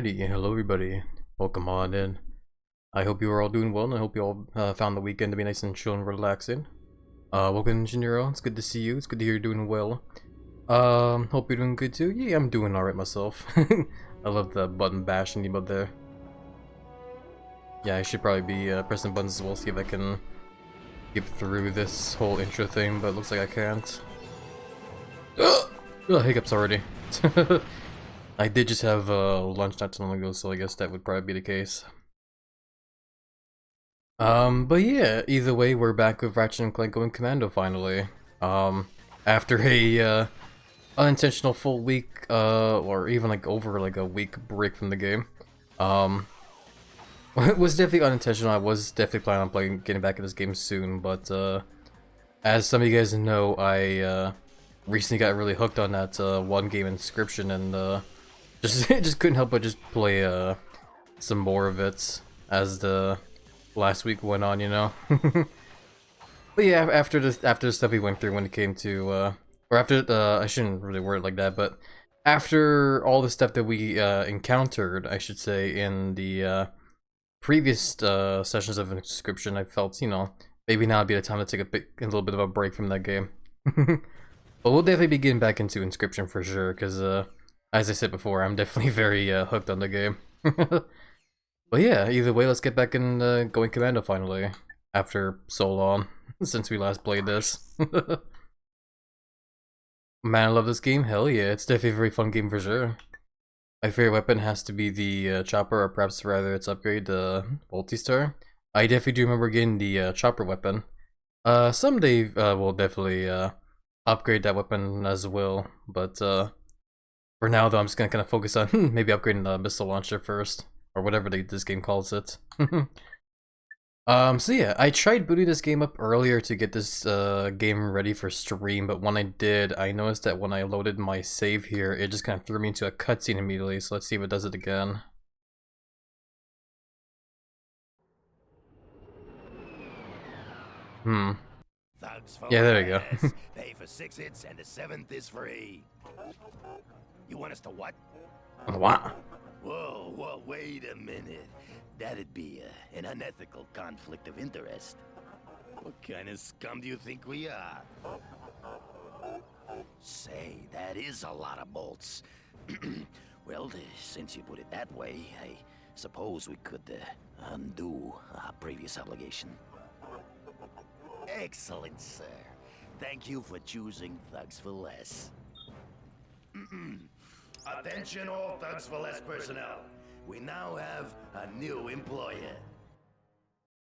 Alrighty, hello everybody. Welcome on in. I hope you are all doing well, and I hope you all found the weekend to be nice and chill and relaxing. Welcome, Gennaro. It's good to see you. It's good to hear you're doing well. Hope you're doing good too. Yeah, I'm doing alright myself. I love the button bashing emote there. Yeah, I should probably be pressing buttons as well, see if I can get through this whole intro thing, but looks like I can't. Ugh, hiccups already. I did just have lunch not too long ago, so I guess that would probably be the case. But yeah, either way, we're back with Ratchet and Clank going Commando finally. After a unintentional full week, or even like over like a week break from the game. It was definitely unintentional. I was definitely planning on getting back in this game soon, but as some of you guys know, I recently got really hooked on that one game Inscription, and just couldn't help but just play some more of it as the last week went on, you know. But yeah, after the stuff we went through when it came to or after I shouldn't really word it like that, but after all the stuff that we encountered, I should say, in the previous sessions of Inscription, I felt, you know, maybe now would be the time to take a little bit of a break from that game. But we'll definitely be getting back into Inscription for sure, because as I said before, I'm definitely very hooked on the game. But yeah, either way, let's get back in going Commando finally, after so long, since we last played this. Man, I love this game, hell yeah, it's definitely a very fun game for sure. My favorite weapon has to be the chopper, or perhaps rather its upgrade, the multi-star. I definitely do remember getting the chopper weapon. Someday we'll definitely upgrade that weapon as well, but for now though, I'm just gonna kind of focus on maybe upgrading the missile launcher first, or whatever this game calls it. So yeah, I tried booting this game up earlier to get this game ready for stream, but when I did, I noticed that when I loaded my save here, it just kind of threw me into a cutscene immediately, so let's see if it does it again. Yeah, there we go. Pay for 6 hits and the 7th is free. You want us to what? What? Whoa, wait a minute. That'd be an unethical conflict of interest. What kind of scum do you think we are? Say, that is a lot of bolts. Well, since you put it that way, I suppose we could undo our previous obligation. Excellent, sir. Thank you for choosing Thugs for Less. Attention all Thugs for Less personnel. We now have a new employer.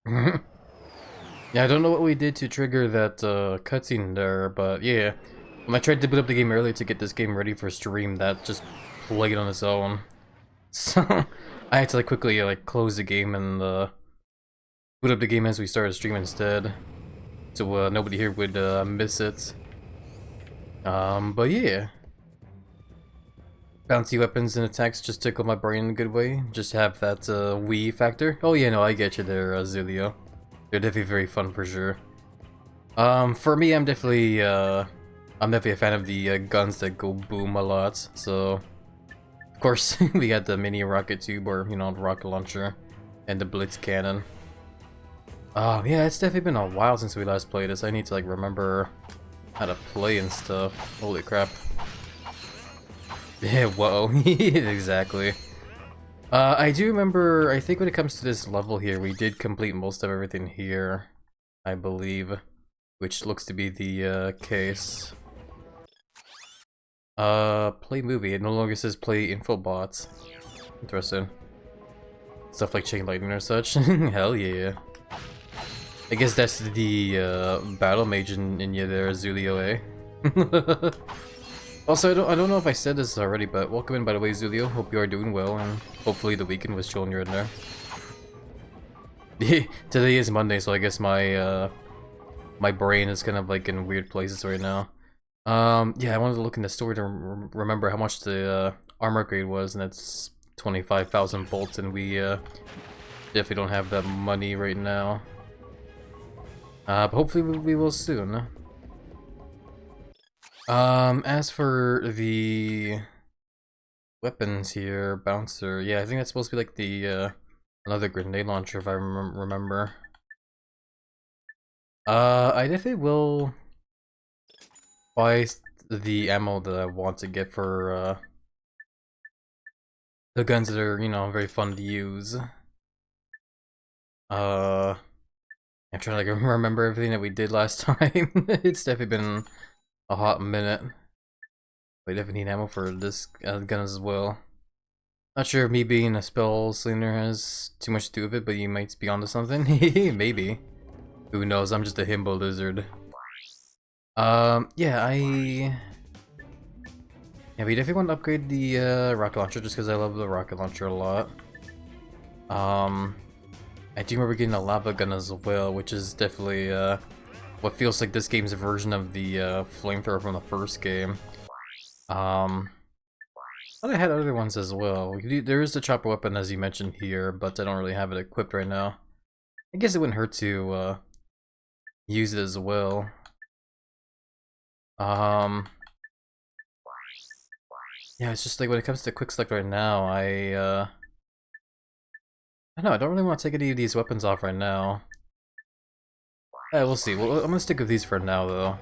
Yeah, I don't know what we did to trigger that cutscene there, but yeah. When I tried to boot up the game earlier to get this game ready for stream, that just played on its own. So I had to like quickly like close the game and boot up the game as we started streaming instead, so nobody here would miss it. But yeah. Bouncy weapons and attacks just tickle my brain in a good way. Just have that Wii factor. Oh yeah, no, I get you there, Zilio. They're definitely very fun for sure. For me, I'm definitely a fan of the guns that go boom a lot. So, of course, we got the mini rocket tube, or you know, the rocket launcher, and the blitz cannon. Yeah, it's definitely been a while since we last played this. I need to like remember how to play and stuff. Holy crap. Yeah, whoa, exactly. I do remember, I think when it comes to this level here, we did complete most of everything here, I believe, which looks to be the case. Play movie, it no longer says play infobots. Interesting. Stuff like chain lightning or such. Hell yeah. I guess that's the battle mage in you there, Zulio, eh? Also, I don't know if I said this already, but welcome in by the way, Zulio. Hope you are doing well, and hopefully the weekend was chill and you're in there. Today is Monday, so I guess my my brain is kind of like in weird places right now. Yeah, I wanted to look in the store to remember how much the armor grade was, and it's 25,000 bolts, and we definitely don't have that money right now. But hopefully we will soon. As for the weapons here. Bouncer. Yeah, I think that's supposed to be like the another grenade launcher if I remember. I definitely will buy the ammo that I want to get for the guns that are, you know, very fun to use. I'm trying to like remember everything that we did last time. It's definitely been a hot minute. We definitely need ammo for this gun as well. Not sure if me being a spell slinger has too much to do with it, but you might be onto something. Maybe. Who knows? I'm just a HappyLizard. Yeah, we definitely want to upgrade the rocket launcher just because I love the rocket launcher a lot. I do remember getting a lava gun as well, which is definitely what feels like this game's version of the flamethrower from the first game. But I had other ones as well. There is the chopper weapon as you mentioned here, but I don't really have it equipped right now. I guess it wouldn't hurt to use it as well. Yeah, it's just like when it comes to quick select right now, I don't know, I don't really want to take any of these weapons off right now. Yeah, we'll see. Well, I'm gonna stick with these for now, though.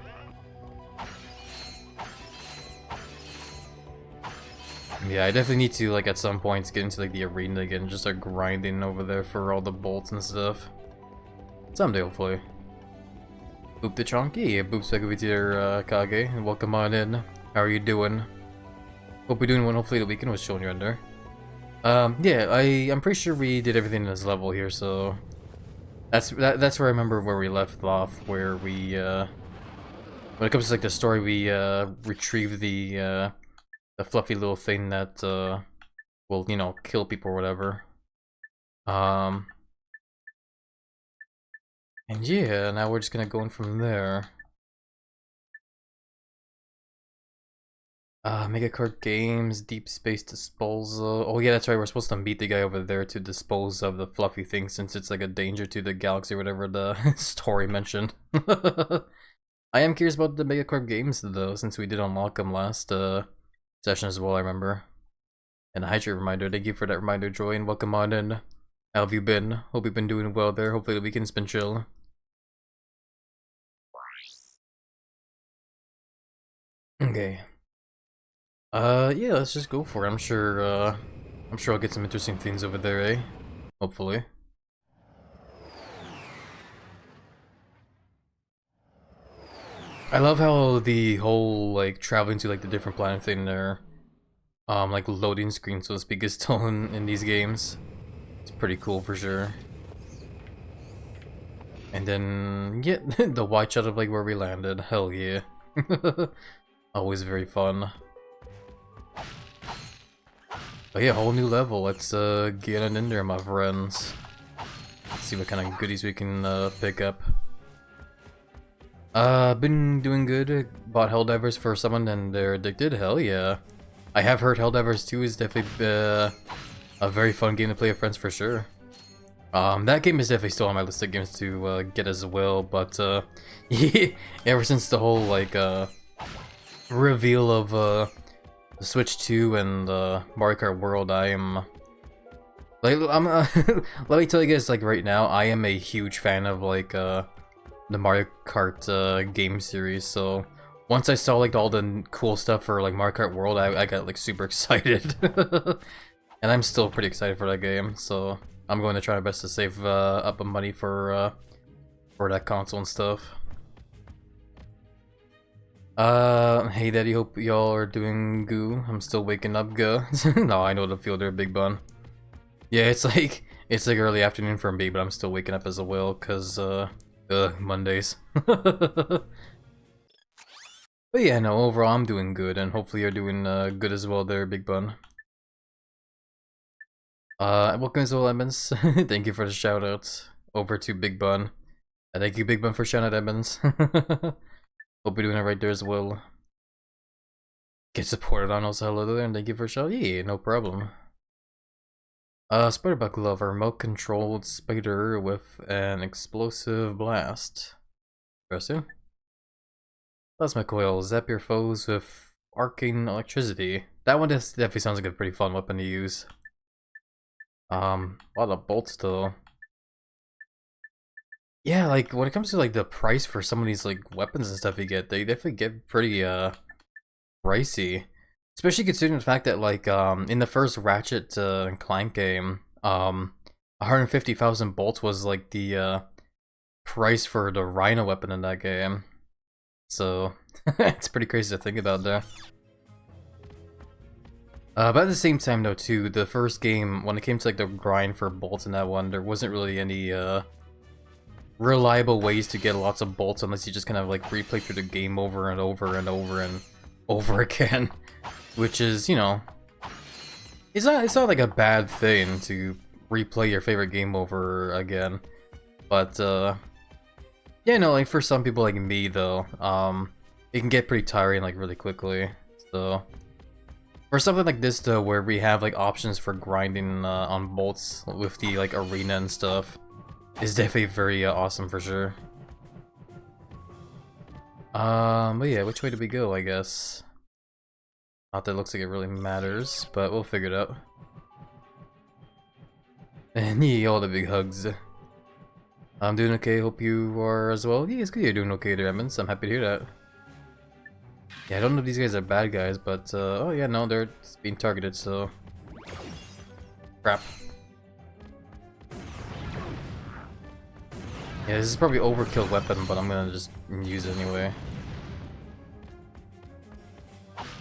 Yeah, I definitely need to, like, at some point get into, like, the arena again and just start grinding over there for all the bolts and stuff. Someday, hopefully. Boop the chonky, boops back over to your, Kage, and welcome on in. How are you doing? Hope you're doing well. Hopefully the weekend was showing you under. Yeah, I'm pretty sure we did everything in this level here, so that's where I remember where we left off, where we when it comes to like the story, we retrieve the fluffy little thing that will, you know, kill people or whatever. And yeah, now we're just gonna go in from there. Megacard Games, Deep Space Disposal. Oh yeah, that's right, we're supposed to meet the guy over there to dispose of the fluffy thing since it's like a danger to the galaxy or whatever the story mentioned. I am curious about the Megacard Games though, since we did unlock them last session as well, I remember. And a hydrate reminder, thank you for that reminder, Joy, and welcome on in. How have you been? Hope you've been doing well there, hopefully the weekend's been chill. Okay. Yeah, let's just go for it. I'm sure I'll get some interesting things over there, eh? Hopefully. I love how the whole, like, traveling to, like, the different planet thing there, like, loading screen, so to speak, is still in these games. It's pretty cool for sure. And then, yeah, the wide shot of, like, where we landed. Hell yeah. Always very fun. But yeah, whole new level. Let's get it in there, my friends. Let's see what kind of goodies we can pick up. Been doing good. Bought Helldivers for someone and they're addicted. Hell yeah. I have heard Helldivers 2 is definitely a very fun game to play with friends for sure. That game is definitely still on my list of games to get as well, but ever since the whole like reveal of the Switch 2 and Mario Kart World, I am like let me tell you guys, like, right now I am a huge fan of like the Mario Kart game series. So once I saw like all the cool stuff for like Mario Kart World, I got like super excited. And I'm still pretty excited for that game, so I'm going to try my best to save up money for that console and stuff. Hey Daddy, hope y'all are doing goo. I'm still waking up, guh. No, I know the feel there, Big Bun. Yeah, it's like early afternoon for me, but I'm still waking up as well, cause Mondays. But yeah, no, overall I'm doing good, and hopefully you're doing good as well there, Big Bun. Welcome to all Lemons. Thank you for the shout out over to Big Bun. Thank you, Big Bun, for shouting out Lemons. Hope you're doing it right there as well. Get supported on also, hello there, and thank you for shouting. Yeah, no problem. Spider-Bug Glove, a remote-controlled spider with an explosive blast. Interesting. Plasma Coil, zap your foes with Arcane Electricity. That one definitely sounds like a pretty fun weapon to use. A lot of bolts though. Yeah, like when it comes to like the price for some of these like weapons and stuff you get, they definitely get pretty pricey. Especially considering the fact that like in the first Ratchet and Clank game, 150,000 bolts was like the price for the Rhino weapon in that game. So it's pretty crazy to think about there. But at the same time though too, the first game, when it came to like the grind for bolts in that one, there wasn't really any reliable ways to get lots of bolts unless you just kind of like replay through the game over and over and over and over again. Which is, you know, it's not like a bad thing to replay your favorite game over again. But yeah, no, like for some people like me though, it can get pretty tiring like really quickly. So for something like this though, where we have like options for grinding on bolts with the like arena and stuff, is definitely very awesome for sure. But yeah, which way do we go, I guess? Not that it looks like it really matters, but we'll figure it out. And yeah, all the big hugs. I'm doing okay, hope you are as well. Yeah, it's good you're doing okay there, Emmons. I'm happy to hear that. Yeah, I don't know if these guys are bad guys, but oh yeah, no, they're being targeted, so... Crap. Yeah, this is probably overkill weapon, but I'm gonna just use it anyway.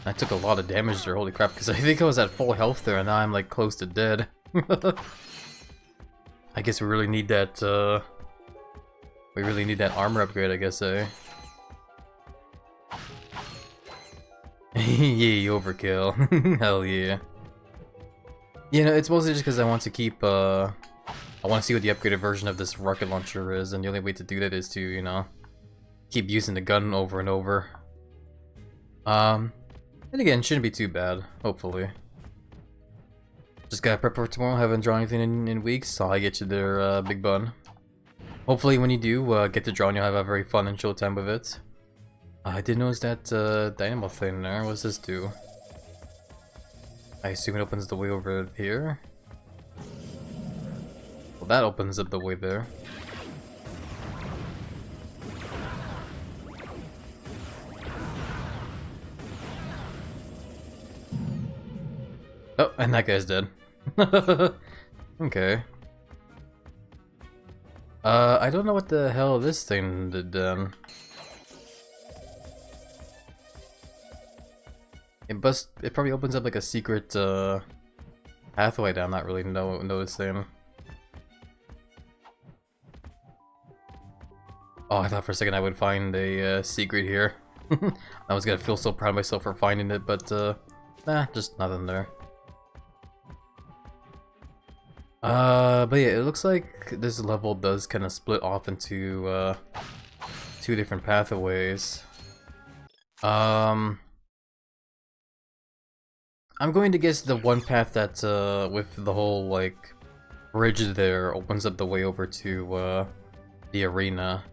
I took a lot of damage there, holy crap, because I think I was at full health there, and now I'm like close to dead. I guess we really need that, armor upgrade, I guess, eh? Yay, overkill. Hell yeah. You know, it's mostly just because I want to keep, I want to see what the upgraded version of this rocket launcher is, and the only way to do that is to, you know, keep using the gun over and over. And again, shouldn't be too bad, hopefully. Just gotta prep for tomorrow, haven't drawn anything in weeks, so I get you there, Big Bun. Hopefully when you do get to draw, you'll have a very fun and chill time with it. I did notice that dynamo thing there. What does this do? I assume it opens the way over here. Well, that opens up the way there. Oh, and that guy's dead. Okay. I don't know what the hell this thing did then. It probably opens up like a secret pathway that I'm not really noticing. Oh, I thought for a second I would find a secret here. I was gonna feel so proud of myself for finding it, but nah, just nothing there. But yeah, it looks like this level does kind of split off into two different pathways. I'm going to guess the one path that with the whole like bridge there opens up the way over to the arena.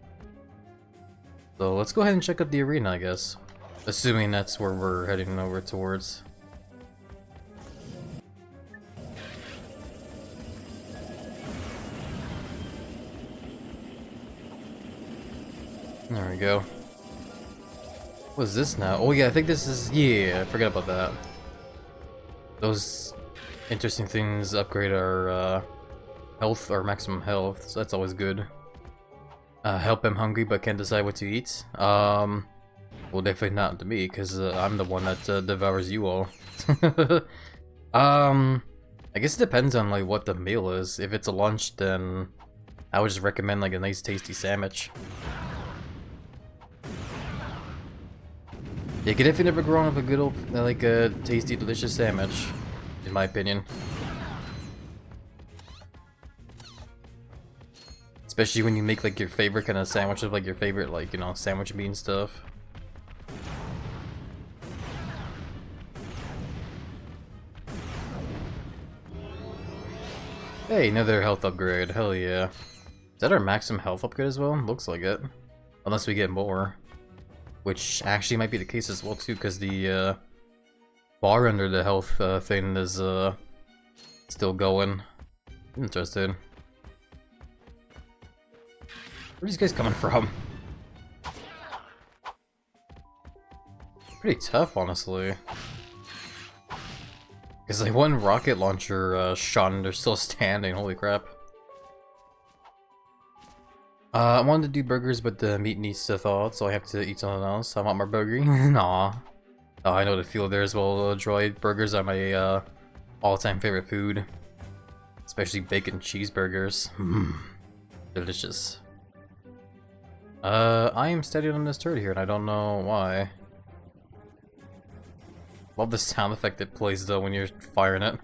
So let's go ahead and check out the arena, I guess. Assuming that's where we're heading over towards. There we go. What is this now? Oh yeah, I think this is... yeah, I forgot about that. Those interesting things upgrade our health, or maximum health, so that's always good. Help, I'm hungry but can't decide what to eat. Well, definitely not to me, because I'm the one that devours you all. I guess it depends on like what the meal is. If it's a lunch, then I would just recommend like a nice tasty sandwich. You could definitely never go wrong with a good old, like a tasty, delicious sandwich, in my opinion. Especially when you make like your favorite kind of sandwich of like your favorite, like, you know, sandwich meat and stuff. Hey, another health upgrade, hell yeah. Is that our maximum health upgrade as well? Looks like it. Unless we get more. Which actually might be the case as well too, because the bar under the health thing is still going. Interesting. Where are these guys coming from? Pretty tough, honestly. Because like one rocket launcher shot and they're still standing, holy crap. I wanted to do burgers, but the meat needs to thaw, so I have to eat something else. I want more burger. Nah. Oh, I know the feel there as well, droid. Burgers are my all-time favorite food. Especially bacon cheeseburgers. Delicious. I am steady on this turret here, and I don't know why. Love the sound effect it plays though when you're firing it.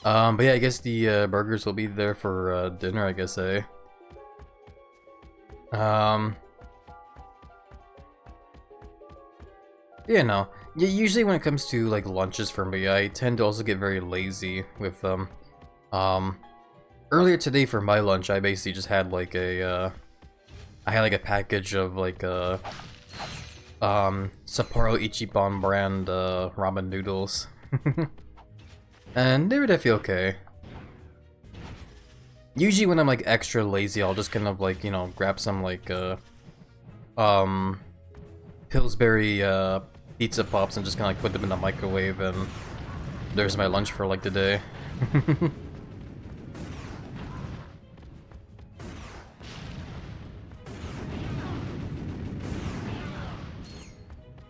But yeah, I guess the burgers will be there for dinner, I guess, eh? Yeah, no. Yeah, usually when it comes to like lunches for me, I tend to also get very lazy with them. Earlier today for my lunch, I basically just had like a I had like a package of like Sapporo Ichiban brand ramen noodles. And they were definitely okay. Usually when I'm like extra lazy, I'll just kind of like, you know, grab some like Pillsbury pizza pops and just kind of like put them in the microwave, and there's my lunch for like the day.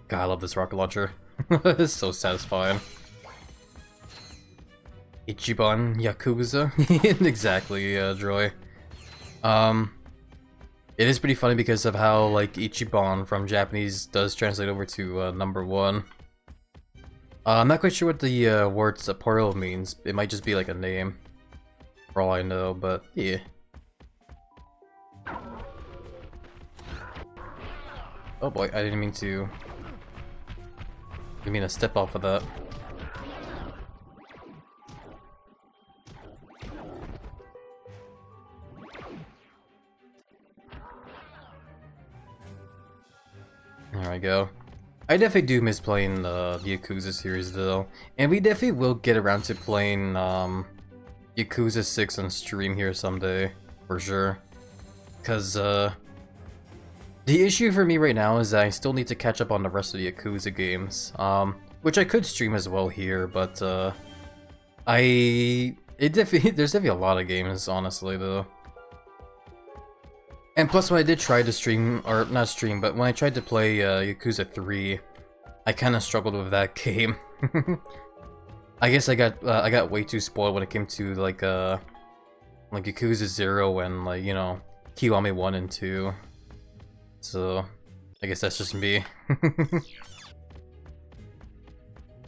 God, I love this rocket launcher. It's so satisfying. Ichiban Yakuza? Exactly, Droy. It is pretty funny because of how, like, Ichiban from Japanese does translate over to number one. I'm not quite sure what the word Sapporo means. It might just be like a name, for all I know, but yeah. Oh boy, I didn't mean to... step off of that. There we go. I definitely do miss playing the Yakuza series though, and we definitely will get around to playing Yakuza 6 on stream here someday, for sure. Cause the issue for me right now is that I still need to catch up on the rest of the Yakuza games, which I could stream as well here, but there's definitely a lot of games, honestly, though. And plus, when I did try to stream, or not stream, but when I tried to play Yakuza 3, I kind of struggled with that game. I guess I got way too spoiled when it came to like Yakuza 0 and like, you know, Kiwami 1 and 2. So I guess that's just me.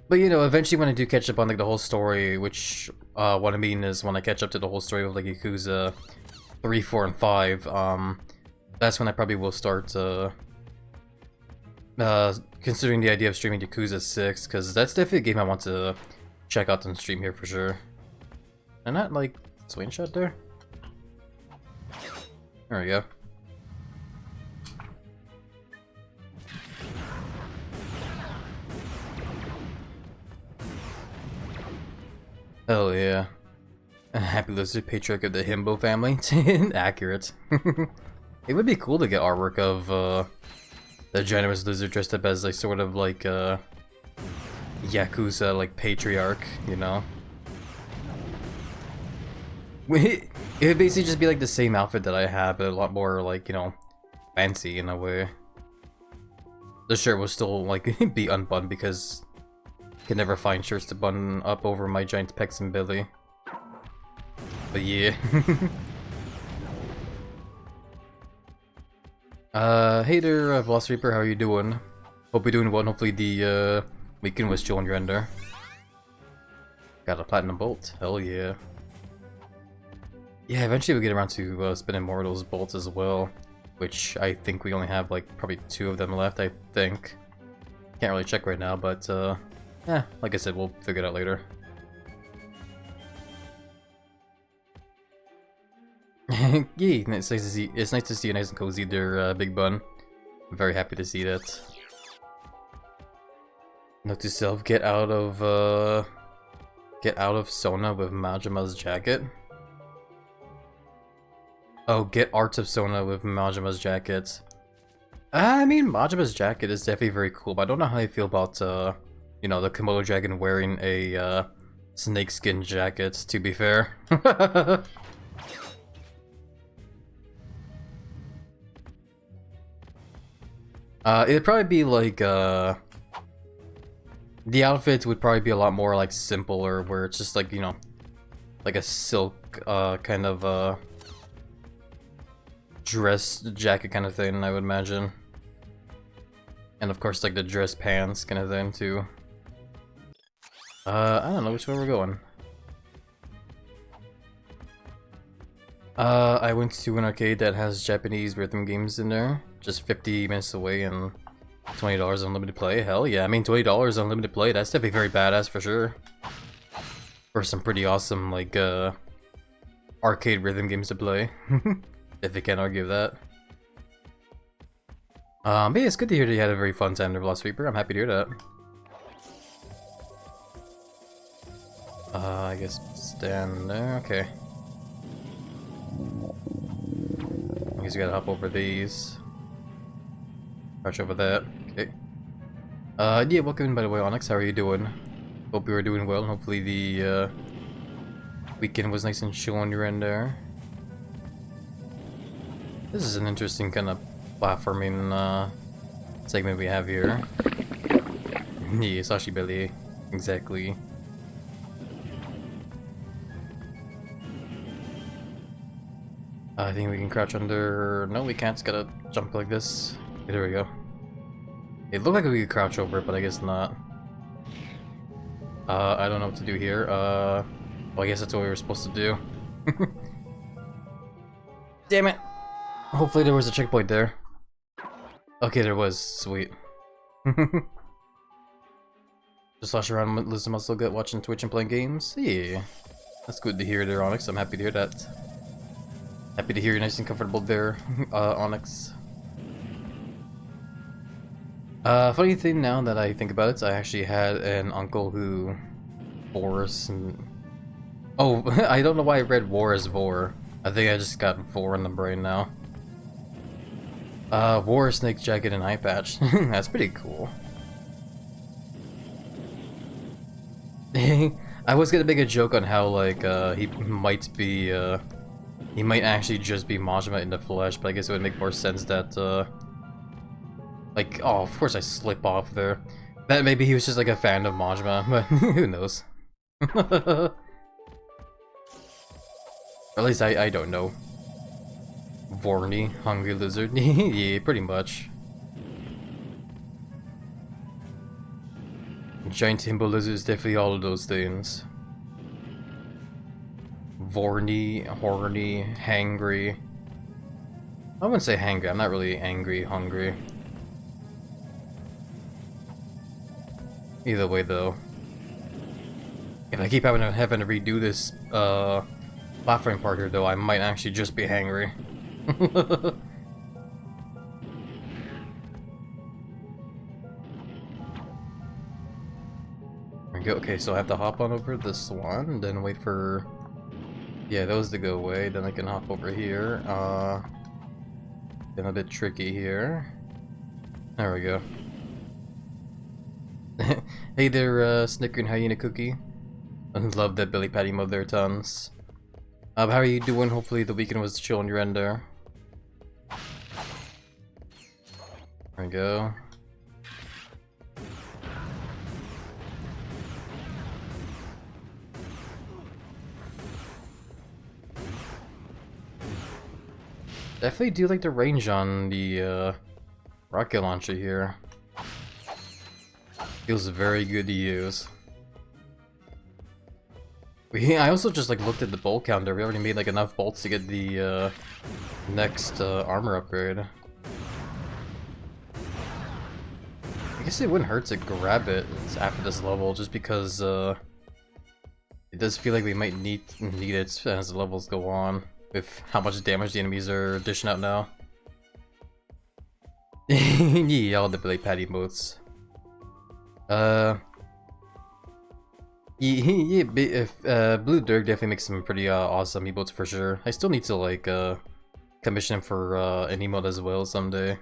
But you know, eventually when I do catch up on like the whole story, which what I mean is when I catch up to the whole story of like Yakuza 3, 4, and 5, that's when I probably will start considering the idea of streaming Yakuza 6, because that's definitely a game I want to check out on stream here for sure. And not like swing shot there. There we go. Hell yeah. HappyLizard, patriarch of the Himbo family. Accurate. It would be cool to get artwork of the generous lizard dressed up as like sort of like Yakuza like patriarch, you know? It would basically just be like the same outfit that I have, but a lot more like, you know, fancy in a way. The shirt will still like be unbuttoned because I can never find shirts to button up over my giant pecs and belly. But yeah. Hey there, Velocity Reaper, how are you doing? Hope you're doing well, and hopefully the weekend was chill on your end there. Got a platinum bolt, hell yeah. Yeah, eventually we'll get around to spinning more of those bolts as well, which I think we only have like probably 2 of them left, I think. Can't really check right now, but yeah, like I said, we'll figure it out later. Yeah, it's nice to see you nice and cozy there, Big Bun. I'm very happy to see that. Note to self, get out of Sona with Majima's jacket. Oh, get Arts of Sona with Majima's jacket. I mean, Majima's jacket is definitely very cool, but I don't know how I feel about, you know, the Komodo dragon wearing a, snakeskin jacket, to be fair. It'd probably be like, the outfit would probably be a lot more, like, simpler, where it's just, like, you know, like a silk, kind of, dress jacket kind of thing, I would imagine. And of course, like, the dress pants kind of thing, too. I don't know which way we're going. I went to an arcade that has Japanese rhythm games in there, just 50 minutes away, and $20 unlimited play. Hell yeah, I mean $20 unlimited play, that's definitely very badass for sure. For some pretty awesome, like, arcade rhythm games to play. If you can't argue that. But yeah, it's good to hear that you had a very fun time there, Velociraptor. I'm happy to hear that. I guess stand there, okay. I guess you gotta hop over these. Crouch over that, okay. Yeah, welcome in, by the way, Onyx. How are you doing? Hope you are doing well, and hopefully the, weekend was nice and chill on your end there. This is an interesting kind of platforming, segment we have here. Yeah, Sashi Belly, exactly. I think we can crouch under... No, we can't. It's gotta jump like this. Okay, there we go. It looked like we could crouch over it, but I guess not. I don't know what to do here. Well, I guess that's what we were supposed to do. Damn it! Hopefully there was a checkpoint there. Okay, there was. Sweet. Just slosh around, losing muscle gut, watching Twitch and playing games? Yeah. That's good to hear there, Onyx. I'm happy to hear that. Happy to hear you're nice and comfortable there, Onyx. Funny thing now that I think about it, I actually had an uncle who Boris and... Oh, I don't know why I read War as Vor. I think I just got Vor in the brain now. War, snake jacket, and eye patch. That's pretty cool. I was gonna make a joke on how, like, he might be, he might actually just be Majima in the flesh, but I guess it would make more sense that, like, oh, of course I slip off there. That maybe he was just like a fan of Majima, but who knows. Or at least I don't know. Vorny, hungry lizard. Yeah, pretty much. Giant himbo lizard is definitely all of those things. Vorny, horny, hangry. I wouldn't say hangry, I'm not really angry, hungry. Either way though. If I keep having to redo this platform part here though, I might actually just be hangry. There we go. Okay, so I have to hop on over this one, then wait for... Yeah, those to go away, then I can hop over here. Been a bit tricky here. There we go. Hey there, Snicker and Hyena Cookie. I love that Billy Patty mode there, tons. How are you doing? Hopefully the weekend was chill on your end there. There we go. Definitely do like the range on the rocket launcher here. Feels very good to use. I also just like looked at the bolt counter. We already made like enough bolts to get the next armor upgrade. I guess it wouldn't hurt to grab it after this level, just because it does feel like we might need it as the levels go on, with how much damage the enemies are dishing out now. Yeah, all the Billy Patty emotes. Yeah, Blue Dirk definitely makes some pretty awesome emotes for sure. I still need to like commission him for an emote as well someday.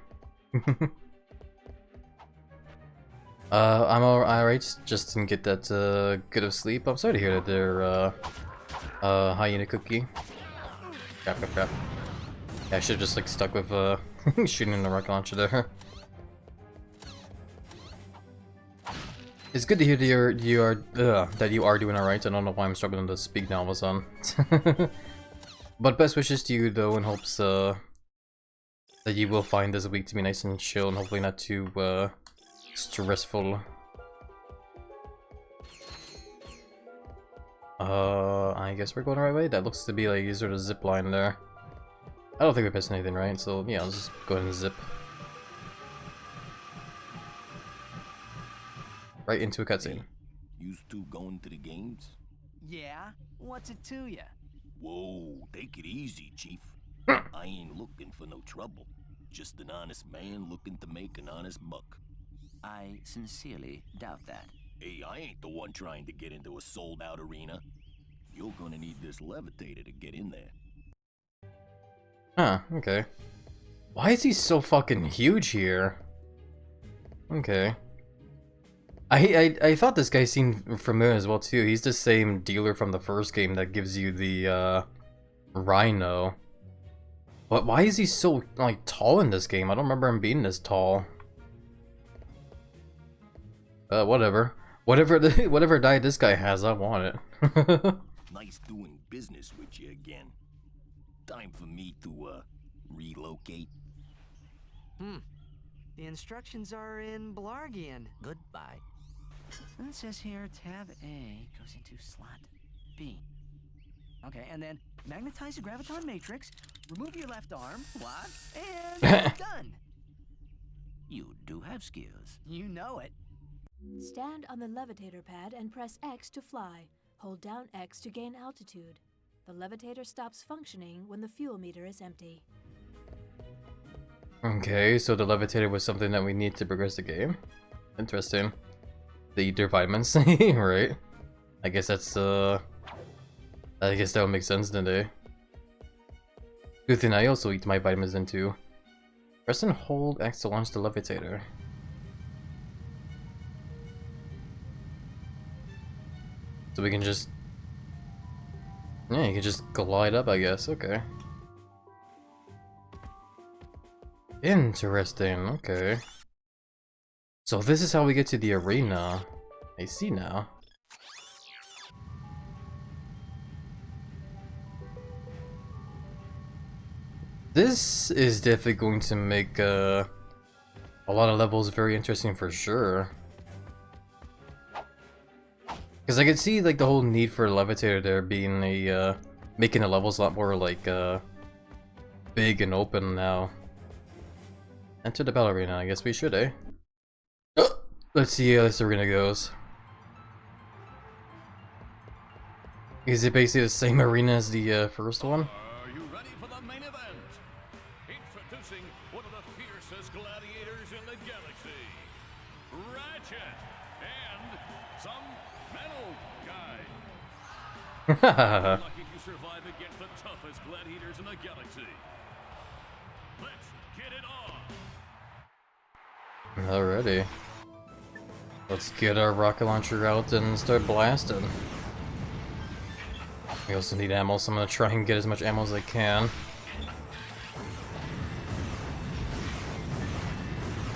I'm alright, just didn't get that good of sleep. I'm sorry to hear that they're hyena cookie. Crap. Yeah, I should've just like stuck with shooting the rocket launcher there. It's good to hear that you are doing alright. I don't know why I'm struggling to speak now all of a sudden. But best wishes to you though, in hopes that you will find this week to be nice and chill and hopefully not too stressful. I guess we're going the right way. That looks to be like a sort of zip line there. I don't think we missed anything, right? So yeah, I'll just go ahead and zip right into a cutscene. Used to going to the games? Yeah? What's it to ya? Whoa, take it easy, Chief. I ain't looking for no trouble. Just an honest man looking to make an honest buck. I sincerely doubt that. Hey, I ain't the one trying to get into a sold-out arena. You're gonna need this levitator to get in there. Huh, okay. Why is he so fucking huge here? Okay. I thought this guy seemed familiar as well too. He's the same dealer from the first game that gives you the rhino. But why is he so like tall in this game? I don't remember him being this tall. Whatever. Whatever diet this guy has, I want it. Nice doing business with you again. Time for me to relocate. The instructions are in Blargian. Goodbye. And it says here tab A goes into slot B. Okay, and then magnetize the graviton matrix, remove your left arm, what? And done. You do have skills. You know it. Stand on the levitator pad and press X to fly. Hold down X to gain altitude. The levitator stops functioning when the fuel meter is empty. Okay, so the levitator was something that we need to progress the game. Interesting. They eat their vitamins, right? I guess that's I guess that would make sense today. Good thing I also eat my vitamins then too. Press and hold X to launch the levitator. So we can just... yeah, you can just glide up, I guess. Okay. Interesting, okay. So this is how we get to the arena. I see now. This is definitely going to make a lot of levels very interesting for sure. Because I could see like the whole need for a levitator there being a making the levels a lot more like big and open now. Enter the battle arena. I guess we should, eh? Let's see how this arena goes. Is it basically the same arena as the first one? Are you ready for the main event? Introducing one of the fiercest gladiators in the galaxy, Gadget, and some metal guy. Lucky to survive against the toughest gladiators in the galaxy. Let's get it on. Alrighty. Let's get our rocket launcher out and start blasting. We also need ammo, so I'm gonna try and get as much ammo as I can.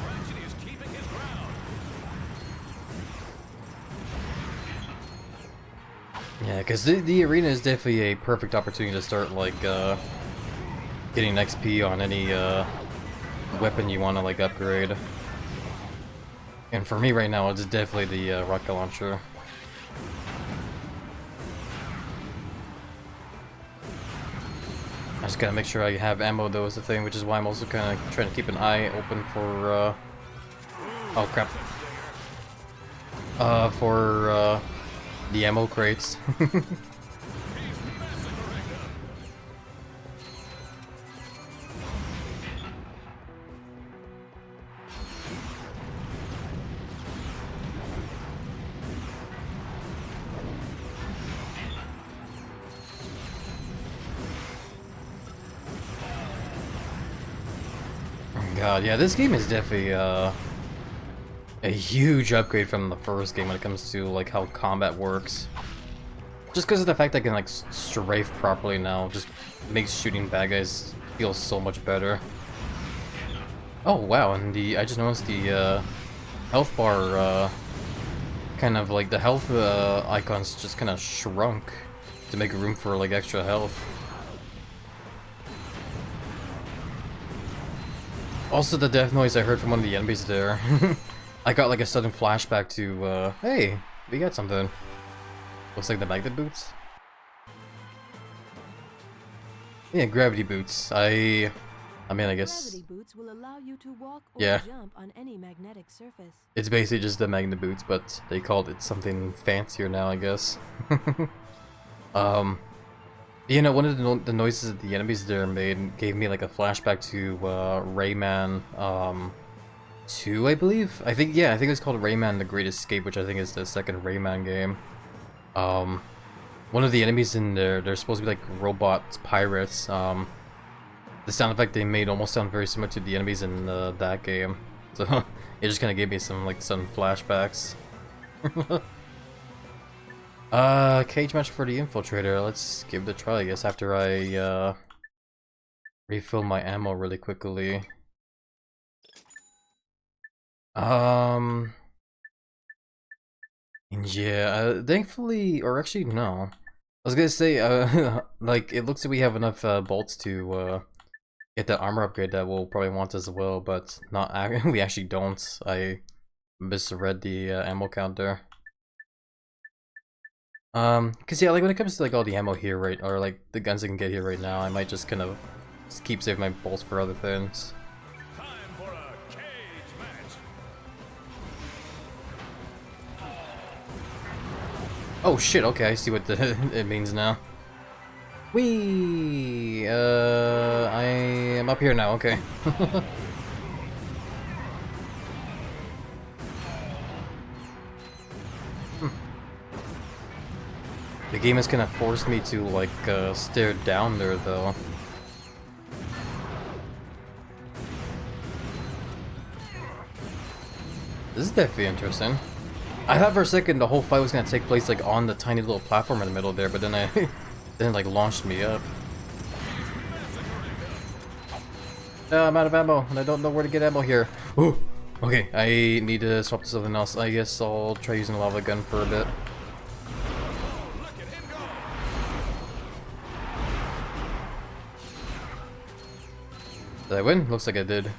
Ratchet is keeping his ground. Yeah, because the arena is definitely a perfect opportunity to start like getting XP on any weapon you want to like upgrade. And for me right now, it's definitely the rocket launcher. I just gotta make sure I have ammo though is the thing, which is why I'm also kind of trying to keep an eye open for oh crap. For the ammo crates. god, yeah, this game is definitely a huge upgrade from the first game when it comes to like how combat works. Just because of the fact I can like strafe properly now, just makes shooting bad guys feel so much better. Oh wow, and I just noticed the health bar, kind of like the health icons just kind of shrunk to make room for like extra health. Also, the death noise I heard from one of the enemies there, I got like a sudden flashback to, hey, we got something. Looks like the magnet boots. Yeah, gravity boots. I mean, I guess. Gravity boots will allow you to walk or Yeah. jump on any magnetic surface. It's basically just the magnet boots, but they called it something fancier now, I guess. You know, one of the noises that the enemies there made gave me like a flashback to Rayman 2, I believe. I think it was called Rayman: The Great Escape, which I think is the second Rayman game. One of the enemies in there, they're supposed to be like robot pirates. The sound effect they made almost sound very similar to the enemies in that game. So it just kind of gave me some like sudden flashbacks. Cage match for the infiltrator. Let's give it a try, I guess, after I refill my ammo really quickly. Yeah, thankfully, or actually no. I was gonna say, like, it looks like we have enough bolts to get that armor upgrade that we'll probably want as well, but not. We actually don't. I misread the ammo count there. Cause yeah, like when it comes to like all the ammo here, right, or like the guns I can get here right now, I might just kind of just keep saving my bolts for other things. Time for a cage match. Oh shit! Okay, I see what it means now. Whee! I am up here now. Okay. The game has kind of forced me to like stare down there though. This is definitely interesting. I thought for a second the whole fight was gonna take place like on the tiny little platform in the middle there, but then then it like launched me up. I'm out of ammo and I don't know where to get ammo here. Ooh, okay, I need to swap to something else. I guess I'll try using the lava gun for a bit. Did I win? Looks like I did.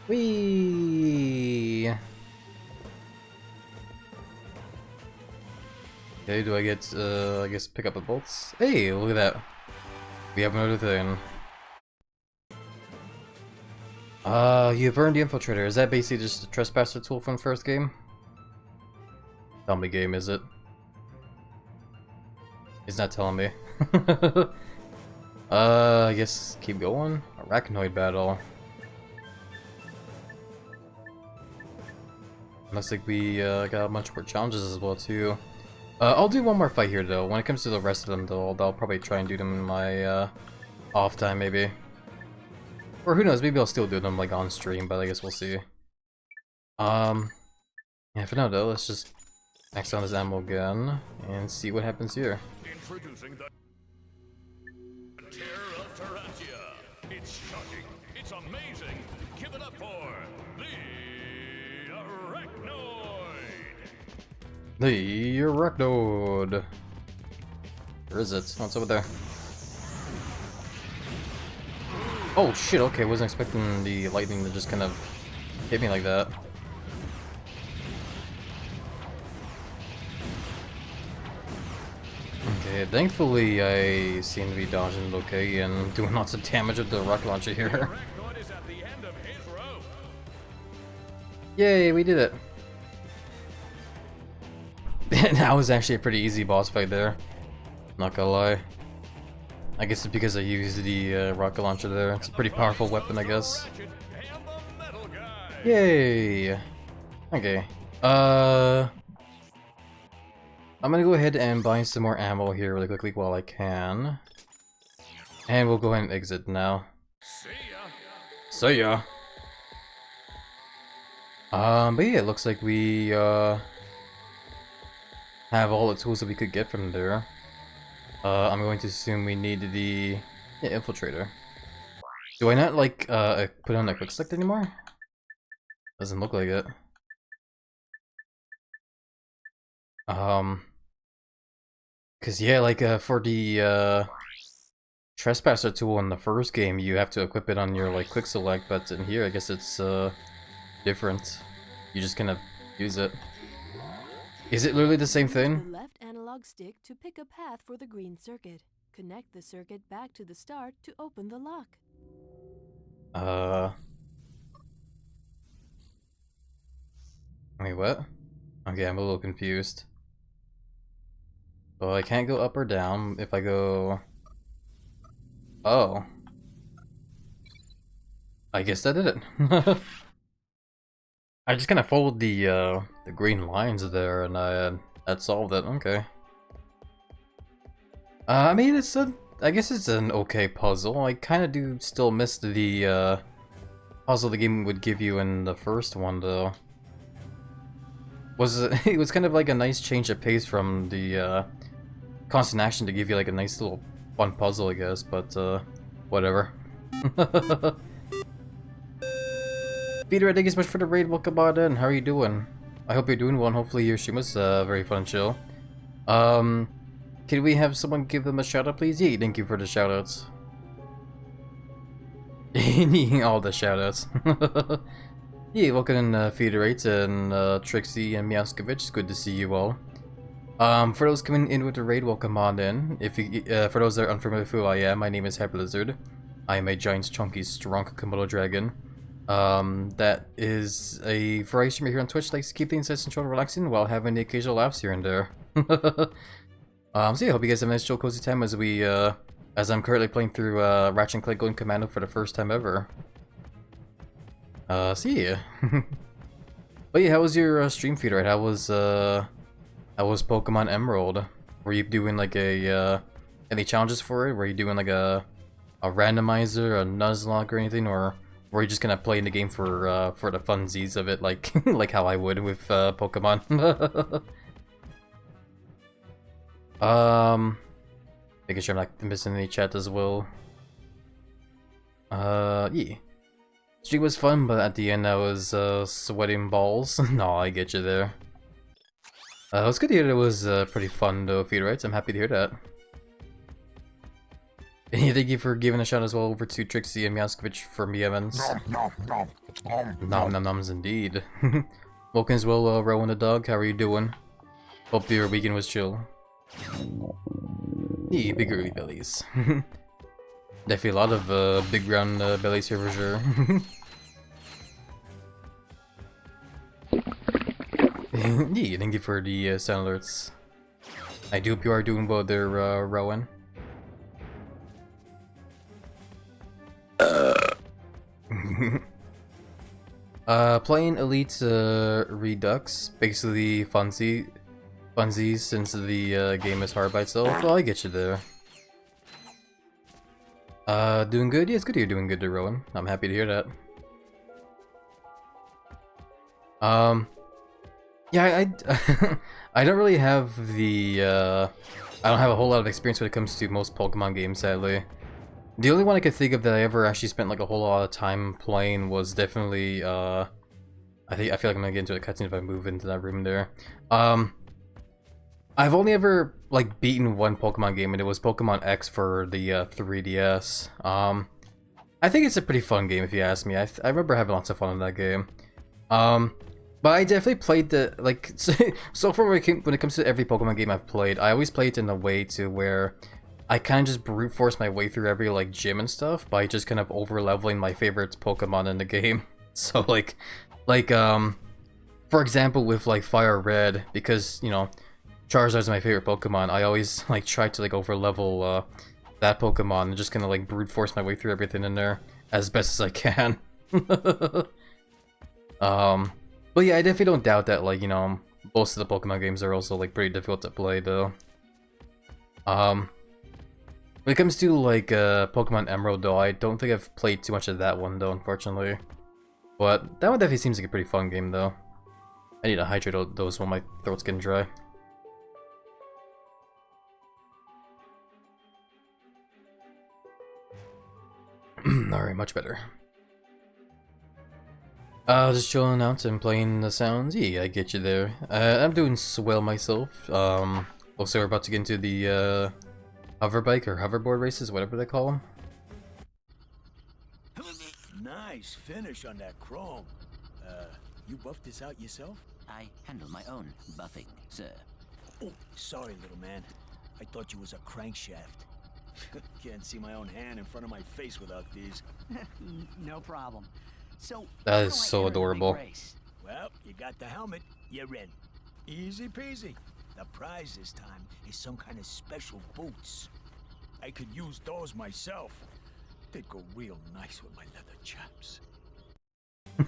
Whee! Okay, do I get, I guess pick up the bolts? Hey, look at that. We have another thing. You've earned the infiltrator. Is that basically just a trespasser tool from the first game? Tell me game, is it? It's not telling me. I guess keep going. Arachnoid battle. Looks like we got a bunch more challenges as well too. I'll do one more fight here though. When it comes to the rest of them though, I'll probably try and do them in my off time maybe. Or who knows, maybe I'll still do them like on stream, but I guess we'll see. Yeah, for now though, let's just max on this ammo gun and see what happens here. Introducing the Terror of Tarantia. It's shocking. It's amazing. Give it up for the Arachnoid. The Arachnoid. Where is it? Oh, it's over there. Oh shit, okay, wasn't expecting the lightning to just kind of hit me like that. Okay, thankfully I seem to be dodging it okay and doing lots of damage with the rocket launcher here. Arachnoid is at the end of his rope. Yay, we did it. That was actually a pretty easy boss fight there. Not gonna lie. I guess it's because I used the rocket launcher there. It's a pretty powerful weapon, I guess. Ratchet and the metal guy. Yay! Okay. I'm gonna go ahead and buy some more ammo here really quickly while I can. And we'll go ahead and exit now. See ya. So yeah. But yeah, it looks like we have all the tools that we could get from there. I'm going to assume we need the infiltrator. Do I not like put on a quick select anymore? Doesn't look like it. Cause yeah, like for the trespasser tool in the first game, you have to equip it on your like quick select, but in here I guess it's different. You just kind of use it. Is it literally the same Use thing? the left analog stick to pick a path for the green circuit. Connect the circuit back to the start to open the lock. Wait, what? Okay, I'm a little confused. Well, I can't go up or down. If I go... Oh. I guess that did it. I just kind of followed the green lines there, and that solved it. Okay. I mean, I guess it's an okay puzzle. I kind of do still miss the puzzle the game would give you in the first one, though. It was kind of like a nice change of pace from the constant action to give you like a nice little fun puzzle, I guess. But whatever. Peter, thank you so much for the raid. Welcome on in. How are you doing? I hope you're doing well, and hopefully your stream was very fun and chill. Can we have someone give them a shout out, please? Yeah, thank you for the shout outs. All the shout outs. Yeah, welcome in Federate and Trixie and Miaskovich. It's good to see you all. For those coming in with the raid, welcome on in. If you, for those that are unfamiliar with who I am, my name is HappyLizard. I am a giant, chunky, strong Komodo dragon. That is a variety streamer here on Twitch, likes to keep things nice and chill and relaxing while having the occasional laughs here and there. So yeah, I hope you guys have a nice chill cozy time as we as I'm currently playing through Ratchet & Clank Going Commando for the first time ever. See ya. But yeah, how was your stream feed, right? How was Pokemon Emerald? Were you doing like a any challenges for it? Were you doing like a randomizer, a Nuzlocke or anything, or were you just gonna play in the game for the funsies of it, like like how I would with Pokemon? Making sure I'm not missing any chat as well. Yeah. Stream was fun, but at the end I was sweating balls. No, I get you there. It was good to hear that it was pretty fun though, if you're right. I'm happy to hear that. And thank you for giving a shout as well over to Trixie and Miaskovich for me, Evans. Nom nom noms indeed. Welcome as well, Rowan the dog. How are you doing? Hope your weekend was chill. Yeah, big early bellies. Definitely a lot of big round bellies here for sure. Yeah, thank you for the sound alerts. I do hope you are doing well there, Rowan. Playing Elite Redux, basically funsies since the game is hard by itself. Well, I get you there. Doing good? Yeah, it's good you're doing good there, Rowan. I'm happy to hear that. Yeah, I don't really have the, I don't have a whole lot of experience when it comes to most Pokemon games, sadly. The only one I could think of that I ever actually spent like a whole lot of time playing was definitely, I feel like I'm gonna get into a cutscene if I move into that room there. I've only ever, like, beaten one Pokemon game, and it was Pokemon X for the 3DS. I think it's a pretty fun game, if you ask me. I remember having lots of fun in that game. But I definitely played the, like, so far when it comes to every Pokemon game I've played, I always play it in a way to where I kind of just brute force my way through every, like, gym and stuff by just kind of over-leveling my favorite Pokemon in the game. So, like, for example, with, like, Fire Red, because, you know, Charizard's my favorite Pokemon, I always, like, try to, like, over-level, that Pokemon and just kind of, like, brute force my way through everything in there as best as I can. But yeah, I definitely don't doubt that, like, you know, most of the Pokemon games are also, like, pretty difficult to play, though. When it comes to like Pokemon Emerald though, I don't think I've played too much of that one though, unfortunately. But that one definitely seems like a pretty fun game though. I need to hydrate those while my throat's getting dry. Alright, much better. Just chilling out and playing the sounds. Yeah, I get you there. I'm doing swell myself. Also we're about to get into the hoverbike or hoverboard races, whatever they call them. Nice finish on that chrome. You buffed this out yourself? I handle my own buffing, sir. Oh, sorry, little man. I thought you was a crankshaft. Can't see my own hand in front of my face without these. No problem. So That how is do I so enter the big adorable. race? Well, you got the helmet. You're in. Easy peasy. The prize this time is some kind of special boots. I could use those myself. They'd go real nice with my leather chaps.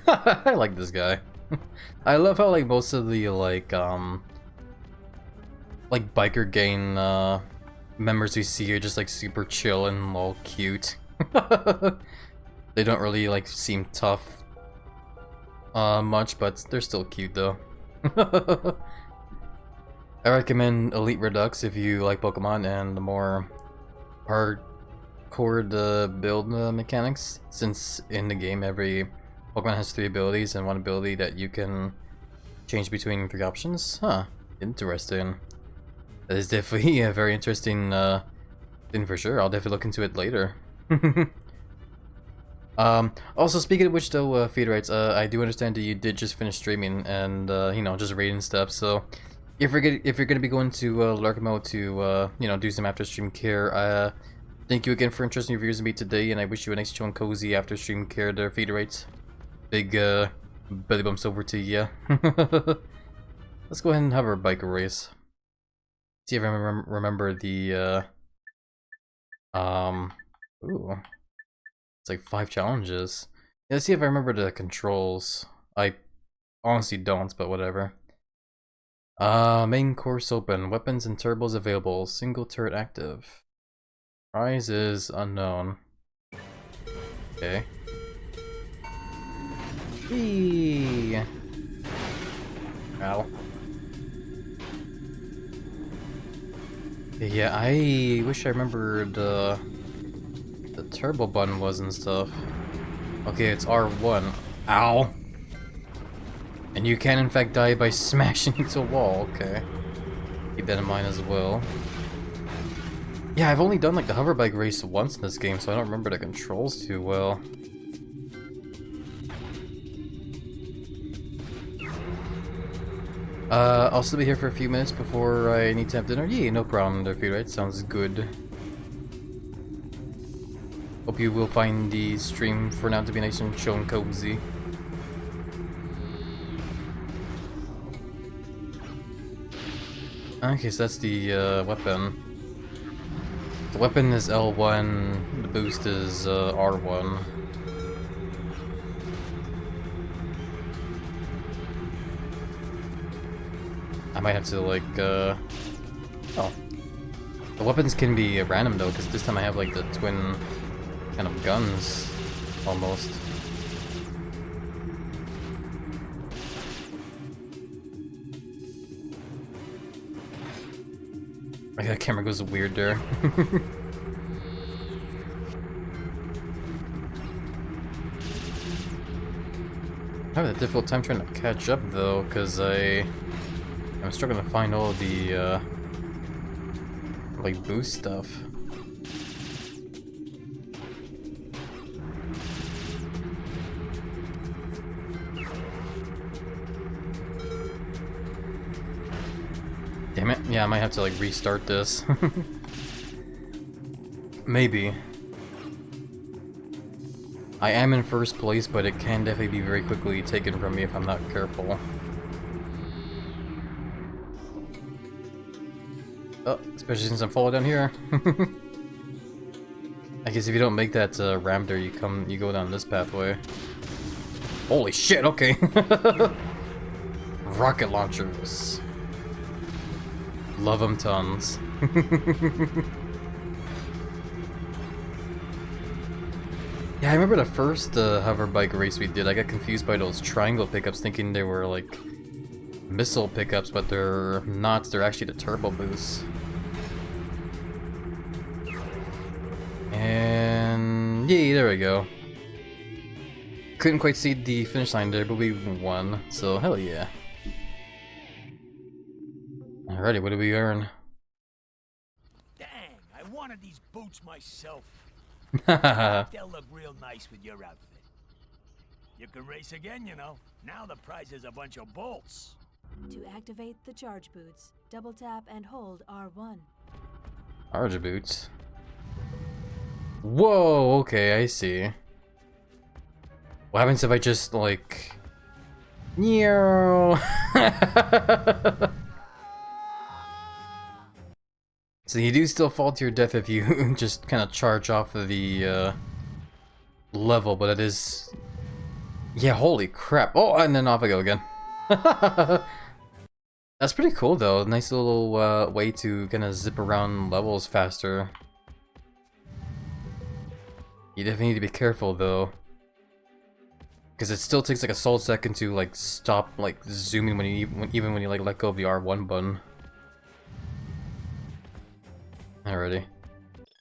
I like this guy. I love how like most of the like biker gang members we see are just like super chill and all cute. They don't really like seem tough much, but they're still cute though. I recommend Elite Redux if you like Pokemon and the more hardcore build mechanics, since in the game every Pokemon has 3 abilities and 1 ability that you can change between 3 options. Huh, interesting. That is definitely a very interesting thing for sure. I'll definitely look into it later. Also, speaking of which though, Feederites, I do understand that you did just finish streaming and, you know, just raiding stuff, so if you're gonna be going to Lurk mode to, you know, do some after stream care, thank you again for entrusting your viewers with me today, and I wish you a nice chill and cozy after stream care there, Feederites. Big, belly bumps over to ya. Let's go ahead and have our bike race. See if I remember the, ooh. It's like 5 challenges. Yeah, let's see if I remember the controls. I honestly don't, but whatever. Main course open. Weapons and turbos available. Single turret active. Prize is unknown. Okay. Eee. Ow. Yeah, I wish I remembered the turbo button was and stuff. Okay, it's R1. Ow! And you can in fact die by smashing into a wall, okay. Keep that in mind as well. Yeah, I've only done like the hoverbike race once in this game, so I don't remember the controls too well. I'll still be here for a few minutes before I need to have dinner. Yeah, no problem there, right? Sounds good. Hope you will find the stream for now to be nice and chill and cozy. Okay, so that's the weapon. The weapon is L1, the boost is R1. I might have to like, oh. The weapons can be random though, because this time I have like the twin kind of guns, almost. Okay, that camera goes weird there. I have a difficult time trying to catch up though, because I'm struggling to find all of the like boost stuff. Damn it. Yeah, I might have to like restart this. Maybe. I am in first place, but it can definitely be very quickly taken from me if I'm not careful. Oh, especially since I'm falling down here. I guess if you don't make that ramp there, you go down this pathway. Holy shit, okay. Rocket launchers. Love them tons. Yeah, I remember the first hover bike race we did. I got confused by those triangle pickups, thinking they were like missile pickups, but they're not. They're actually the turbo boosts. And yay, there we go. Couldn't quite see the finish line there, but we won. So hell yeah. Alrighty, what do we earn? Dang, I wanted these boots myself. Haha. They'll look real nice with your outfit. You can race again, you know. Now the prize is a bunch of bolts. To activate the charge boots, double tap and hold R1. Charge boots. Whoa, okay, I see. What happens if I just like... So you do still fall to your death if you just kind of charge off of the level, but it is... Yeah, holy crap. Oh, and then off I go again. That's pretty cool though. Nice little way to kind of zip around levels faster. You definitely need to be careful though, because it still takes like a solid second to like stop like zooming when you even when you like let go of the R1 button. Alrighty,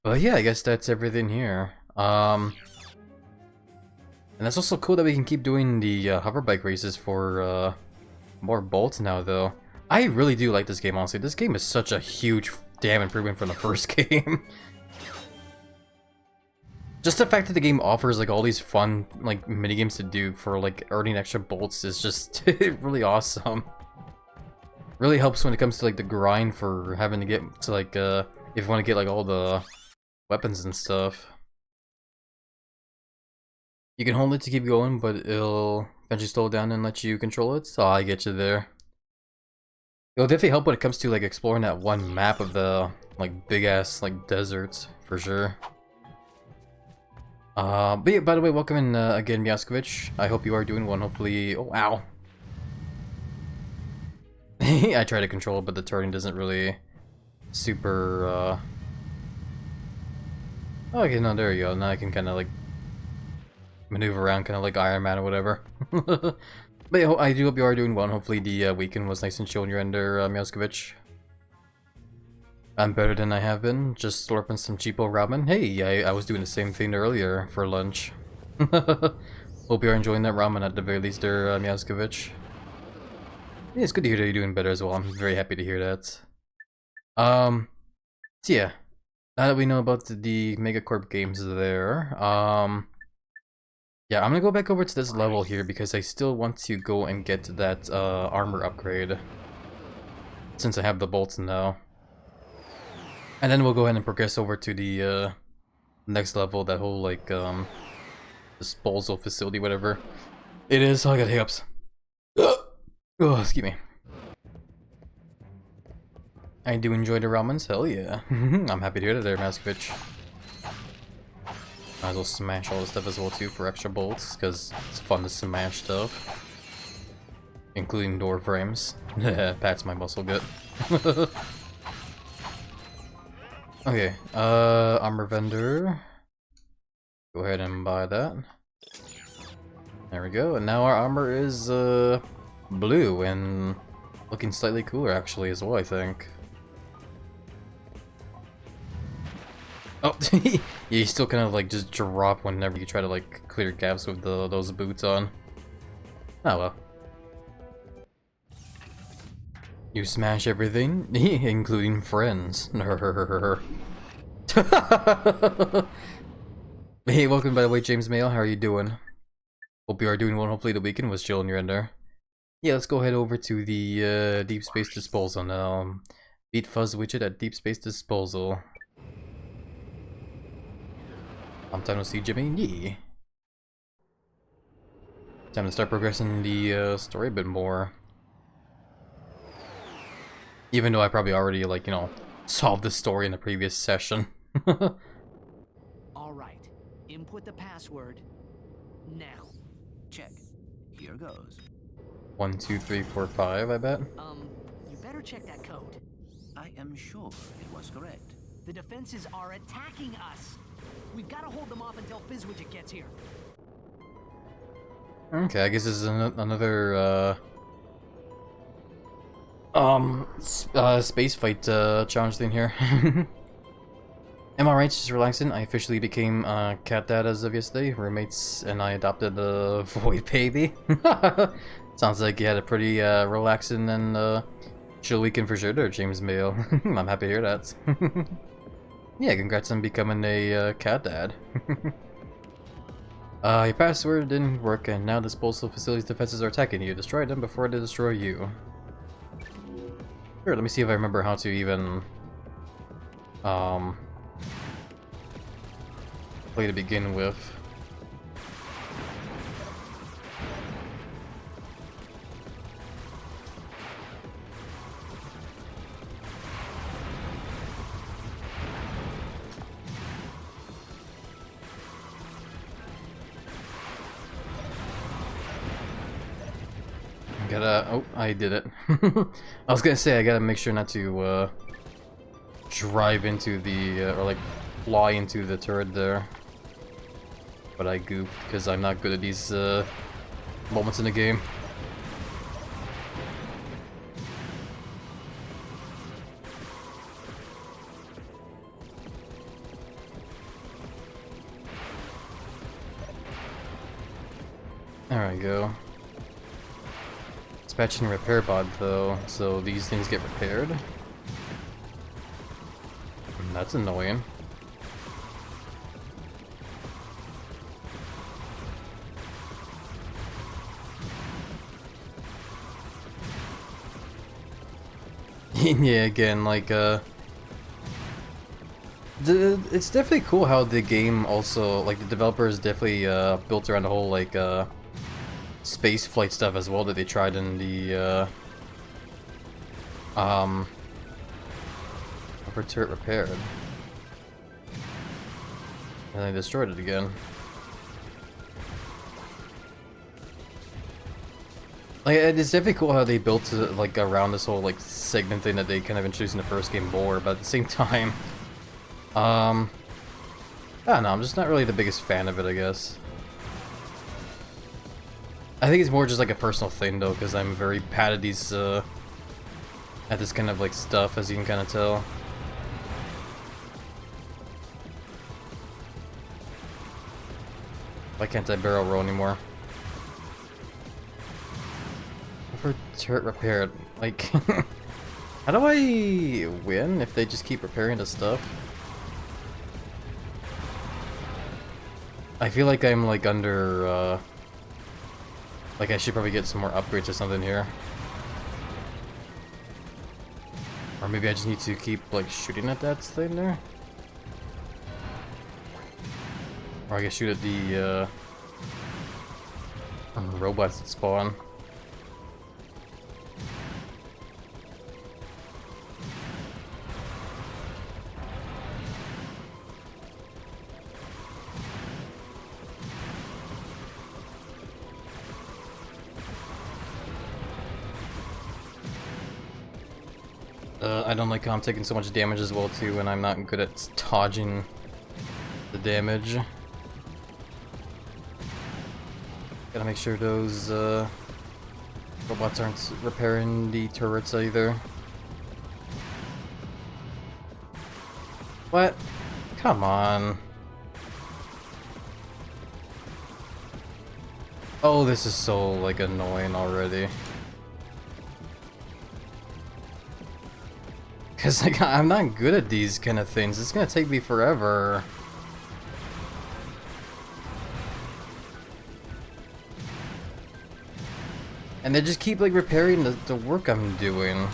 but yeah, I guess that's everything here. And that's also cool that we can keep doing the hover bike races for more bolts now though. I really do like this game, honestly. This game is such a huge damn improvement from the first game. Just the fact that the game offers like all these fun like minigames to do for like earning extra bolts is just really awesome. Really helps when it comes to like the grind for having to get to like if you want to get like all the weapons and stuff. You can hold it to keep going, but it'll eventually slow down and let you control it. So I get you there. It'll definitely help when it comes to like exploring that one map of the like big ass like deserts for sure. But yeah, by the way, welcome in again, Miaskovich. I hope you are doing one. Hopefully, oh ow. I try to control it, but the turning doesn't really super. Oh, okay, no, there you go. Now I can kind of like maneuver around, kind of like Iron Man or whatever. But yeah, I do hope you are doing well. And hopefully the weekend was nice and chill on your end there, Miaskovich. I'm better than I have been, just slurping some cheapo ramen. Hey, I was doing the same thing earlier for lunch. Hope you're enjoying that ramen at the very least there, Miaskovich. Yeah, it's good to hear that you're doing better as well. I'm very happy to hear that. So yeah, now that we know about the Megacorp games there, yeah, I'm gonna go back over to this level here because I still want to go and get that armor upgrade. Since I have the bolts now. And then we'll go ahead and progress over to the next level, that whole like disposal facility, whatever it is. Oh, I got hiccups. Oh, excuse me. I do enjoy the ramens, hell yeah. I'm happy to hear that there, Maskovich. Might as well smash all this stuff as well too for extra bolts, because it's fun to smash stuff. Including door frames. Pats my muscle gut. Okay, armor vendor. Go ahead and buy that. There we go, and now our armor is blue and looking slightly cooler actually as well, I think. Oh, you still kind of like just drop whenever you try to like clear gaps with those boots on. Oh well. You smash everything, including friends. Hey, welcome by the way, James Mail. How are you doing? Hope you are doing well. Hopefully the weekend was chill in your end there. Yeah, let's go head over to the Deep Space Disposal now. Beat Fuzz Widget at Deep Space Disposal. Long time to see, Jimmy. Yeah. Time to start progressing the story a bit more. Even though I probably already, like, you know, solved the story in the previous session. Alright, input the password now. Check. Here goes. 1, 2, 3, 4, 5, I bet. You better check that code. I am sure it was correct. The defenses are attacking us. We've got to hold them off until Fizzwidget gets here. Okay, I guess this is another space fight challenge thing here. Am I right? Just relaxing. I officially became cat dad as of yesterday. Roommates and I adopted a void baby. Sounds like you had a pretty relaxing and chill weekend for sure there, James Mayo. I'm happy to hear that. Yeah, congrats on becoming a cat dad. Your password didn't work and now disposal facilities defenses are attacking you. Destroy them before they destroy you. Sure, let me see if I remember how to even play to begin with. Oh, I did it. I was gonna say I gotta make sure not to drive into the or like fly into the turret there, but I goofed because I'm not good at these moments in the game. There we go. Dispatching repair bot though, so these things get repaired. That's annoying. Yeah, again, like it's definitely cool how the game also, like the developers definitely built around the whole like space flight stuff as well that they tried in the for turret repaired. And they destroyed it again. Like, it's definitely cool how they built like around this whole like segment thing that they kind of introduced in the first game more, but at the same time, I don't know, I'm just not really the biggest fan of it, I guess. I think it's more just like a personal thing though, because I'm very bad at these, at this kind of like stuff, as you can kind of tell. Why can't I barrel roll anymore? For turret repaired, like, how do I win if they just keep repairing the stuff? I feel like I'm like under, like I should probably get some more upgrades or something here. Or maybe I just need to keep like shooting at that thing there. Or I guess shoot at the robots that spawn. I don't like how I'm taking so much damage as well too, and I'm not good at dodging the damage. Gotta make sure those robots aren't repairing the turrets either. What? Come on. Oh, this is so like annoying already. Cause like I'm not good at these kind of things. It's gonna take me forever. And they just keep like repairing the work I'm doing.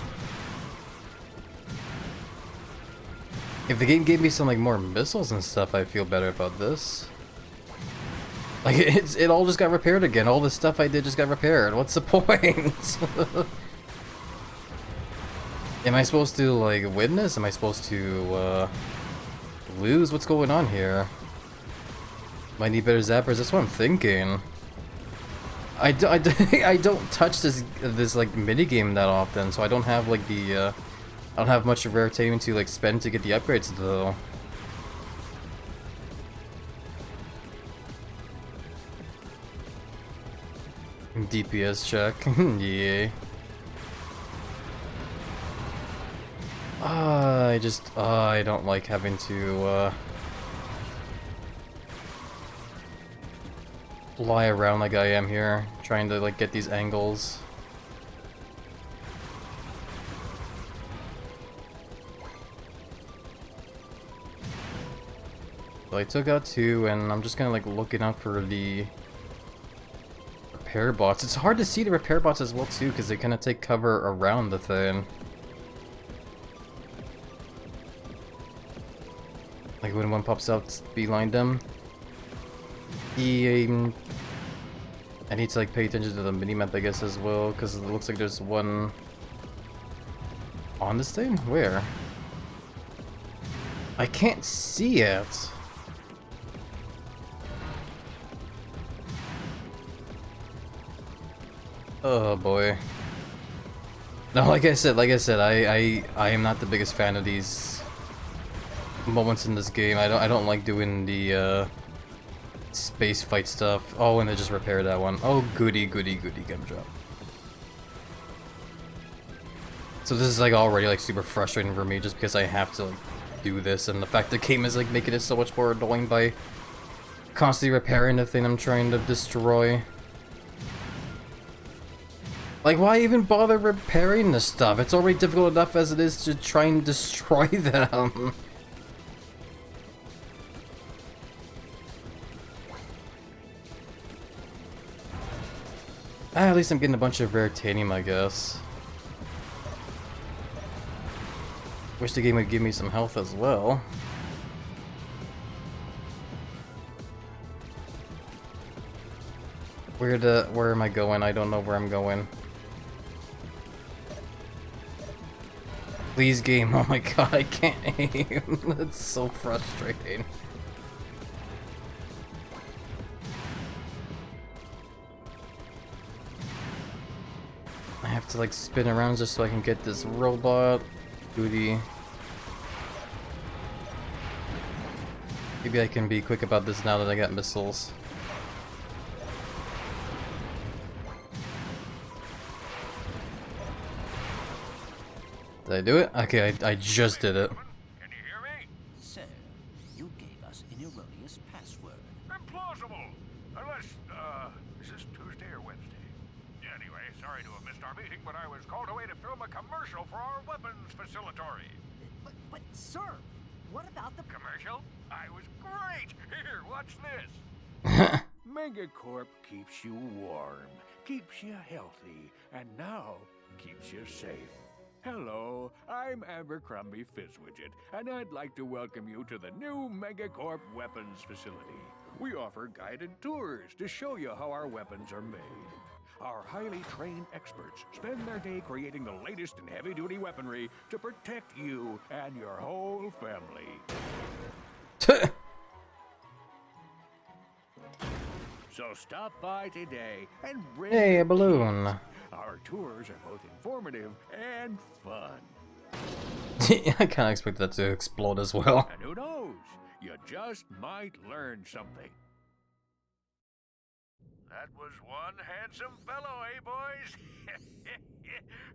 If the game gave me some like more missiles and stuff, I'd feel better about this. Like it all just got repaired again. All the stuff I did just got repaired. What's the point? Am I supposed to like win this? Am I supposed to lose? What's going on here? Might need better zappers. That's what I'm thinking. I don't touch this like mini game that often, so I don't have like the I don't have much of rare titanium to like spend to get the upgrades though. DPS check. Yeah. I don't like having to fly around like I am here, trying to like get these angles. So I took out 2, and I'm just gonna like looking out for the repair bots. It's hard to see the repair bots as well too, because they kind of take cover around the thing. Like when one pops out, beeline them. I need to like pay attention to the minimap, I guess, as well, because it looks like there's one on this thing. Where? I can't see it. Oh boy. No, like I said, I am not the biggest fan of these moments in this game. I don't like doing the space fight stuff. Oh, and they just repaired that one. Oh, goody gumdrop. So this is like already like super frustrating for me, just because I have to like, do this, and the fact the game is like making it so much more annoying by constantly repairing the thing I'm trying to destroy. Like, why even bother repairing this stuff? It's already difficult enough as it is to try and destroy them. At least I'm getting a bunch of rare titanium, I guess. Wish the game would give me some health as well. Where am I going? I don't know where I'm going. Please, game. Oh my god, I can't aim. That's so frustrating. I have to like spin around just so I can get this robot. Goody. Maybe I can be quick about this now that I got missiles. Did I do it? Okay, I just did it. Can you hear me? Sir, you gave us an erroneous password. Implausible! Unless, is this Tuesday or Wednesday? Anyway, sorry to have missed our meeting, but I was called away to film a commercial for our weapons facility. But, sir, what about the Commercial? I was great! Here, watch this! Megacorp keeps you warm, keeps you healthy, and now keeps you safe. Hello, I'm Abercrombie Fizzwidget, and I'd like to welcome you to the new Megacorp Weapons Facility. We offer guided tours to show you how our weapons are made. Our highly trained experts spend their day creating the latest in heavy-duty weaponry to protect you and your whole family. So stop by today and bring Hey, your a balloon. kids. Our tours are both informative and fun. I kind of expect that to explode as well. And who knows? You just might learn something. That was one handsome fellow, eh, boys?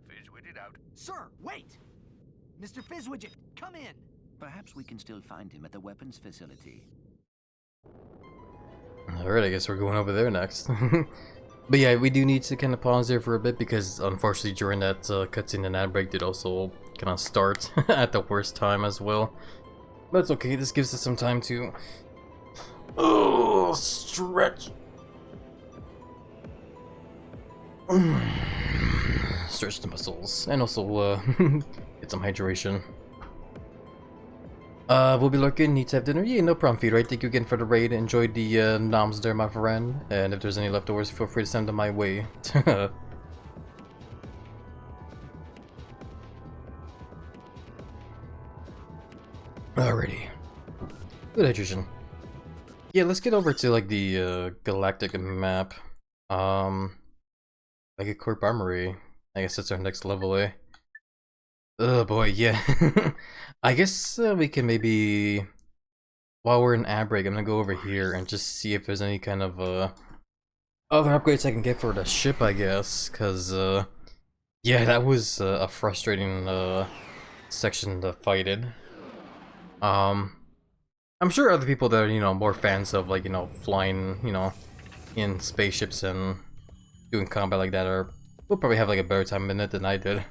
Fizzwitted out. Sir, wait! Mr. Fizzwidget, come in! Perhaps we can still find him at the weapons facility. Alright, I guess we're going over there next. But yeah, we do need to kind of pause there for a bit, because unfortunately during that cutscene and ad break did also kind of start at the worst time as well. But it's okay, this gives us some time to stretch. Stretch the muscles, and also get some hydration. We'll be looking, need to have dinner? Yeah, no problem, feed, right? Thank you again for the raid, enjoyed the noms there, my friend. And if there's any leftovers, feel free to send them my way. Alrighty. Good hydration. Yeah, let's get over to like the galactic map. Like a Corp Armory. I guess that's our next level, eh? Oh boy, yeah. I guess we can maybe, while we're in ad break, I'm gonna go over here and just see if there's any kind of other upgrades I can get for the ship, I guess. Cause yeah, that was a frustrating section to fight in. I'm sure other people that are, you know, more fans of, like, you know, flying, you know, in spaceships and doing combat like that will probably have like a better time in it than I did.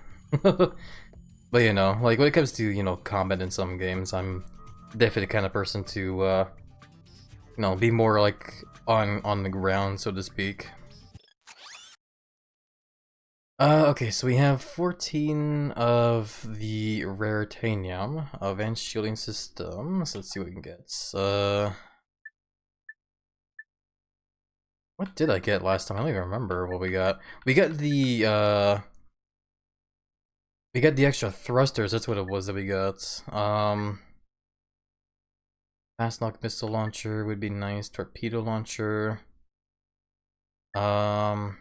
But you know, like when it comes to, you know, combat in some games, I'm definitely the kind of person to you know, be more like on the ground, so to speak. Okay, so we have 14 of the Raritanium, advanced shielding systems. Let's see what we can get. What did I get last time? I don't even remember what we got. We got the extra thrusters, that's what it was that we got. Fast knock missile launcher would be nice. Torpedo launcher. I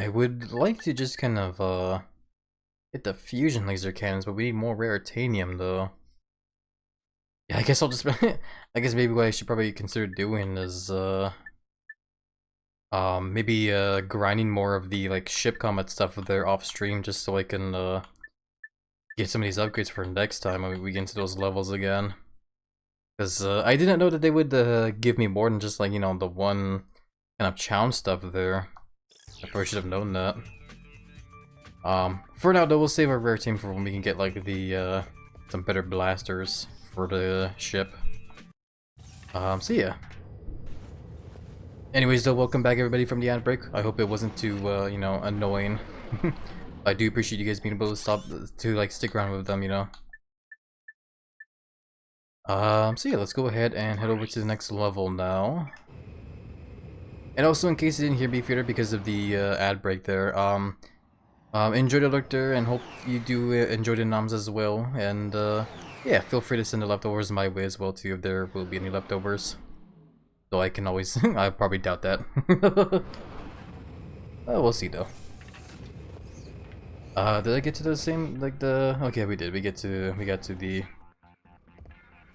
would like to just kind of get the fusion laser cannons, but we need more Raritanium though. Yeah, I guess I'll just I guess maybe what I should probably consider doing is maybe grinding more of the like ship combat stuff there off stream, just so I can get some of these upgrades for next time when we get into those levels again. Because I didn't know that they would give me more than just, like, you know, the one kind of challenge stuff there. I probably should have known that. For now though, we'll save our rare team for when we can get like the some better blasters for the ship. So yeah. Anyways though, welcome back everybody from the ad break. I hope it wasn't too you know, annoying. I do appreciate you guys being able to stop to like stick around with them, you know. So yeah, let's go ahead and head over to the next level now. And also, in case you didn't hear me, Peter, because of the ad break there, enjoy the look there, and hope you do enjoy the noms as well. And yeah, feel free to send the leftovers my way as well too, if there will be any leftovers. Though I can always, I probably doubt that. We'll see though. Did I get to the same, like the? Okay, we did. We got to the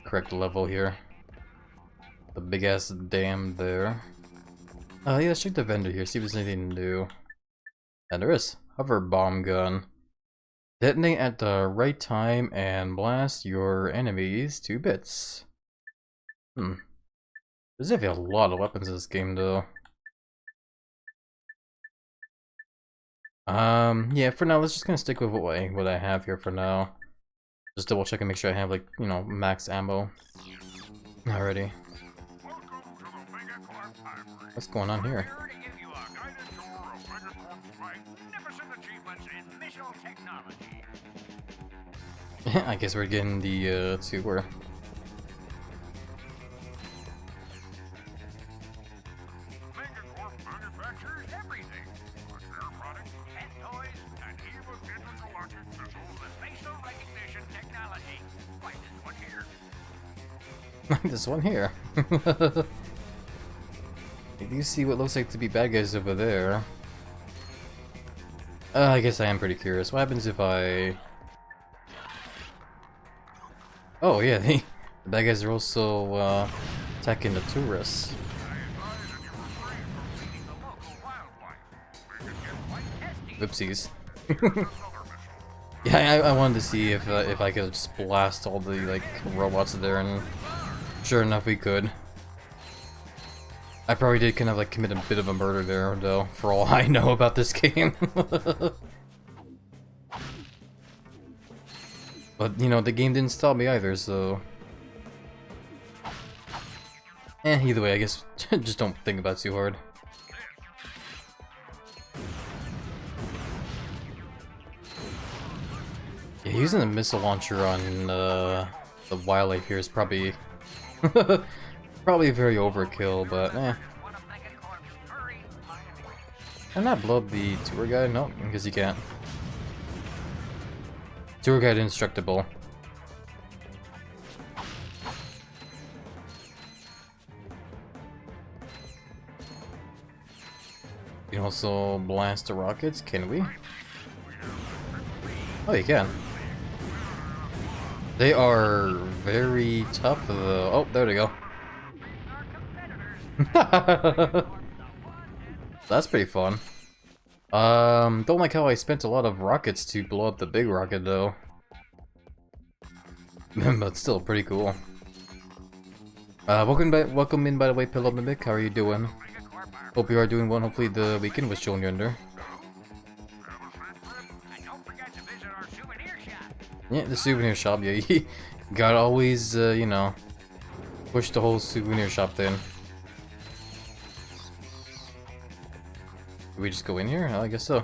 correct level here. The big ass dam there. Yeah, let's check the vendor here, see if there's anything new. And there is. Hover bomb gun. Detonate at the right time and blast your enemies to bits. There's definitely a lot of weapons in this game though. Yeah, for now let's just kind of stick with what I have here for now. Just double check and make sure I have, like, you know, max ammo. Alrighty. What's going on here? I guess we're getting the tour. This one here. I do see what looks like to be bad guys over there. I guess I am pretty curious. What happens if I... Oh yeah, the bad guys are also attacking the tourists. Oopsies. Yeah, I wanted to see if I could just blast all the like robots there, and sure enough we could. I probably did kind of like commit a bit of a murder there though, for all I know about this game. But you know, the game didn't stop me either, so... either way, I guess just don't think about it too hard. Yeah, using a missile launcher on the wildlife here is probably probably very overkill, but Can I blow up the tour guide? No, because you can't. Tour guide instructable. You can also blast the rockets, can we? Oh, you can. They are very tough though. Oh, there they go. That's pretty fun. Don't like how I spent a lot of rockets to blow up the big rocket though. But still pretty cool. Welcome in by the way, Pillow Mimic. How are you doing? Hope you are doing well. Hopefully the weekend was chilling you under. Yeah, the souvenir shop. Yeah, you gotta always, you know, push the whole souvenir shop thing. Did we just go in here? I guess so.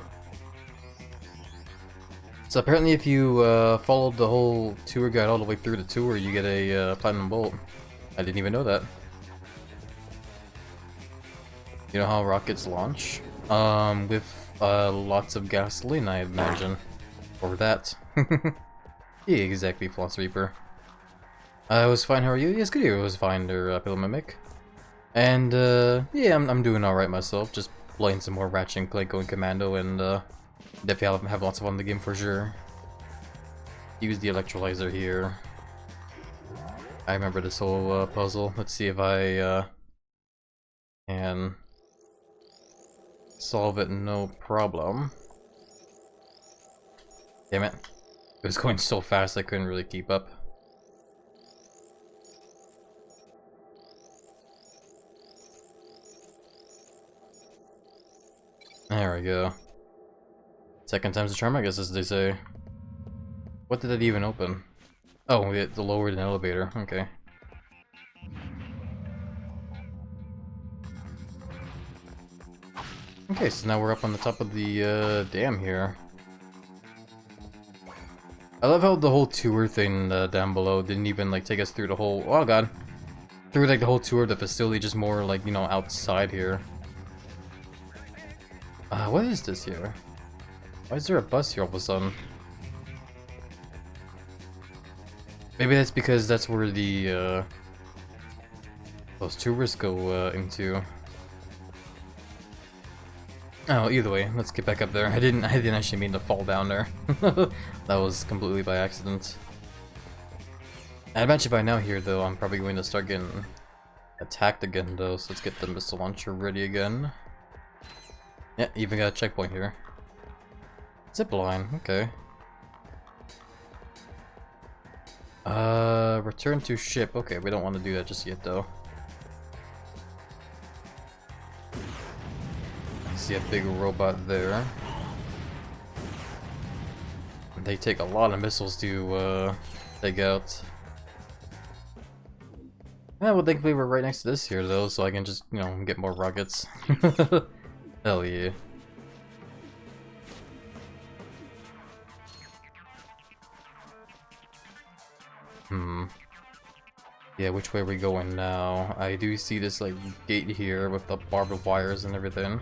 So apparently if you followed the whole tour guide all the way through the tour, you get a platinum bolt. I didn't even know that. You know how rockets launch? With lots of gasoline, I imagine. Or that. Yeah, exactly, Floss Reaper. I was fine, how are you? Yes, good, it was fine there, Pillow Mimic. And, yeah, I'm doing alright myself, just playing some more Ratchet and Clank going commando, and, definitely have lots of fun in the game for sure. Use the electrolyzer here. I remember this whole, puzzle. Let's see if I, can solve it no problem. Damn it. It was going so fast I couldn't really keep up. There we go. Second time's the charm, I guess, as they say. What did it even open? Oh, we had to lower an elevator. Okay. Okay, so now we're up on the top of the dam here. I love how the whole tour thing down below didn't even like take us through the whole, oh god, through like the whole tour of the facility, just more like, you know, outside here. What is this here? Why is there a bus here all of a sudden? Maybe that's because that's where the those tourists go into. Oh, either way, let's get back up there. I didn't actually mean to fall down there. That was completely by accident. I imagine by now here though, I'm probably going to start getting attacked again though, so let's get the missile launcher ready again. Yeah, even got a checkpoint here. Zip line, okay. Return to ship. Okay, we don't want to do that just yet though. I see a big robot there. They take a lot of missiles to take out. Yeah, well thankfully we're right next to this here though, so I can just, you know, get more rockets. Hell yeah. Yeah, which way are we going now? I do see this like gate here with the barbed wires and everything.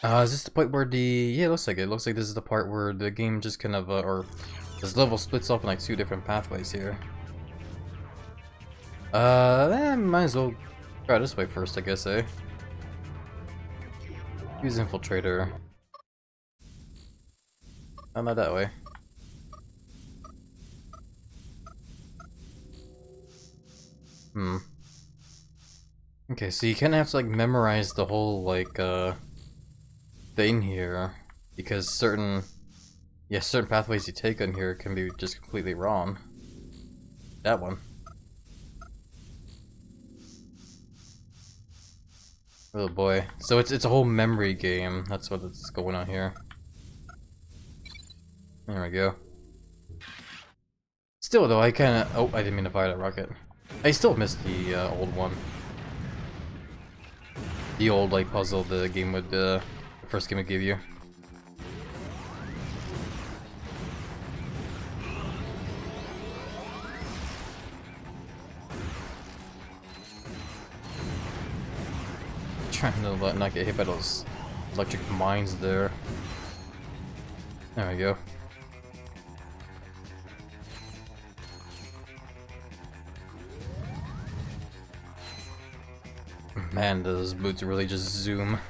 Is this the point where the... yeah, it looks like it. It looks like this is the part where the game just kind of, or this level splits off in like 2 different pathways here. Might as well try this way first, I guess, eh? Use Infiltrator. Oh, not that way. Okay, so you kind of have to like memorize the whole like thing here, because certain pathways you take on here can be just completely wrong. That one. Oh boy. So it's a whole memory game. That's what it's going on here. There we go. Still though, I kinda... oh, I didn't mean to fire that rocket. I still missed the old one. The old like puzzle the game would the first game would give you. Trying to not get hit by those electric mines there. There we go. Man, those boots really just zoom.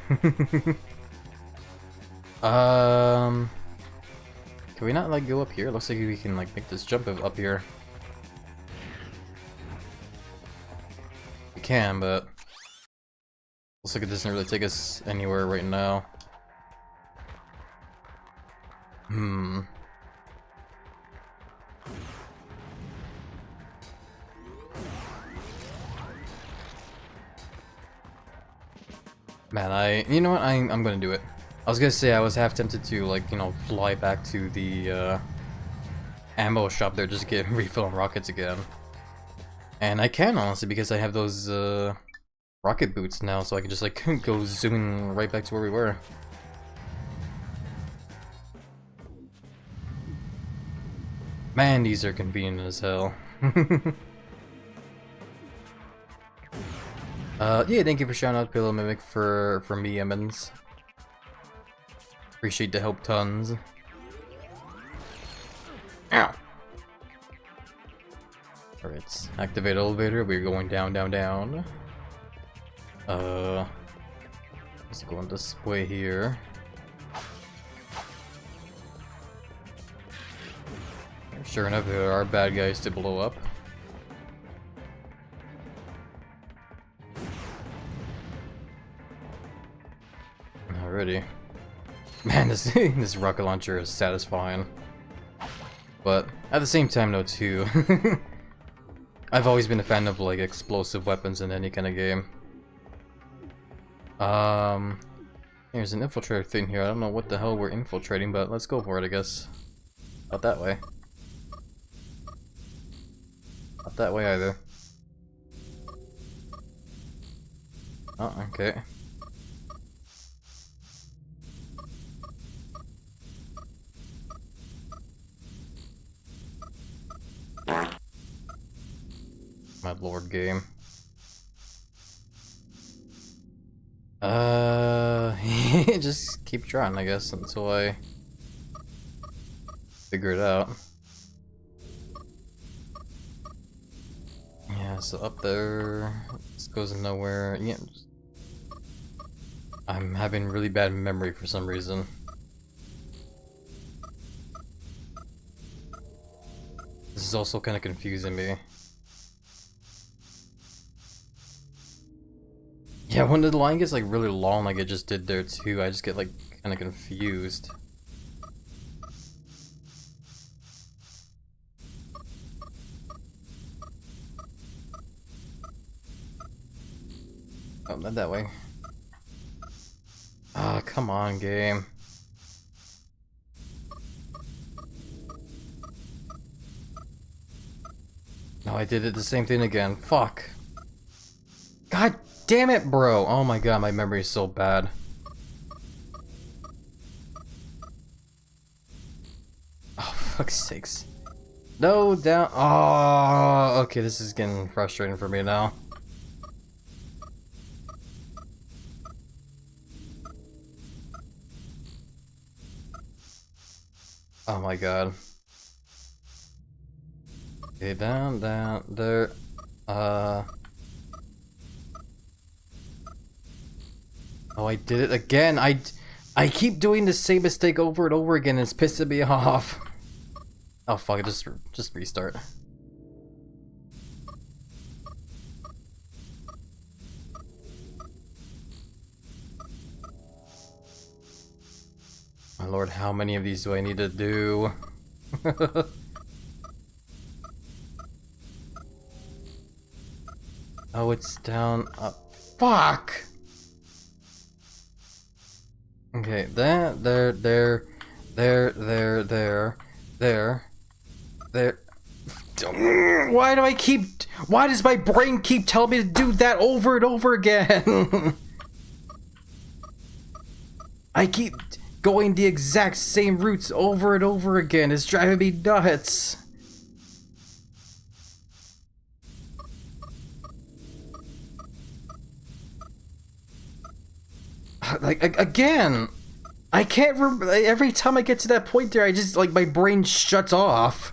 Can we not like go up here? Looks like we can like make this jump up here. We can, but looks like it doesn't really take us anywhere right now. Man, you know what? I'm gonna do it. I was gonna say I was half tempted to like, you know, fly back to the ammo shop there just to get refill on rockets again. And I can honestly because I have those rocket boots now, so I can just like go zooming right back to where we were. Man, these are convenient as hell. Yeah, thank you for shouting out Pillow Mimic for me, Emmons. Appreciate the help tons. Ow! Alright, activate elevator, we're going down, down, down. Let's go on this way here. Sure enough, there are bad guys to blow up. Alrighty. Man, this rocket launcher is satisfying. But at the same time though too, I've always been a fan of like explosive weapons in any kind of game. There's an infiltrator thing here. I don't know what the hell we're infiltrating, but let's go for it, I guess. Not that way. Not that way either. Oh, okay. My lord game. Just keep trying, I guess, until I figure it out. Yeah, so up there, this goes nowhere. Yeah, I'm having really bad memory for some reason. This is also kind of confusing me. Yeah, when the line gets like really long like it just did there too, I just get like kind of confused. Oh, not that way. Ah, come on, game. No, I did it the same thing again. Fuck. God damn it, bro. Oh my god, my memory is so bad. Oh, fuck's sakes. No, down. Oh, okay, this is getting frustrating for me now. Oh my god. Okay, down, down, there. Oh, I did it again. I keep doing the same mistake over and over again. It's pissing me off. Oh fuck! Just restart. My lord, how many of these do I need to do? Oh, it's down up. Fuck! Okay, there. Why do I keep... Why does my brain keep telling me to do that over and over again? I keep going the exact same routes over and over again. It's driving me nuts. Like, again, I can't remember. Every time I get to that point there, I just, like, my brain shuts off.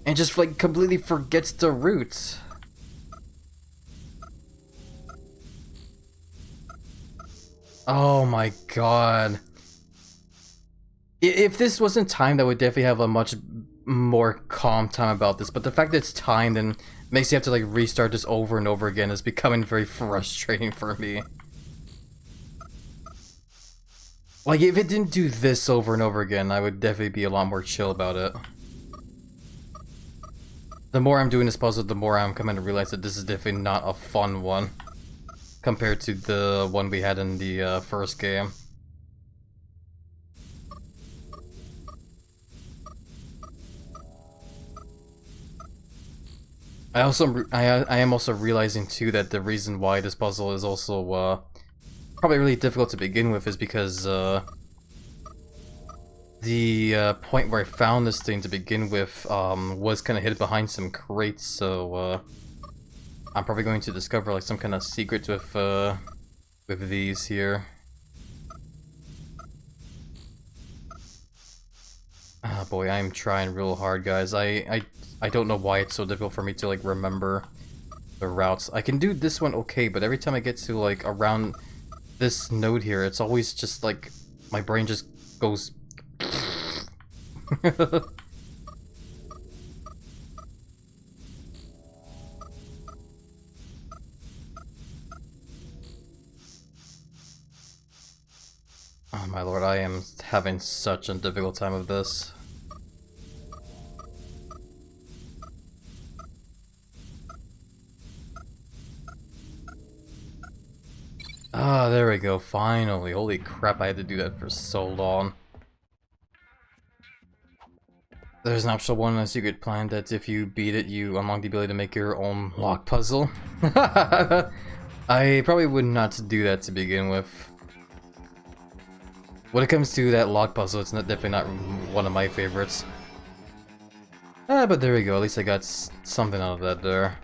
And just, like, completely forgets the routes. Oh my god. If this wasn't timed, I would definitely have a much more calm time about this, but the fact that it's timed and makes you have to like restart this over and over again is becoming very frustrating for me. Like, if it didn't do this over and over again, I would definitely be a lot more chill about it. The more I'm doing this puzzle, the more I'm coming to realize that this is definitely not a fun one compared to the one we had in the first game. I am also realizing too that the reason why this puzzle is also probably really difficult to begin with is because the point where I found this thing to begin with was kind of hidden behind some crates, so I'm probably going to discover like some kind of secret with these here. Ah boy, I'm trying real hard, guys. I don't know why it's so difficult for me to like remember the routes. I can do this one okay, but every time I get to like around this node here, it's always just like my brain just goes. Oh my lord, I am having such a difficult time with this. Ah, there we go, finally. Holy crap, I had to do that for so long. There's an optional one in a secret plan that if you beat it, you unlock the ability to make your own lock puzzle. I probably would not do that to begin with. When it comes to that lock puzzle, it's definitely not one of my favorites. But there we go, at least I got something out of that there.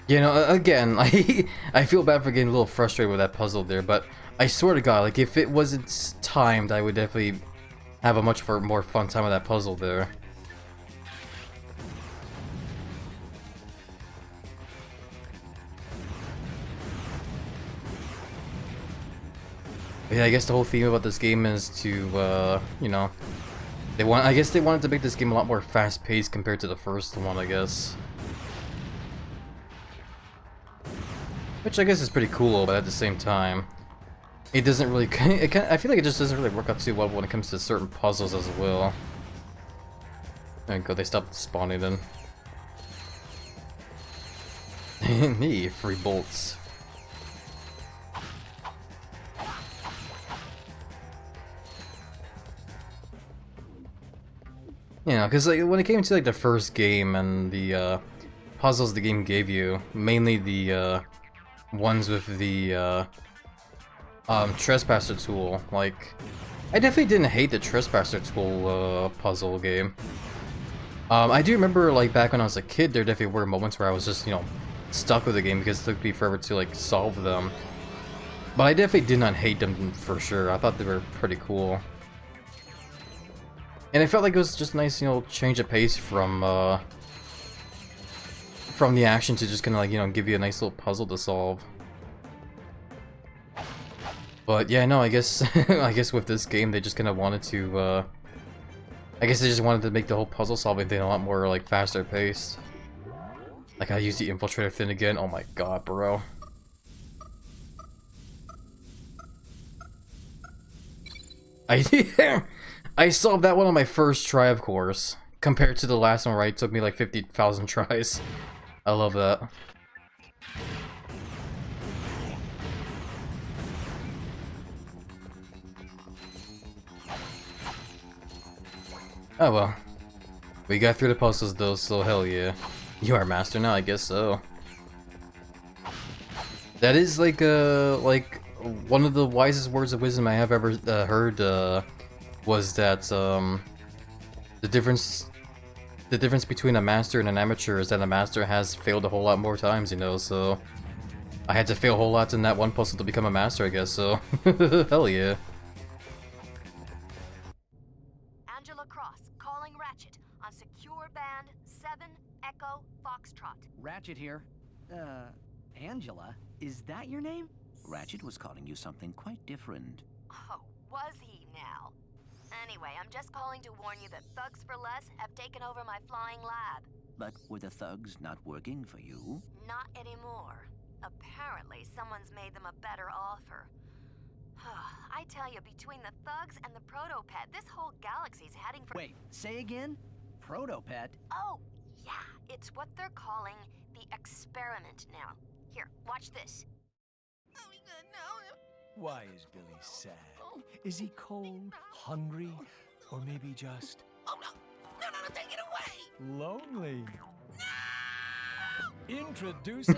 You know, again, I feel bad for getting a little frustrated with that puzzle there, but I swear to God, like, if it wasn't timed, I would definitely have a much more fun time with that puzzle there. Yeah, I guess the whole theme about this game is to, you know, I guess they wanted to make this game a lot more fast-paced compared to the first one, I guess. Which I guess is pretty cool, but at the same time, it doesn't really. I feel like it just doesn't really work out too well when it comes to certain puzzles as well. There we go. They stopped spawning then. Me, free bolts. You know, because like when it came to like the first game and the puzzles the game gave you, mainly the ones with the trespasser tool, like I definitely didn't hate the trespasser tool puzzle game. I do remember like back when I was a kid, there definitely were moments where I was just, you know, stuck with the game because it took me forever to like solve them. But I definitely did not hate them for sure. I thought they were pretty cool. And it felt like it was just nice, you know, change of pace from the action to just kind of like, you know, give you a nice little puzzle to solve. But yeah, no, I guess I guess with this game they just kind of wanted to I guess they just wanted to make the whole puzzle solving thing a lot more like faster paced. Like I used the infiltrator thing again. Oh my god, bro. I solved that one on my first try, of course, compared to the last one where it took me like 50,000 tries. I love that. Oh well. We got through the puzzles though, so hell yeah. You are master now, I guess so. That is like one of the wisest words of wisdom I have ever heard was that the difference between a master and an amateur is that a master has failed a whole lot more times, you know, so I had to fail a whole lot in that one puzzle to become a master, I guess, so hell yeah. Angela Cross, calling Ratchet on secure band 7 Echo Foxtrot. Ratchet here. Angela? Is that your name? Ratchet was calling you something quite different. Oh, was he now? Anyway, I'm just calling to warn you that Thugs for Less have taken over my flying lab. But were the thugs not working for you? Not anymore. Apparently, someone's made them a better offer. I tell you, between the thugs and the Protopet, this whole galaxy's heading for— Wait, say again? Protopet? Oh, yeah, it's what they're calling the experiment now. Here, watch this. Why is Billy sad? Is he cold, hungry, or maybe just... Oh no! No, take it away! lonely? Introducing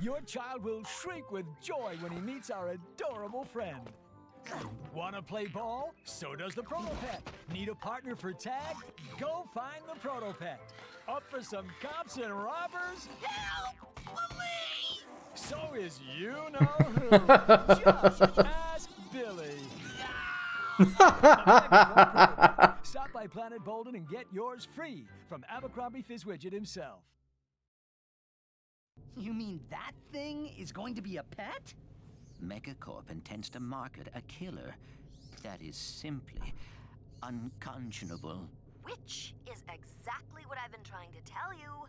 your child will shriek with joy when he meets our adorable friend. Want to play ball? So does the Protopet. Need a partner for tag? Go find the Protopet. Up for some cops and robbers? Help! Police! So is you know who. Just ask Billy. Stop by Planet Bolden and get yours free from Abercrombie Fizzwidget himself. You mean that thing is going to be a pet? Megacorp intends to market a killer. That is simply unconscionable. Which is exactly what I've been trying to tell you.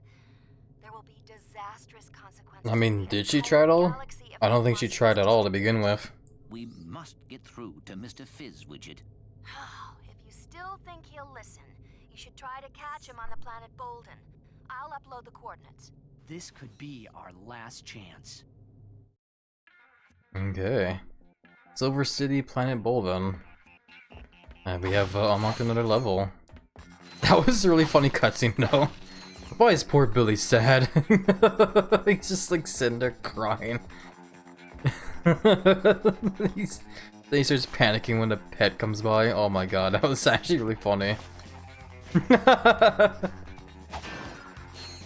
There will be disastrous consequences. I mean, did she try at all? I don't think she tried at all to begin with. We must get through to Mr. Fizzwidget. If you still think he'll listen, you should try to catch him on the planet Bolden. I'll upload the coordinates. This could be our last chance. Okay. Silver City, Planet Bolden. And we have unlocked another level. That was a really funny cutscene though. Why is poor Billy sad? He's just like sitting there crying. Then he starts panicking when the pet comes by. Oh my god, that was actually really funny.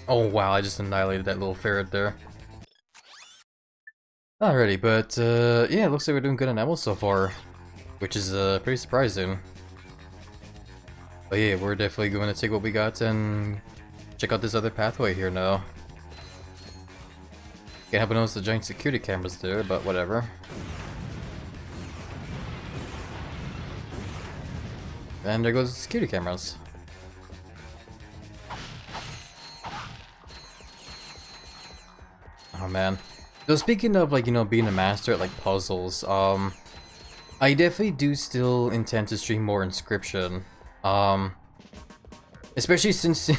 Oh wow, I just annihilated that little ferret there. Alrighty, but yeah, it looks like we're doing good on ammo so far, which is pretty surprising. But yeah, we're definitely going to take what we got and check out this other pathway here now. Can't help but notice the giant security cameras there, but whatever. And there goes the security cameras. Oh man. So speaking of, like, you know, being a master at like puzzles, I definitely do still intend to stream more Inscription. Especially since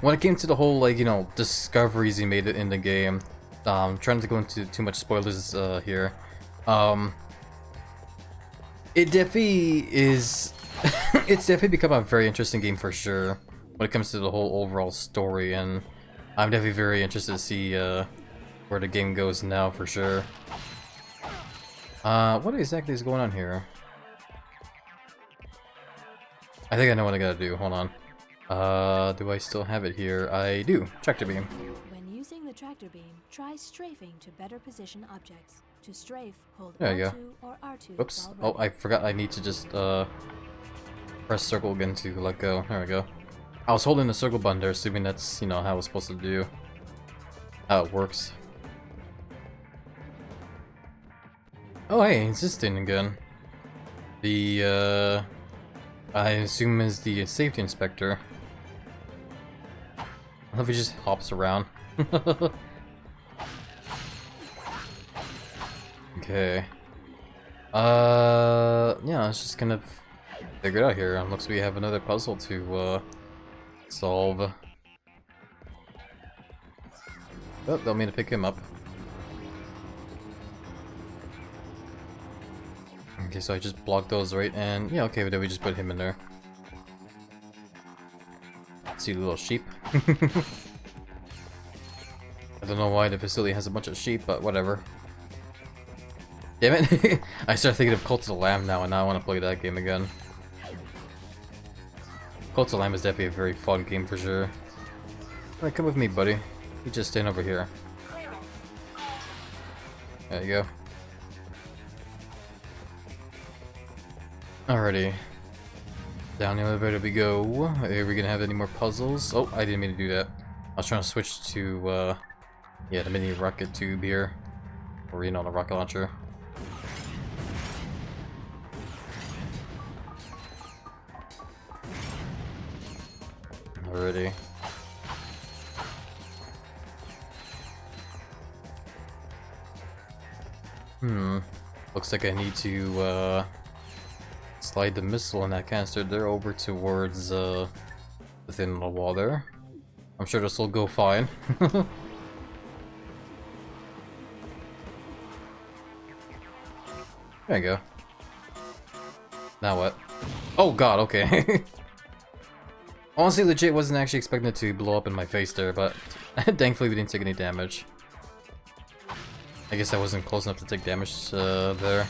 when it came to the whole, like, you know, discoveries he made in the game. Trying to go into too much spoilers here. It definitely is. It's definitely become a very interesting game for sure when it comes to the whole overall story, and I'm definitely very interested to see where the game goes now for sure. What exactly is going on here? I think I know what I gotta do. Hold on. Do I still have it here? I do. Tractor beam. When using the tractor beam, try strafing to better position objects. To strafe, hold There you R2 go. or R2 Oops. while Oh, running. I forgot I need to just press circle again to let go. There we go. I was holding the circle button there, assuming that's, you know, how it's supposed to do. How it works. Oh hey, it's this thing again. The I assume is the safety inspector. I love if he just hops around. Okay. Yeah, let's just kind of figure it out here. Looks like we have another puzzle to solve. Oh, they'll mean to pick him up. Okay, so I just blocked those, right? And yeah, okay, but then we just put him in there. See the little sheep. I don't know why the facility has a bunch of sheep, but whatever. Damn it! I start thinking of Cult of the Lamb now, and now I want to play that game again. Cult of the Lamb is definitely a very fun game for sure. Alright, come with me, buddy. You just stand over here. There you go. Alrighty. Down the elevator we go. Are we gonna have any more puzzles? Oh, I didn't mean to do that. I was trying to switch to, yeah, the mini rocket tube here. or, you know, the rocket launcher. Alrighty. Looks like I need to slide the missile in that canister there over towards within the wall there. I'm sure this will go fine. There you go. Now what? Oh god, okay. Honestly, legit wasn't actually expecting it to blow up in my face there, but thankfully we didn't take any damage. I guess I wasn't close enough to take damage there.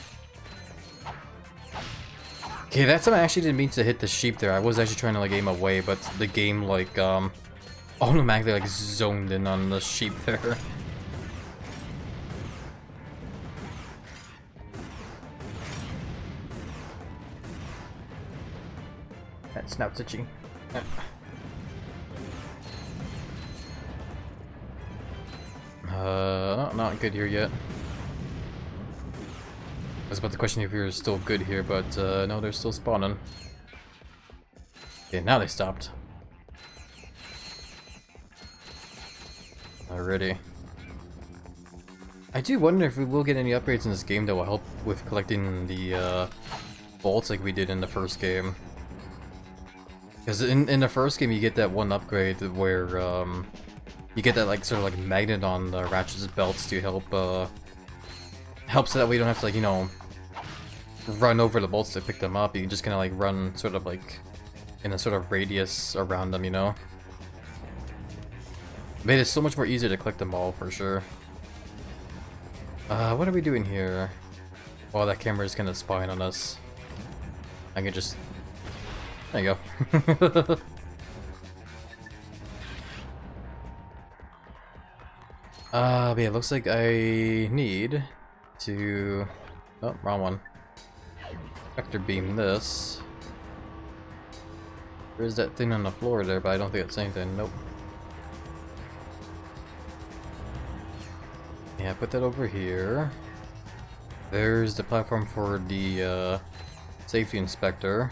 Okay, that time I actually didn't mean to hit the sheep there. I was actually trying to like aim away, but the game like automatically like zoned in on the sheep there. That snout itching. Not good here yet. I was about to question if you're still good here, but no, they're still spawning. Okay, now they stopped. Alrighty. I do wonder if we will get any upgrades in this game that will help with collecting the bolts like we did in the first game. Because in the first game you get that one upgrade where you get that like sort of like magnet on the Ratchet's belts to help help so that way you don't have to like, you know, run over the bolts to pick them up. You can just kind of like run sort of like in a sort of radius around them, you know. Made it so much more easier to collect them all for sure. What are we doing here? Well, that camera is kind of spying on us. I can just... There you go. But yeah, it looks like I need to... Oh, wrong one. Vector beam this. There is that thing on the floor there, but I don't think it's anything. Nope. Yeah, put that over here. There's the platform for the safety inspector.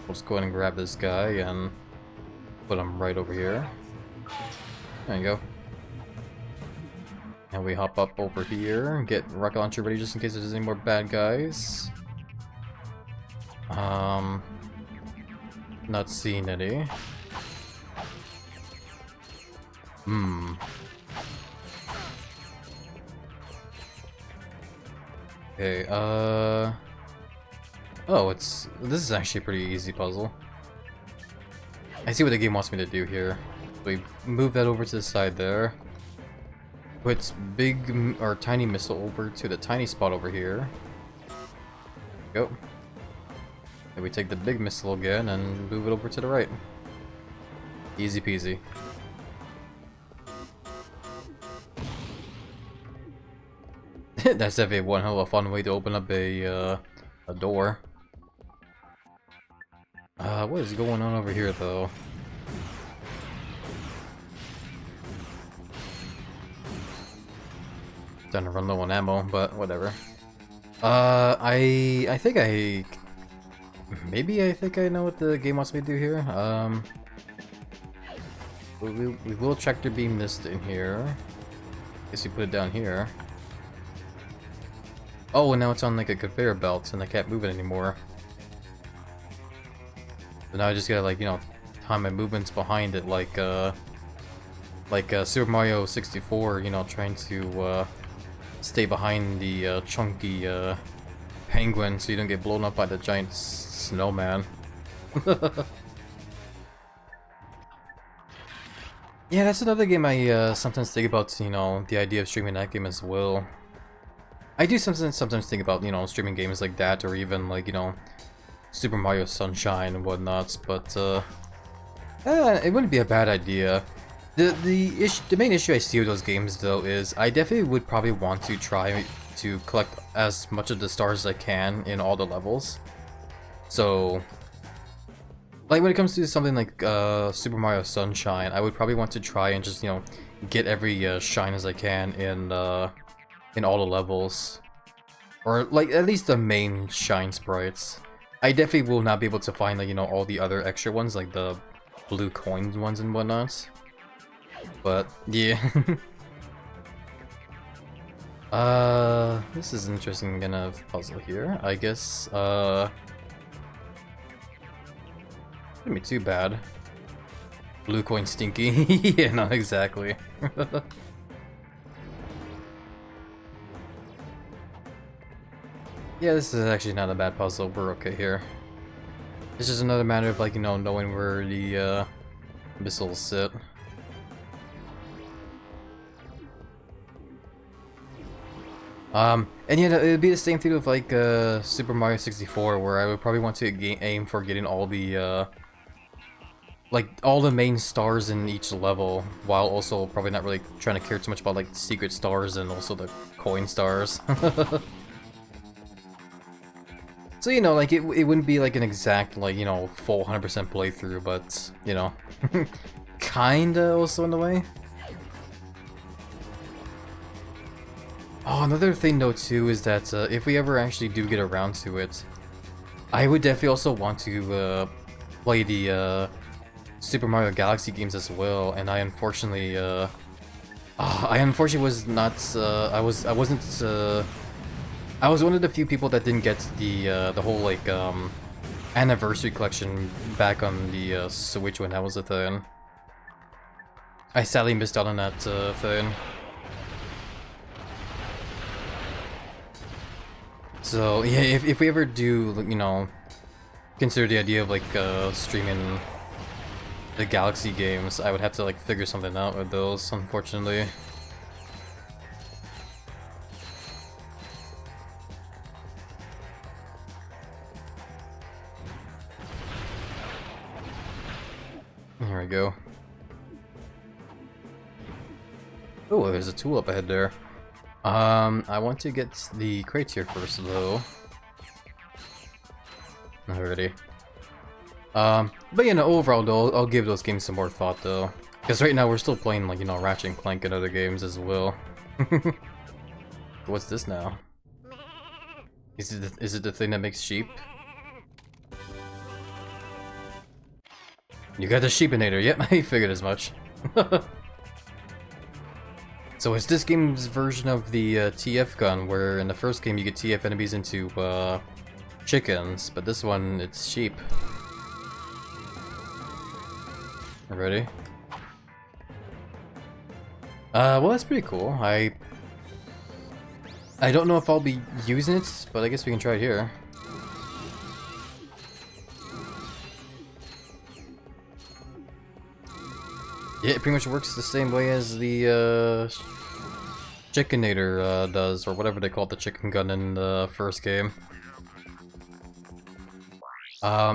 Let's go ahead and grab this guy and put him right over here. There you go. And we hop up over here and get rocket launcher ready just in case there's any more bad guys. Not seeing any. Okay, oh, this is actually a pretty easy puzzle. I see what the game wants me to do here. We move that over to the side there. Put big or tiny missile over to the tiny spot over here. Go. And we take the big missile again and move it over to the right. Easy peasy. That's definitely one hell of a fun way to open up a door. What is going on over here though? Trying to run low on ammo, but whatever. I think I know what the game wants me to do here. We will tractor beam this in here. Guess we put it down here. Oh, and now it's on like a conveyor belt, and I can't move it anymore. So now I just gotta like, you know, time my movements behind it, like Super Mario 64. You know, trying to stay behind the chunky penguin so you don't get blown up by the giant snowman. Yeah, that's another game I sometimes think about, you know, the idea of streaming that game as well. I do sometimes think about, you know, streaming games like that, or even like, you know, Super Mario Sunshine and whatnot, but it wouldn't be a bad idea. The main issue I see with those games though is I definitely would probably want to try to collect as much of the stars as I can in all the levels. So Like when it comes to something like Super Mario Sunshine, I would probably want to try and just, you know, get every shine as I can in all the levels. Or like at least the main shine sprites. I definitely will not be able to find, like, you know, all the other extra ones, like the blue coins ones and whatnot. But yeah. This is an interesting kind of puzzle here. I guess shouldn't be too bad. Blue coin stinky. Yeah, not exactly. Yeah, this is actually not a bad puzzle. We're okay here. It's just another matter of, like, you know, knowing where the missiles sit. And yeah, it'd be the same thing with like Super Mario 64, where I would probably want to aim for getting all the like all the main stars in each level, while also probably not really trying to care too much about like secret stars and also the coin stars. So, you know, like it wouldn't be like an exact, like, you know, full 100% playthrough, but, you know, kinda also in a way. Oh, another thing though too is that if we ever actually do get around to it, I would definitely also want to play the Super Mario Galaxy games as well. And I unfortunately was not. I was one of the few people that didn't get the whole like anniversary collection back on the Switch when that was a thing. I sadly missed out on that thing. So yeah, if we ever do, you know, consider the idea of like streaming the Galaxy games, I would have to like figure something out with those, unfortunately. There we go. Oh, there's a tool up ahead there. I want to get the crates here first, though. Alrighty. But you know, overall, though, I'll give those games some more thought, though. Because right now we're still playing, like, you know, Ratchet and Clank and other games as well. What's this now? Is it the thing that makes sheep? You got the sheepinator. Yep, I figured as much. So it's this game's version of the TF gun, where in the first game you get TF enemies into chickens, but this one, it's sheep. Ready? Well, that's pretty cool. I don't know if I'll be using it, but I guess we can try it here. Yeah, it pretty much works the same way as the Chickinator does, or whatever they call it, the chicken gun in the first game.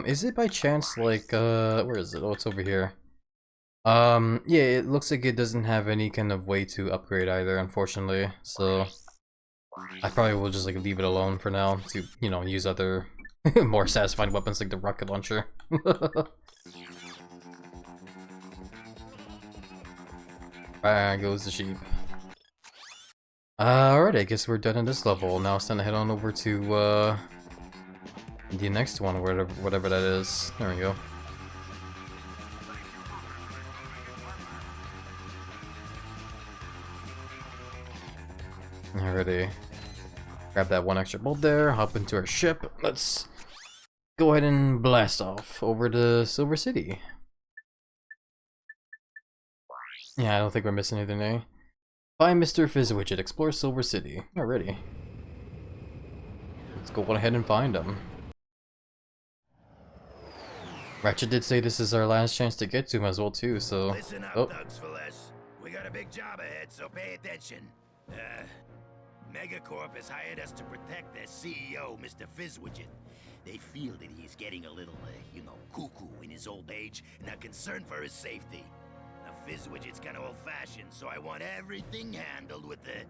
Is it by chance like, where is it? Oh, it's over here. Yeah, it looks like it doesn't have any kind of way to upgrade either, unfortunately, so I probably will just like leave it alone for now to, you know, use other more satisfying weapons like the rocket launcher. There goes the sheep. Alright, I guess we're done in this level. Now it's time to head on over to the next one, whatever that is. There we go. Alrighty. Grab that one extra bolt there, hop into our ship. Let's go ahead and blast off over to Silver City. Yeah, I don't think we're missing anything, eh? Find Mr. Fizzwidget, explore Silver City. Alrighty. Let's go ahead and find him. Ratchet did say this is our last chance to get to him as well, too, so... Listen up, thugs for less. We got a big job ahead, so pay attention. Megacorp has hired us to protect their CEO, Mr. Fizzwidget. They feel that he's getting a little, you know, cuckoo in his old age and are concerned for his safety. Now, Fizzwidget's kind of old-fashioned, so I want everything handled with the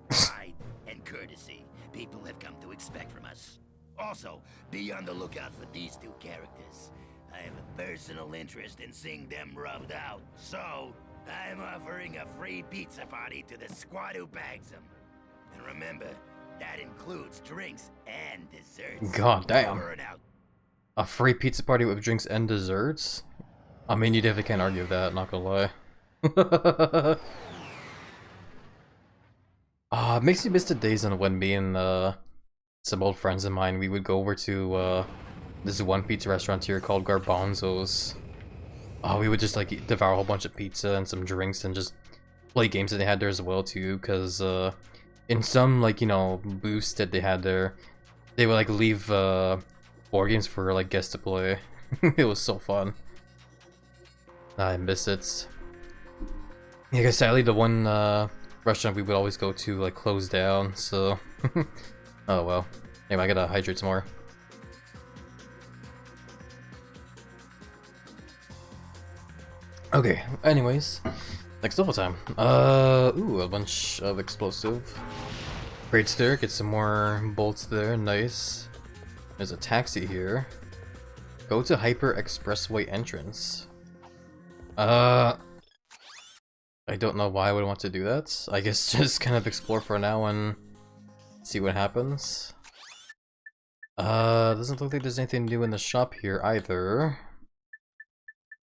pride and courtesy people have come to expect from us. Also, be on the lookout for these two characters. I have a personal interest in seeing them rubbed out, so I'm offering a free pizza party to the squad who bags them. And remember, that includes drinks and desserts. God damn. Over and out. A free pizza party with drinks and desserts? I mean, you definitely can't argue with that, not gonna lie. It makes me miss the days when me and some old friends of mine, we would go over to this one pizza restaurant here called Garbanzo's. We would just like devour a whole bunch of pizza and some drinks and just play games that they had there as well too, because in some, like, you know, booths that they had there, they would like leave board games for like guests to play. It was so fun. I miss it. Yeah, guess sadly the one restaurant we would always go to like closed down, so oh well. Anyway, I gotta hydrate some more. Okay, anyways, next level time. Ooh, a bunch of explosive. Great there, get some more bolts there, nice. There's a taxi here. Go to Hyper Expressway entrance. I don't know why I would want to do that. I guess just kind of explore for now and see what happens. Doesn't look like there's anything new in the shop here either.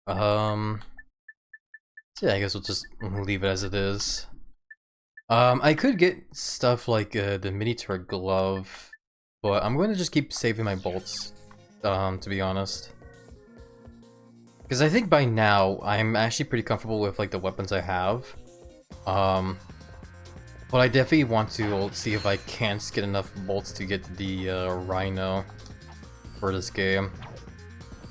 So yeah, I guess we'll just leave it as it is. I could get stuff like the mini turret glove, but I'm going to just keep saving my bolts, to be honest. Because I think by now, I'm actually pretty comfortable with like the weapons I have. But I definitely want to see if I can't get enough bolts to get the Rhino for this game.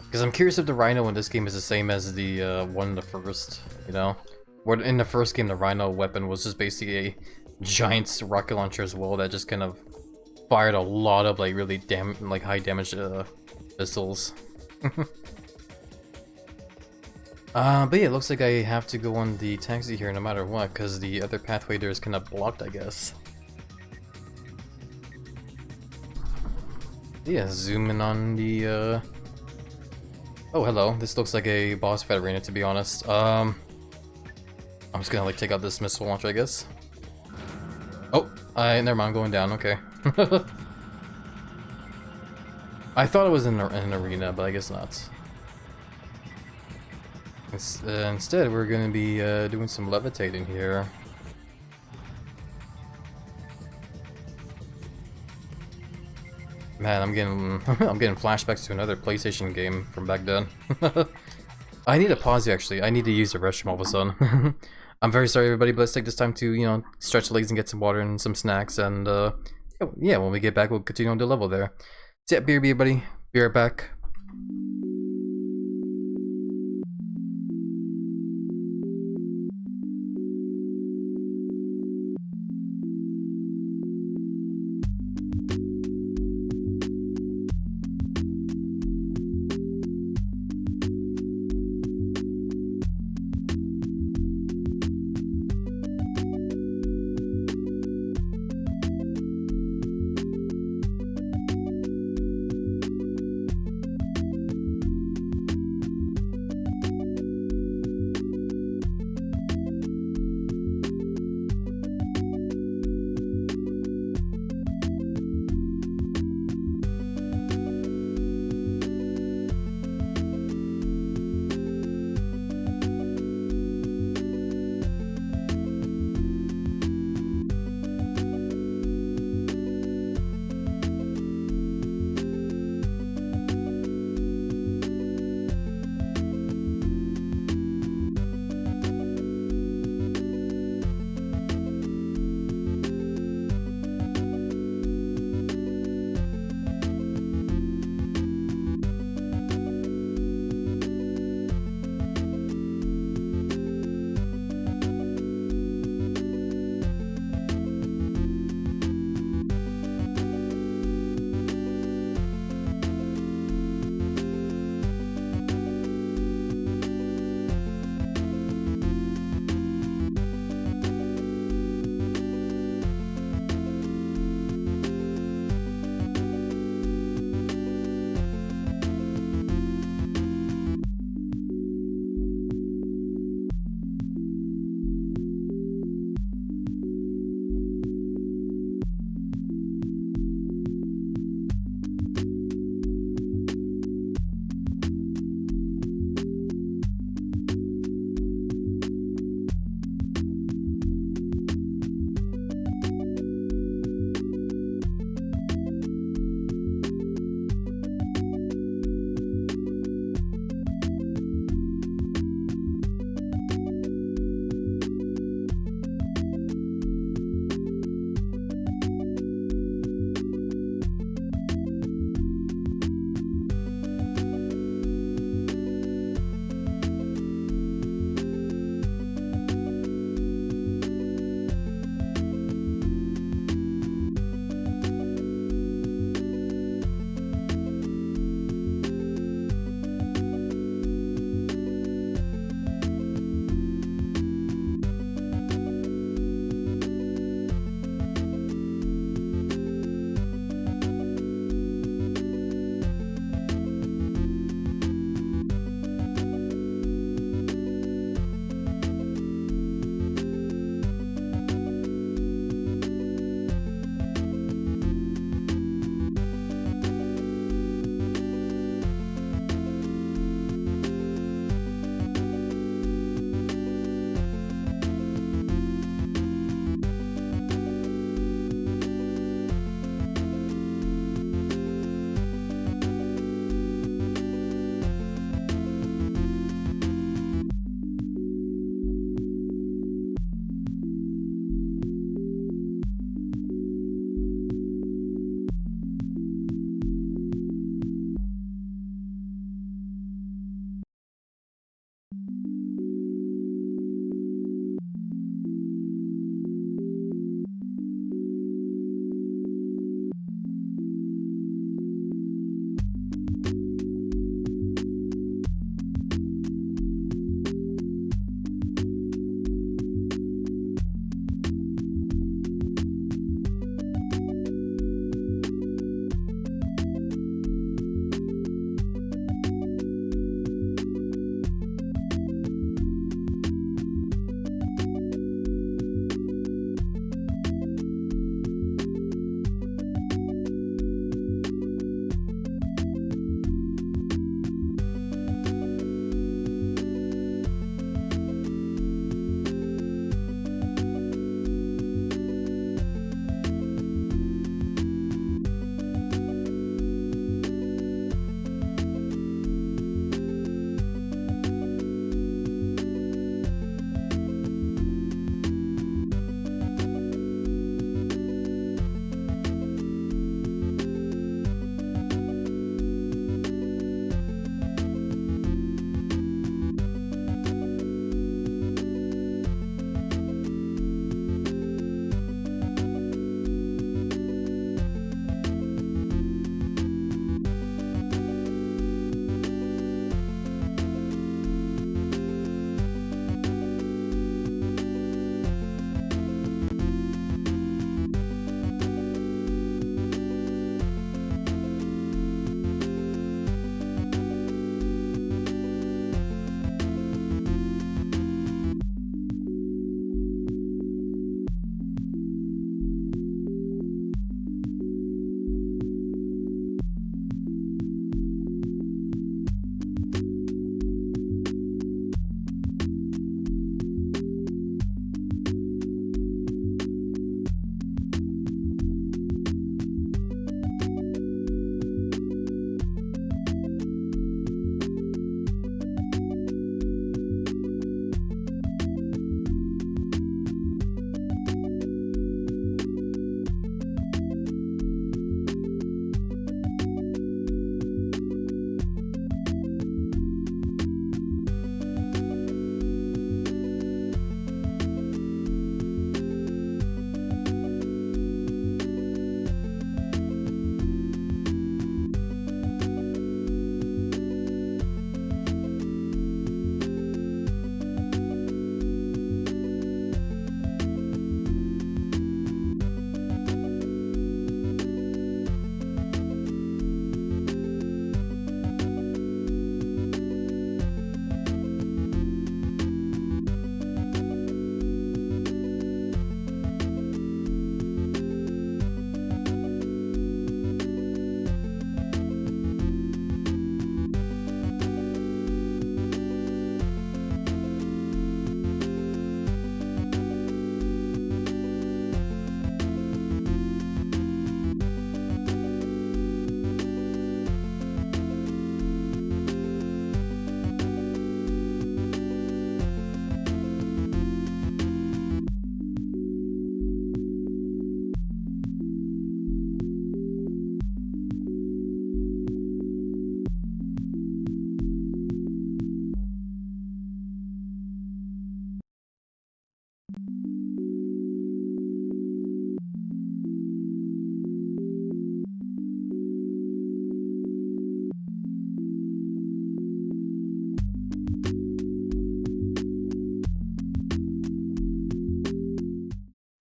Because I'm curious if the Rhino in this game is the same as the one in the first, you know? Where in the first game, the Rhino weapon was just basically a giant rocket launcher as well that just kind of fired a lot of like really high damage missiles. But yeah, it looks like I have to go on the taxi here no matter what, because the other pathway there is kind of blocked, I guess. Yeah, zoom in on the, Oh, hello. This looks like a boss fight arena, to be honest. I'm just gonna, like, take out this missile launcher, I guess. Oh, never mind, I'm going down, okay. I thought it was in an arena, but I guess not. Instead, we're gonna be doing some levitating here. Man, I'm getting I'm getting flashbacks to another PlayStation game from back then. I need to pause you actually. I need to use the restroom all of a sudden. I'm very sorry everybody, but let's take this time to, you know, stretch the legs and get some water and some snacks, and yeah, when we get back we'll continue on the level there. So yeah, BRB everybody. Be right back.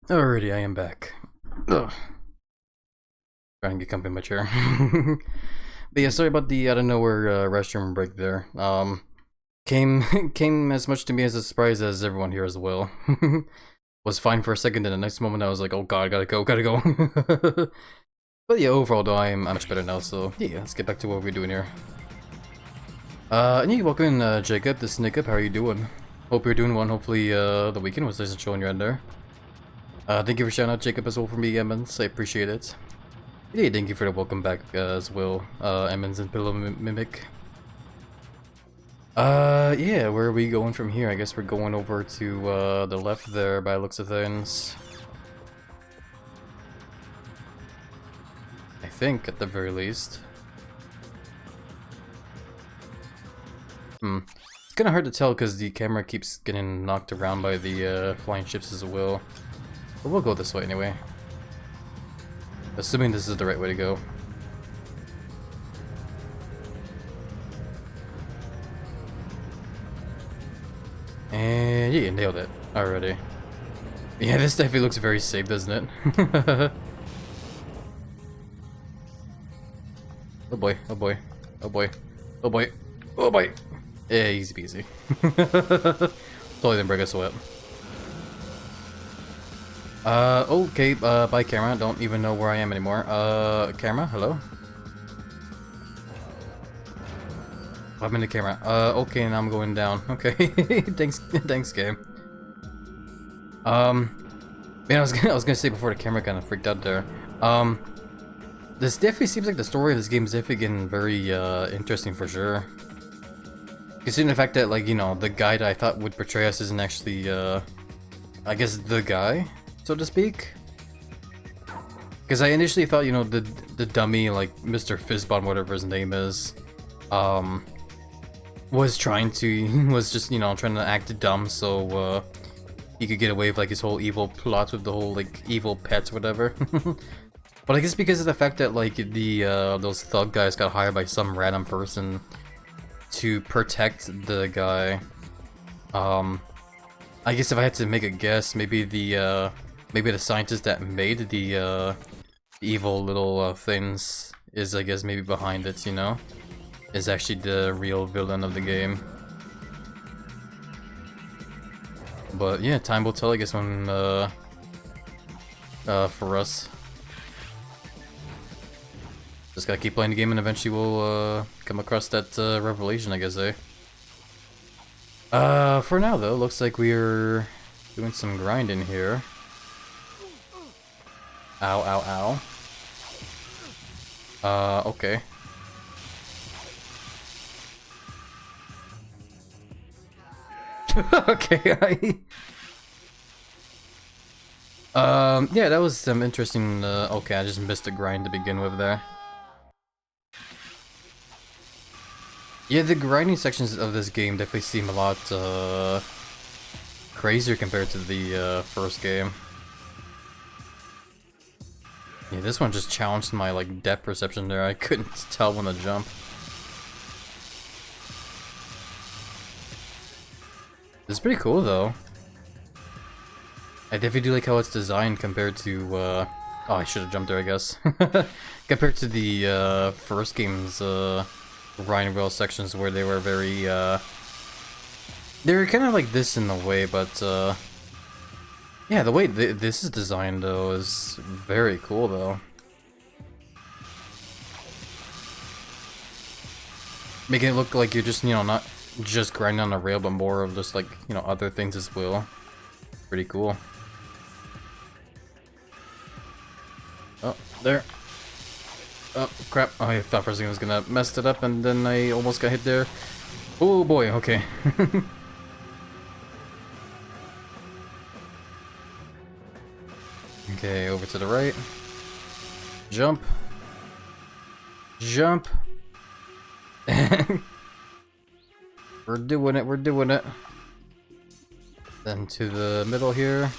Alrighty, I am back. Ugh. Trying to get comfy in my chair. But yeah, sorry about the out of nowhere restroom break there. Came as much to me as a surprise as everyone here as well. Was fine for a second, and the next moment I was like, oh god, gotta go. But yeah, overall though, I'm much better now, so yeah, let's get back to what we're doing here. And yeah, welcome in, Jacob, this is Nick. How are you doing? Hope you're doing well, hopefully the weekend was nice and chill on your end there. Thank you for shouting out Jacob as well for me, Emmons, I appreciate it. Yeah, thank you for the welcome back as well, Emmons and Pillow Mimic. Yeah, where are we going from here? I guess we're going over to the left there by the looks of things. I think, at the very least. It's kinda hard to tell because the camera keeps getting knocked around by the flying ships as well. But we'll go this way anyway. Assuming this is the right way to go. And yeah, nailed it already. Yeah, this definitely looks very safe, doesn't it? Oh boy, oh boy, oh boy, oh boy, oh boy! Yeah, easy peasy. Totally didn't break a sweat. Okay, bye camera, don't even know where I am anymore. Camera, hello? I'm in the camera. Okay, now I'm going down. Okay, thanks game. Man, I was gonna say before the camera kind of freaked out there. This definitely seems like the story of this game is definitely getting very, interesting for sure. Considering the fact that, like, you know, the guy that I thought would portray us isn't actually, I guess the guy, so to speak. Because I initially thought, you know, the dummy, like, Mr. Fizzbot, whatever his name is, was just, you know, trying to act dumb so, he could get away with, like, his whole evil plot with the whole, like, evil pets, whatever. But I guess because of the fact that, like, those thug guys got hired by some random person to protect the guy, I guess if I had to make a guess, maybe the scientist that made the evil little things is, I guess, maybe behind it, you know? Is actually the real villain of the game. But yeah, time will tell, I guess, when, for us. Just gotta keep playing the game and eventually we'll, come across that, revelation, I guess, eh? For now, though, looks like we're doing some grinding here. Ow, ow, ow. Okay. Okay, yeah, that was some interesting, okay, I just missed a grind to begin with there. Yeah, the grinding sections of this game definitely seem a lot, crazier compared to the, first game. Yeah, this one just challenged my, like, depth perception there. I couldn't tell when to jump. It's pretty cool, though. I definitely do like how it's designed compared to, oh, I should have jumped there, I guess. Compared to the, first game's, Ryan Rail sections where they were very, they were kind of like this in a way, but, yeah, the way this is designed, though, is very cool, though. Making it look like you're just, you know, not just grinding on a rail, but more of just, like, you know, other things as well. Pretty cool. Oh, there. Oh, crap. Oh, I thought for a second I was gonna mess it up, and then I almost got hit there. Oh boy, okay. Okay, over to the right. Jump. Jump. We're doing it, we're doing it. Then to the middle here.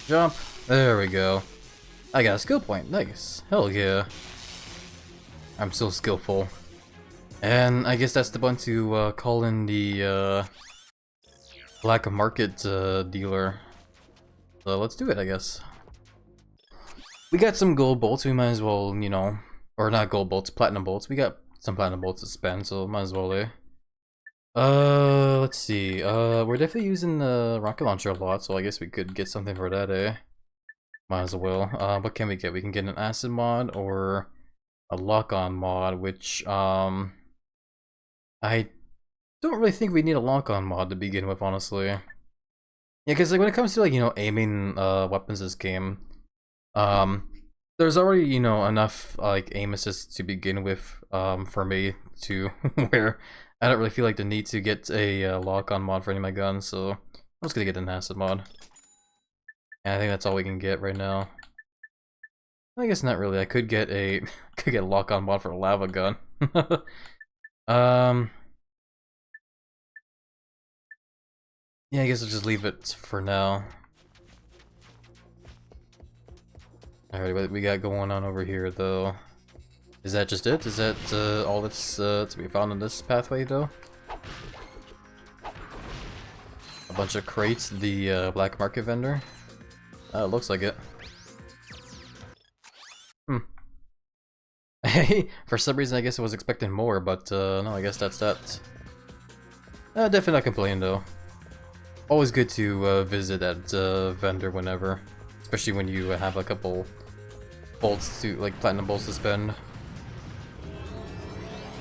Jump. There we go. I got a skill point. Nice. Hell yeah. I'm so skillful. And I guess that's the button to call in the black market dealer. So let's do it, I guess. We got some gold bolts, we might as well, you know, or not gold bolts, platinum bolts. We got some platinum bolts to spend, so might as well, eh? Let's see. We're definitely using the rocket launcher a lot, so I guess we could get something for that, eh? Might as well. What can we get? We can get an acid mod or a lock-on mod, which, I don't really think we need a lock-on mod to begin with, honestly. Yeah, because like when it comes to like, you know, aiming weapons this game, there's already, you know, enough like aim assist to begin with for me to where I don't really feel like the need to get a lock-on mod for any of my guns, so I'm just gonna get an acid mod. And I think that's all we can get right now. I guess not really. I could get a lock-on mod for a lava gun. Yeah, I guess I'll just leave it for now. Alright, what we got going on over here, though? Is that just it? Is that all that's to be found in this pathway, though? A bunch of crates, the black market vendor? Looks like it. For some reason, I guess I was expecting more, but no, I guess that's that. Definitely not complaining, though. Always good to visit that vendor whenever, especially when you have a couple bolts to, like, platinum bolts to spend.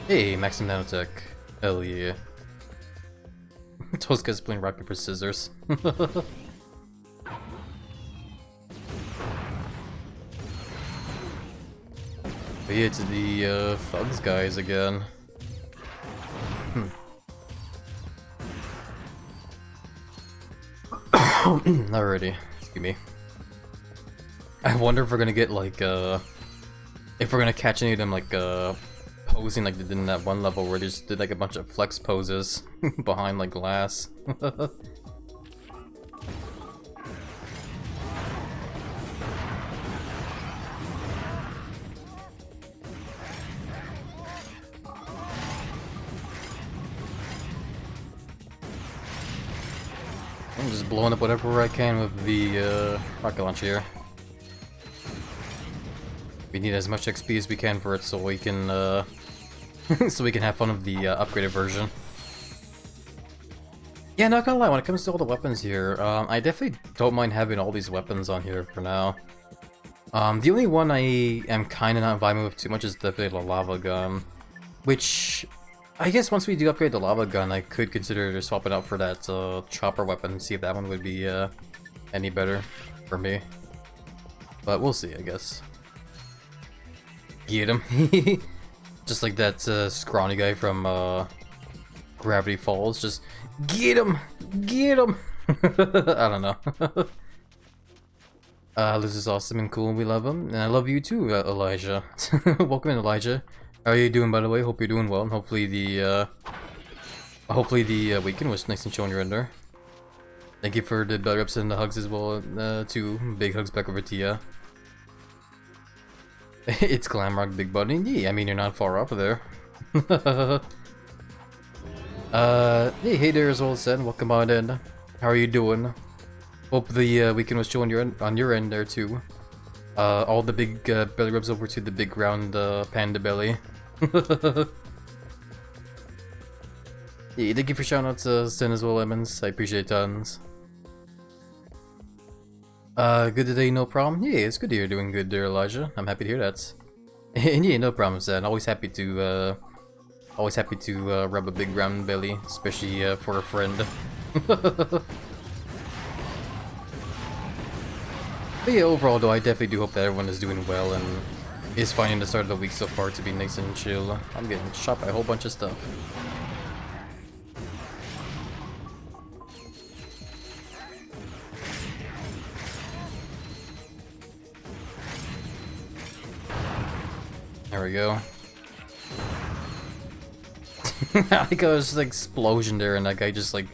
Hey, maximum nanotech. Hell yeah. Those guys playing rock, paper, scissors. But yeah, it's the thugs guys again. Alrighty, excuse me. I wonder if we're gonna get like if we're gonna catch any of them like posing like they did in that one level where they just did like a bunch of flex poses behind like glass. I'm just blowing up whatever I can with the rocket launcher here. We need as much XP as we can for it, so we can so we can have fun with the upgraded version. Yeah, not gonna lie, when it comes to all the weapons here, I definitely don't mind having all these weapons on here for now. The only one I am kind of not vibing with too much is definitely the lava gun, which I guess once we do upgrade the lava gun, I could consider swapping out for that chopper weapon, see if that one would be any better for me. But we'll see, I guess. Get him. Just like that scrawny guy from Gravity Falls. Just get him! Get him! I don't know. This is awesome and cool and we love him. And I love you too, Elijah. Welcome in, Elijah. How are you doing, by the way? Hope you're doing well, and hopefully the weekend was nice and chill on your end there. Thank you for the belly ups and the hugs as well, too. Big hugs back over to ya. It's Glamrock Big Buddy. Yeah, I mean, you're not far off of there. Hey there as well, Sen. Welcome on in. How are you doing? Hope the weekend was chill on your end there, too. All the big belly rubs over to the big round panda belly. Yeah, thank you for shouting out to Sin as well, Lemons. I appreciate it tons. Good today, no problem. Yeah, it's good to hear you're doing good there, Elijah. I'm happy to hear that. And yeah, no problem, Sin. Always happy to rub a big round belly, especially for a friend. But yeah, overall though, I definitely do hope that everyone is doing well and is finding the start of the week so far to be nice and chill. I'm getting shot by a whole bunch of stuff. There we go. I think there was like explosion there and that guy just like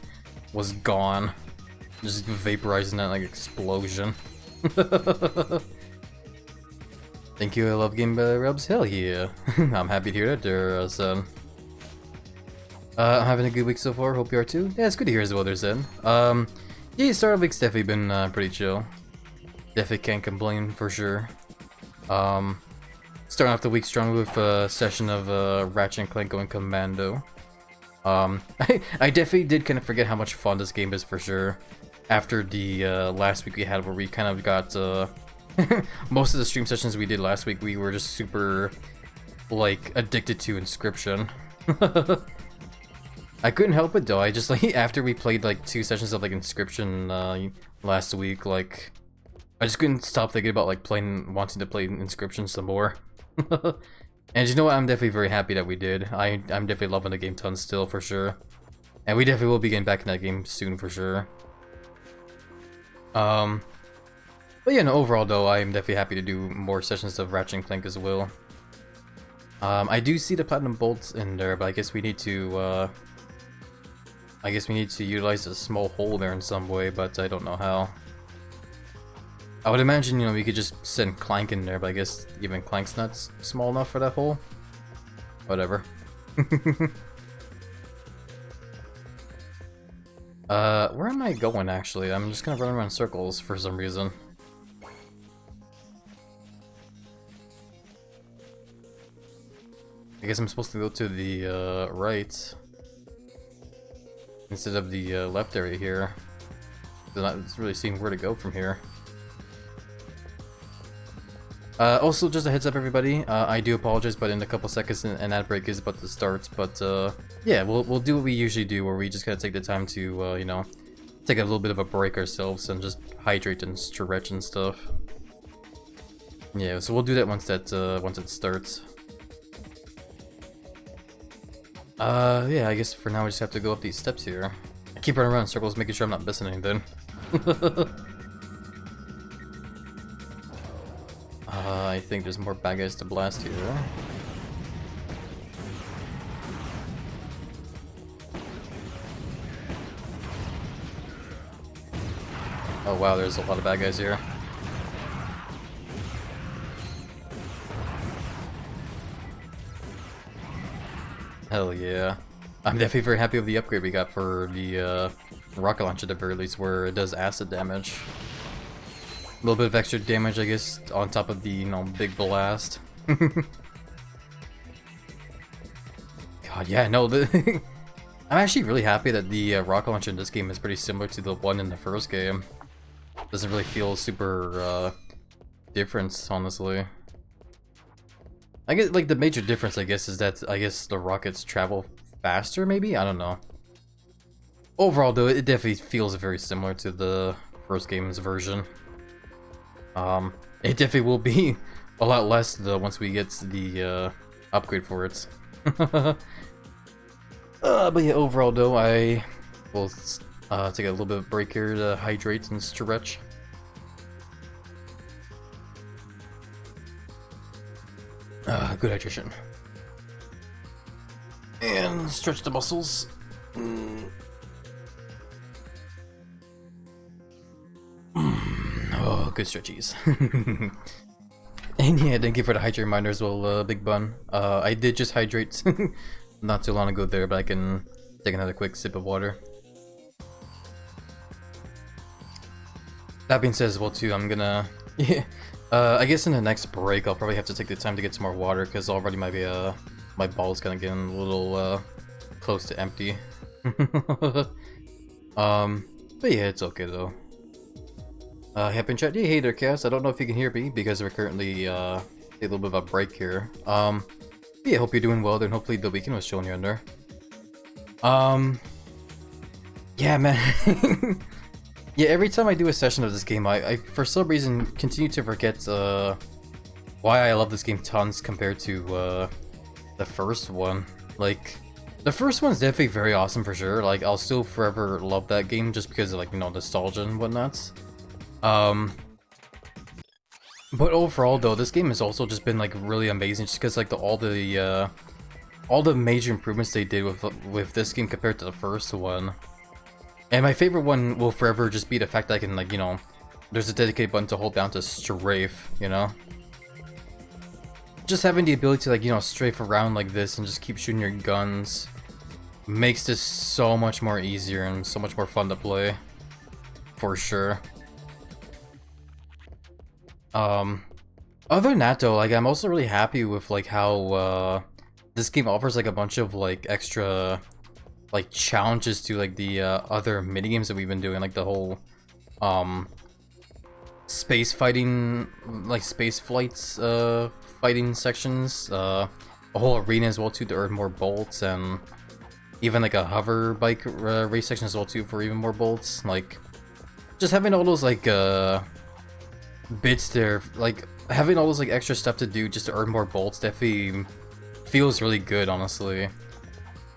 was gone. Just vaporizing that like explosion. Thank you, I love Game Belly Rubs. Hell yeah. I'm happy to hear that there, son. I'm having a good week so far, hope you are too. Yeah, it's good to hear as well there, Zen. Yeah, start of week's definitely been pretty chill. Definitely can't complain for sure. Starting off the week strong with a session of Ratchet and Clank going commando. I definitely did kind of forget how much fun this game is for sure. After the last week we had where we kind of got most of the stream sessions we did last week, we were just super like addicted to Inscription. I couldn't help it though. I just like after we played like 2 sessions of like Inscription last week, like I just couldn't stop thinking about like wanting to play Inscription some more. And you know what? I'm definitely very happy that we did. I'm definitely loving the game tons still for sure. And we definitely will be getting back in that game soon for sure. But yeah, no, overall though, I'm definitely happy to do more sessions of Ratchet and Clank as well. I do see the platinum bolts in there, but I guess we need to utilize a small hole there in some way, but I don't know how. I would imagine, you know, we could just send Clank in there, but I guess even Clank's not small enough for that hole. Whatever. Where am I going actually? I'm just gonna run around in circles for some reason. I guess I'm supposed to go to the right instead of the left area here. I'm not really seeing where to go from here. Also, just a heads up everybody, I do apologize, but in a couple seconds an ad break is about to start, but yeah, we'll do what we usually do, where we just gotta take the time to, you know, take a little bit of a break ourselves and just hydrate and stretch and stuff. Yeah, so we'll do that once it starts. Yeah, I guess for now we just have to go up these steps here. I keep running around in circles, making sure I'm not missing anything. I think there's more bad guys to blast here. Oh wow, there's a lot of bad guys here. Hell yeah. I'm definitely very happy with the upgrade we got for the rocket launcher at the very least, where it does acid damage. A little bit of extra damage, I guess, on top of the, you know, big blast. God, yeah, no, I'm actually really happy that the rocket launcher in this game is pretty similar to the one in the first game. Doesn't really feel super different, honestly. I guess, like, the major difference, I guess, is that, I guess, the rockets travel faster, maybe? I don't know. Overall, though, it definitely feels very similar to the first game's version. It definitely will be a lot less though once we get the upgrade for it. But yeah, overall though, I will take a little bit of a break here to hydrate and stretch. Good hydration. And stretch the muscles. Oh, good stretchies. And yeah, thank you for the hydrate reminder as well, Big Bun. I did just hydrate not too long ago there, but I can take another quick sip of water. That being said as well too, I'm gonna... Yeah, I guess in the next break I'll probably have to take the time to get some more water, because already my ball's kind of getting a little close to empty. But yeah, it's okay though. Happy in chat. Yeah, hey there, Chaos. I don't know if you can hear me because we're currently a little bit of a break here. Yeah, hope you're doing well. Then hopefully the weekend was showing you under. Yeah, man. Yeah, every time I do a session of this game, I for some reason continue to forget why I love this game tons compared to the first one. Like, the first one's definitely very awesome for sure. Like, I'll still forever love that game just because of, like, you know, nostalgia and whatnot. But overall though, this game has also just been like really amazing just because like all the major improvements they did with this game compared to the first one. And my favorite one will forever just be the fact that I can, like, you know, there's a dedicated button to hold down to strafe, you know? Just having the ability to, like, you know, strafe around like this and just keep shooting your guns makes this so much more easier and so much more fun to play. for sure. Other than that though, like I'm also really happy with like how this game offers like a bunch of like extra like challenges to like the other minigames that we've been doing, like the whole space fighting, like space flights fighting sections, a whole arena as well too to earn more bolts, and even like a hover bike race section as well too for even more bolts. Like just having all those like bits there, like having all those like extra stuff to do just to earn more bolts definitely feels really good, honestly.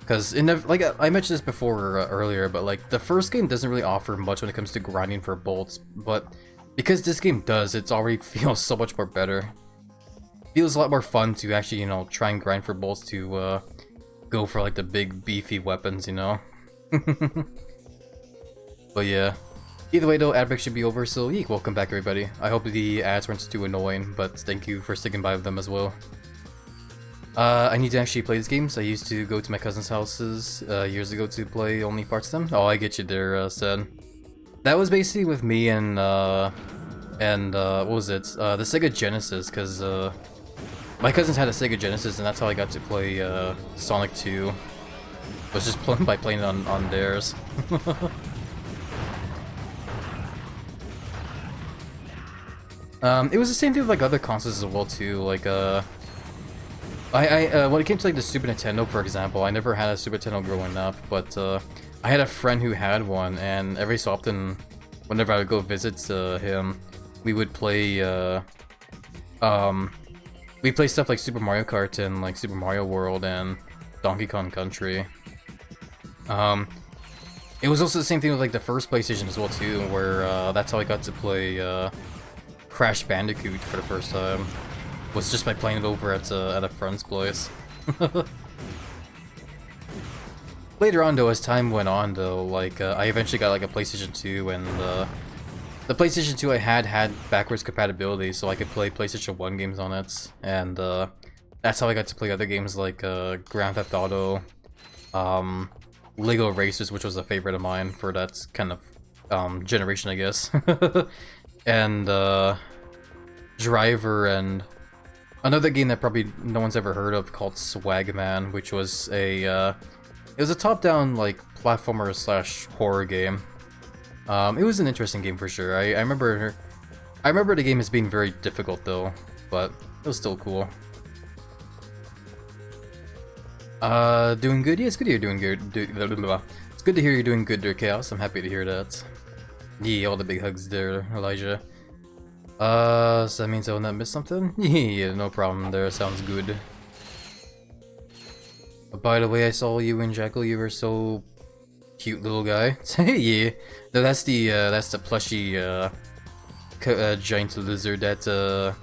Because in the, like I mentioned this before earlier, but like the first game doesn't really offer much when it comes to grinding for bolts, but because this game does, it already feels so much more better. Feels a lot more fun to actually, you know, try and grind for bolts to go for like the big beefy weapons, you know. But yeah, either way though, ad break should be over, so yeah, welcome back everybody. I hope the ads weren't too annoying, but thank you for sticking by with them as well. I need to actually play these games. I used to go to my cousin's houses years ago to play only parts of them. Oh, I get you there, Sen. That was basically with me and what was it? The Sega Genesis, because my cousins had a Sega Genesis, and that's how I got to play Sonic 2. Was just by playing it on theirs. It was the same thing with like other consoles as well too. Like when it came to like the Super Nintendo, for example, I never had a Super Nintendo growing up, but I had a friend who had one, and every so often, whenever I would go visit him, we would play we play stuff like Super Mario Kart and like Super Mario World and Donkey Kong Country. It was also the same thing with like the first PlayStation as well too, where that's how I got to play Crash Bandicoot for the first time. Was just by playing it over at a friend's place. Later on though, as time went on though, like I eventually got like a PlayStation 2, and the PlayStation 2 I had backwards compatibility, so I could play PlayStation 1 games on it, and that's how I got to play other games like Grand Theft Auto, Lego Racers, which was a favorite of mine for that kind of generation, I guess, and Driver, and another game that probably no one's ever heard of called Swagman, which was a it was a top-down like platformer slash horror game. It was an interesting game for sure. I remember the game as being very difficult though, but it was still cool. Doing good? Yeah, it's good to hear you're doing good. It's good to hear you're doing good there, Chaos. I'm happy to hear that. Yeah, all the big hugs there, Elijah. So that means I will not miss something? Yeah, no problem there, sounds good. By the way, I saw you and Jackal, you were so cute little guy. Yeah, no, that's the plushy giant lizard that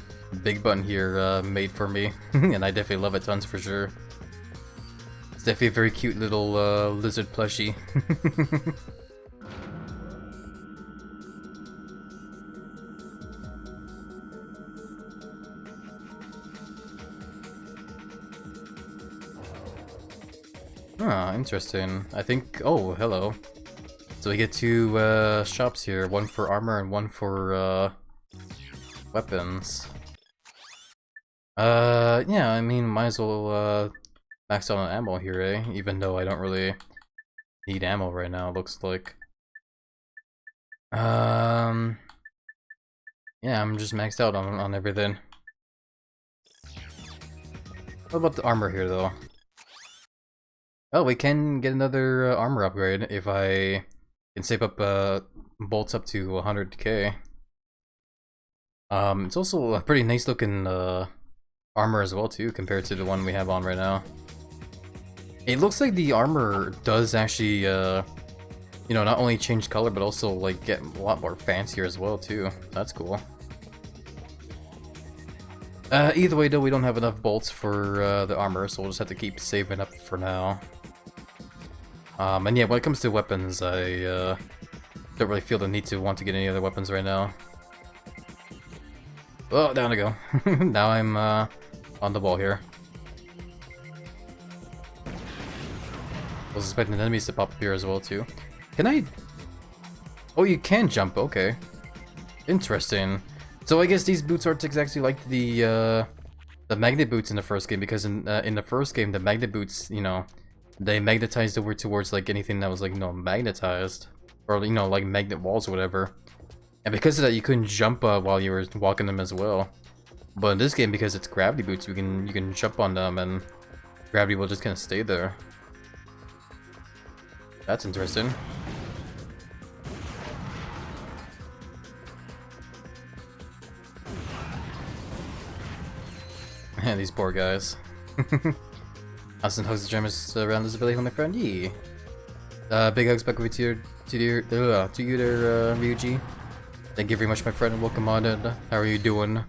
Big Button here made for me, and I definitely love it tons for sure. It's definitely a very cute little lizard plushie. Ah, interesting. I think... oh, hello. So we get two shops here, one for armor and one for weapons. Yeah, I mean, might as well max out on ammo here, eh? Even though I don't really need ammo right now, it looks like. Yeah, I'm just maxed out on everything. What about the armor here, though? Oh, we can get another armor upgrade if I can save up bolts up to 100k. It's also a pretty nice looking armor as well too, compared to the one we have on right now. It looks like the armor does actually, you know, not only change color, but also like get a lot more fancier as well too. That's cool. Either way though, we don't have enough bolts for the armor, so we'll just have to keep saving up for now. And yeah, when it comes to weapons, I don't really feel the need to want to get any other weapons right now. Oh, down I go. Now I'm on the ball here. I was expecting enemies to pop up here as well too. Can I... Oh, you can jump, okay. Interesting. So I guess these boots aren't exactly like the magnet boots in the first game, because in the first game, the magnet boots, you know, they magnetized over towards like anything that was like, you know, magnetized. Or, you know, like magnet walls or whatever. And because of that, you couldn't jump while you were walking them as well. But in this game, because it's gravity boots, you can jump on them and gravity will just kind of stay there. That's interesting. Man, these poor guys. Austin hugs the Germans around this ability, my friend. Yee. Big hugs back over to you there, Ryuji. Thank you very much, my friend, and welcome on in. How are you doing?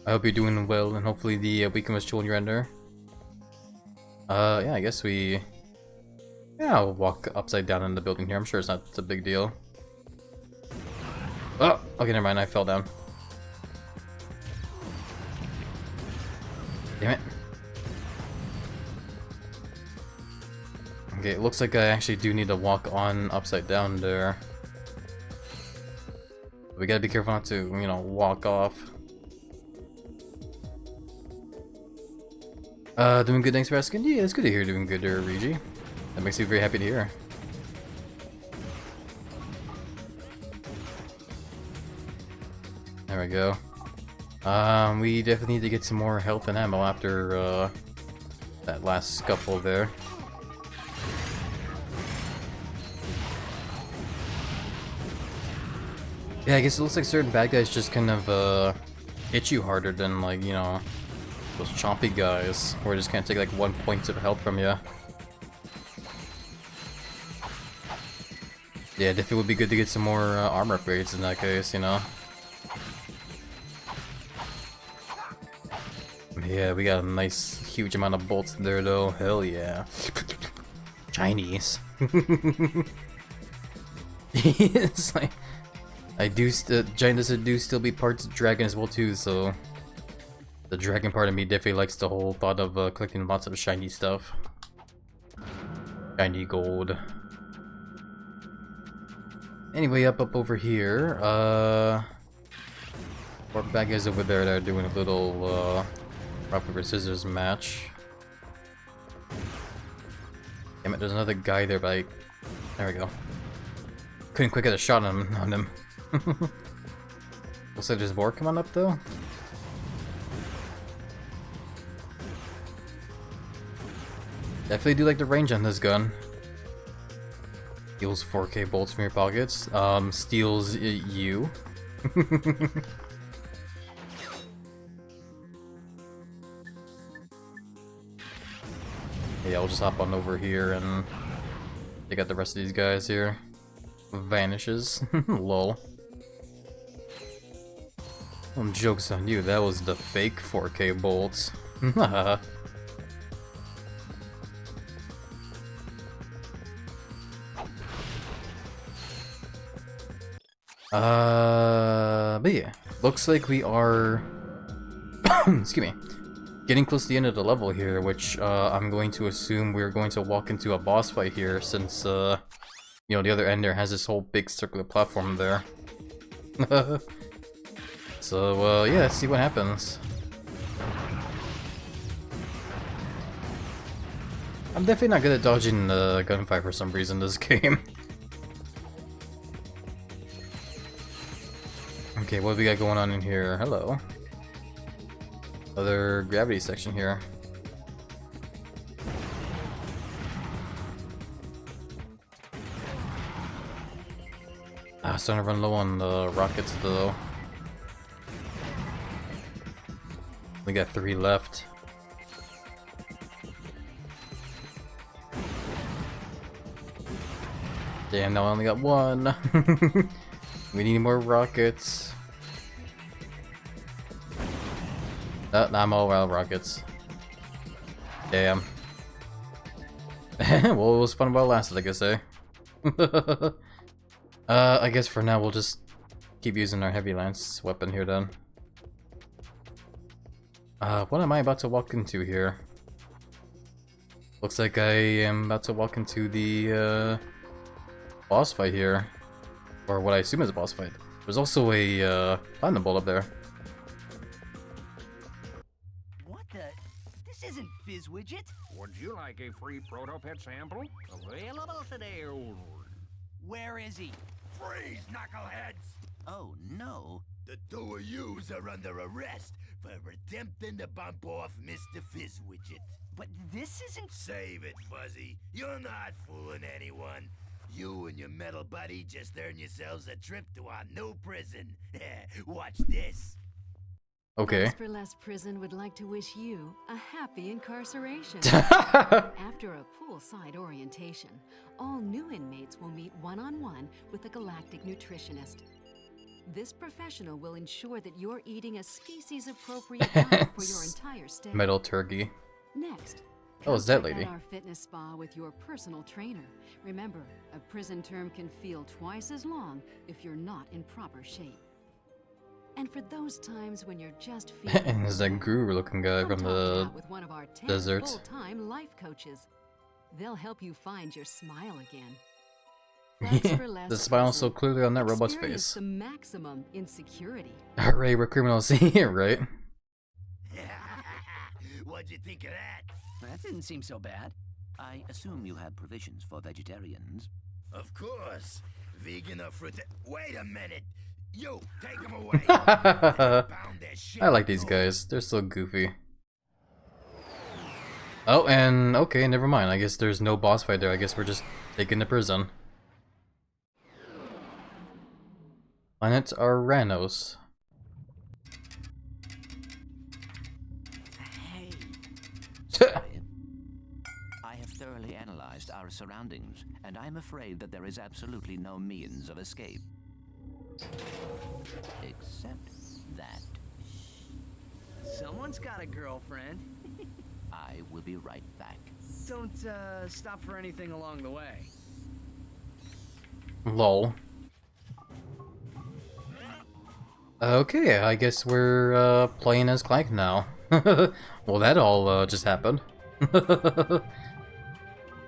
I hope you're doing well, and hopefully the weekend was chill on your end there. Yeah, I guess yeah, I'll walk upside down in the building here. I'm sure it's not a big deal. Oh, okay, never mind. I fell down. Damn it. Okay, it looks like I actually do need to walk on upside down there. We gotta be careful not to, you know, walk off. Doing good, thanks for asking. Yeah, it's good to hear doing good there, Ryuji. That makes me very happy to hear. There we go. We definitely need to get some more health and ammo after, that last scuffle there. Yeah, I guess it looks like certain bad guys just kind of, hit you harder than, like, you know, those chompy guys, where they just can't take, like, 1 point of health from you. Yeah, definitely would be good to get some more, armor upgrades in that case, you know? Yeah, we got a nice, huge amount of bolts there, though. Hell yeah. Chinese. It's like... Giant do still be parts dragon as well too, so the dragon part of me definitely likes the whole thought of collecting lots of shiny stuff. Shiny gold. Anyway, up over here, more bad guys over there that are doing a little rock paper scissors match. Damn it, there's another guy there, but there we go. Couldn't quite get a shot on him. Looks like there's more coming up though. Definitely do like the range on this gun. Steals 4K bolts from your pockets. Steals you. Yeah, I'll just hop on over here and take out the rest of these guys here. Vanishes. Lol. Joke's on you, that was the fake 4K bolts. But yeah, looks like we are, excuse me, getting close to the end of the level here, which, I'm going to assume we're going to walk into a boss fight here, since, you know, the other end there has this whole big circular platform there. So, yeah, let's see what happens. I'm definitely not good at dodging the gunfight for some reason this game. Okay, what do we got going on in here? Hello. Other gravity section here. Starting to run low on the rockets though. We got 3 left. Damn, now I only got 1. We need more rockets. Nah, I'm all out of rockets. Damn. Well, it was fun while it lasted, I guess, eh? I guess for now we'll just keep using our heavy lance weapon here then. What am I about to walk into here? Looks like I am about to walk into the boss fight here. Or what I assume is a boss fight. There's also a platinum bolt up there. What the? This isn't Fizzwidget. Would you like a free proto-pet sample? Available today. Where is he? Freeze, knuckleheads! Oh no. The two of yous are under arrest for attempting to bump off Mr. Fizzwidget. But this isn't. Save it, Fuzzy. You're not fooling anyone. You and your metal buddy just earned yourselves a trip to our new prison. Watch this. Okay. Less for Less Prison would like to wish you a happy incarceration. After a poolside orientation, all new inmates will meet one-on-one with a galactic nutritionist. This professional will ensure that you're eating a species-appropriate diet for your entire stay. Metal turkey. Next, Oh, is that check out lady? our fitness spa with your personal trainer. Remember, a prison term can feel twice as long if you're not in proper shape. And for those times when you're just feeling Is that guru-looking guy from the with one of our 10 desert? full-time life coaches. They'll help you find your smile again. Less for Less The smile is so Prison. clearly on that robot's Experience face. the maximum in security. Hooray, we're criminals here, right? What'd you think of that? That didn't seem so bad. I assume you have provisions for vegetarians. Of course. Vegan or fruit. Wait a minute. You, take them away. Pound their shit. I like these guys. They're so goofy. Oh, and okay, never mind. I guess there's no boss fight there. I guess we're just taken to prison. Planet Aranos. Hey. I have thoroughly analyzed our surroundings, and I'm afraid that there is absolutely no means of escape. Except that. Someone's got a girlfriend. I will be right back. Don't stop for anything along the way. Lol. Okay, I guess we're playing as Clank now. Well, that all just happened.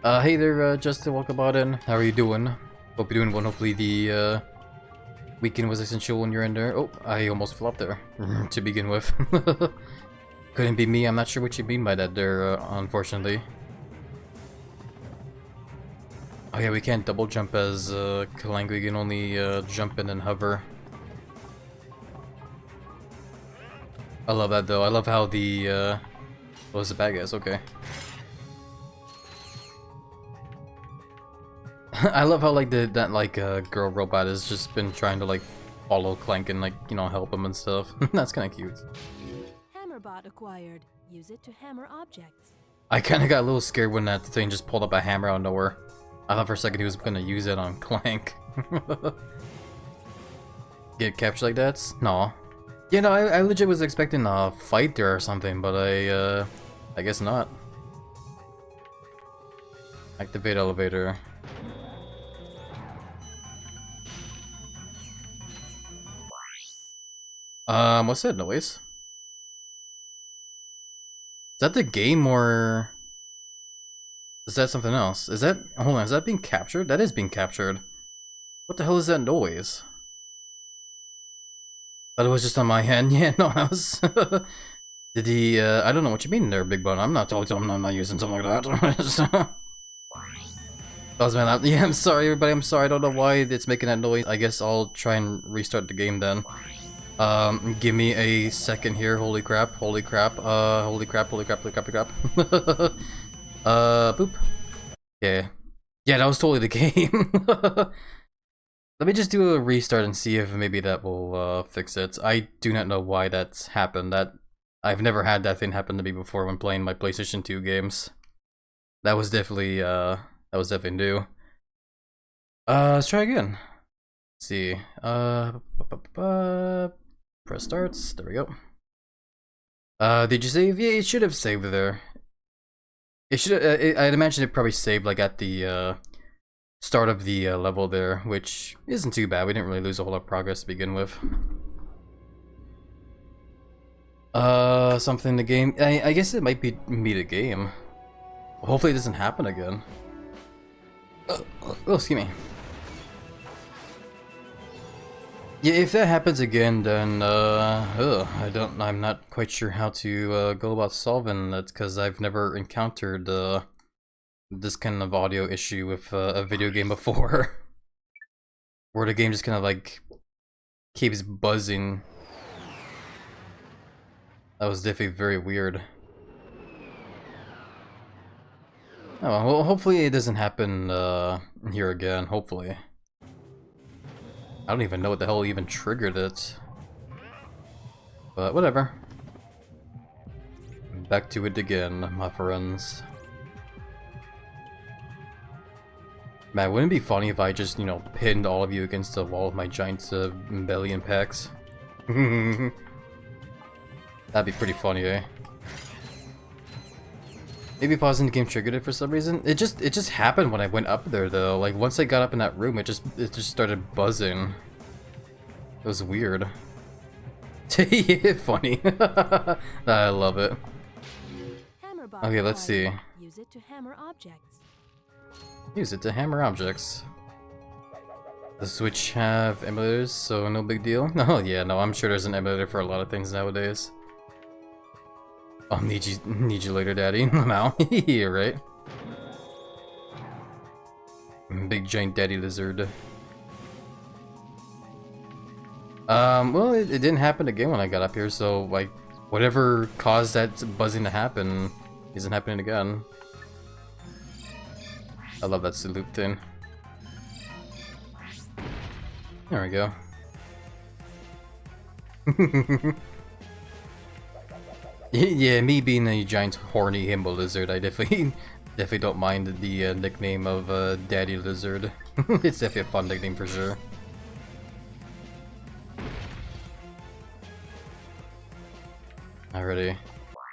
Hey there, Justin, welcome on in. How are you doing? Hope you're doing well. Hopefully the weekend was essential when you're in there. Oh, I almost fell up there to begin with. Couldn't be me. I'm not sure what you mean by that there, unfortunately. Oh yeah, we can't double jump as Clank. We can only jump in and hover. I love that though. I love how the what was the bad guys? Okay. I love how like that girl robot has just been trying to like follow Clank and like, you know, help him and stuff. That's kind of cute. Hammerbot acquired. Use it to hammer objects. I kind of got a little scared when that thing just pulled up a hammer out of nowhere. I thought for a second he was gonna use it on Clank. Get captured like that? No. You know, I legit was expecting a fight there or something, but I guess not. Activate elevator. What's that noise? Is that the game or is that something else? Is that, hold on, is that being captured? That is being captured. What the hell is that noise? Thought it was just on my end. Yeah, no, I was. Did he? I don't know what you mean there, Big Bun. I'm not using something like that. That was my lap. Yeah, I'm sorry, everybody. I'm sorry. I don't know why it's making that noise. I guess I'll try and restart the game then. Give me a second here. Holy crap! Holy crap! Holy crap! Holy crap! Holy crap! Holy crap! Boop. Yeah. Yeah, that was totally the game. Let me just do a restart and see if maybe that will fix it. I do not know why that's happened. I've never had that thing happen to me before when playing my PlayStation 2 games. That was definitely new. Let's try again. Let's see. Press starts. There we go. Did you save? Yeah, it should have saved there. It should. I'd imagine it probably saved like at the start of the level there, which isn't too bad. We didn't really lose a whole lot of progress to begin with. Something in the game. I guess it might be me the game. Hopefully it doesn't happen again. Oh, excuse me. Yeah, if that happens again, then I'm not quite sure how to go about solving it, because I've never encountered this kind of audio issue with a video game before, where the game just kind of like keeps buzzing. That was definitely very weird. Oh well, hopefully it doesn't happen here again. Hopefully. I don't even know what the hell even triggered it. But whatever. Back to it again, my friends. Man, wouldn't it be funny if I just, you know, pinned all of you against the wall with my giant belly and pecs? That'd be pretty funny, eh? Maybe pausing the game triggered it for some reason. It just happened when I went up there though. Like once I got up in that room, it just started buzzing. It was weird. Funny. I love it. Okay, let's see. Use it to hammer objects. Use it to hammer objects. The Switch have emulators, so no big deal. Oh yeah, no, I'm sure there's an emulator for a lot of things nowadays. I'll need you later, Daddy. I'm out. Yeah, right. Big giant Daddy Lizard. Well, it didn't happen again when I got up here, so like whatever caused that buzzing to happen isn't happening again. I love that salute thing. There we go. Yeah, me being a giant horny himbo lizard, I definitely don't mind the nickname of Daddy Lizard. It's definitely a fun nickname for sure. Alrighty.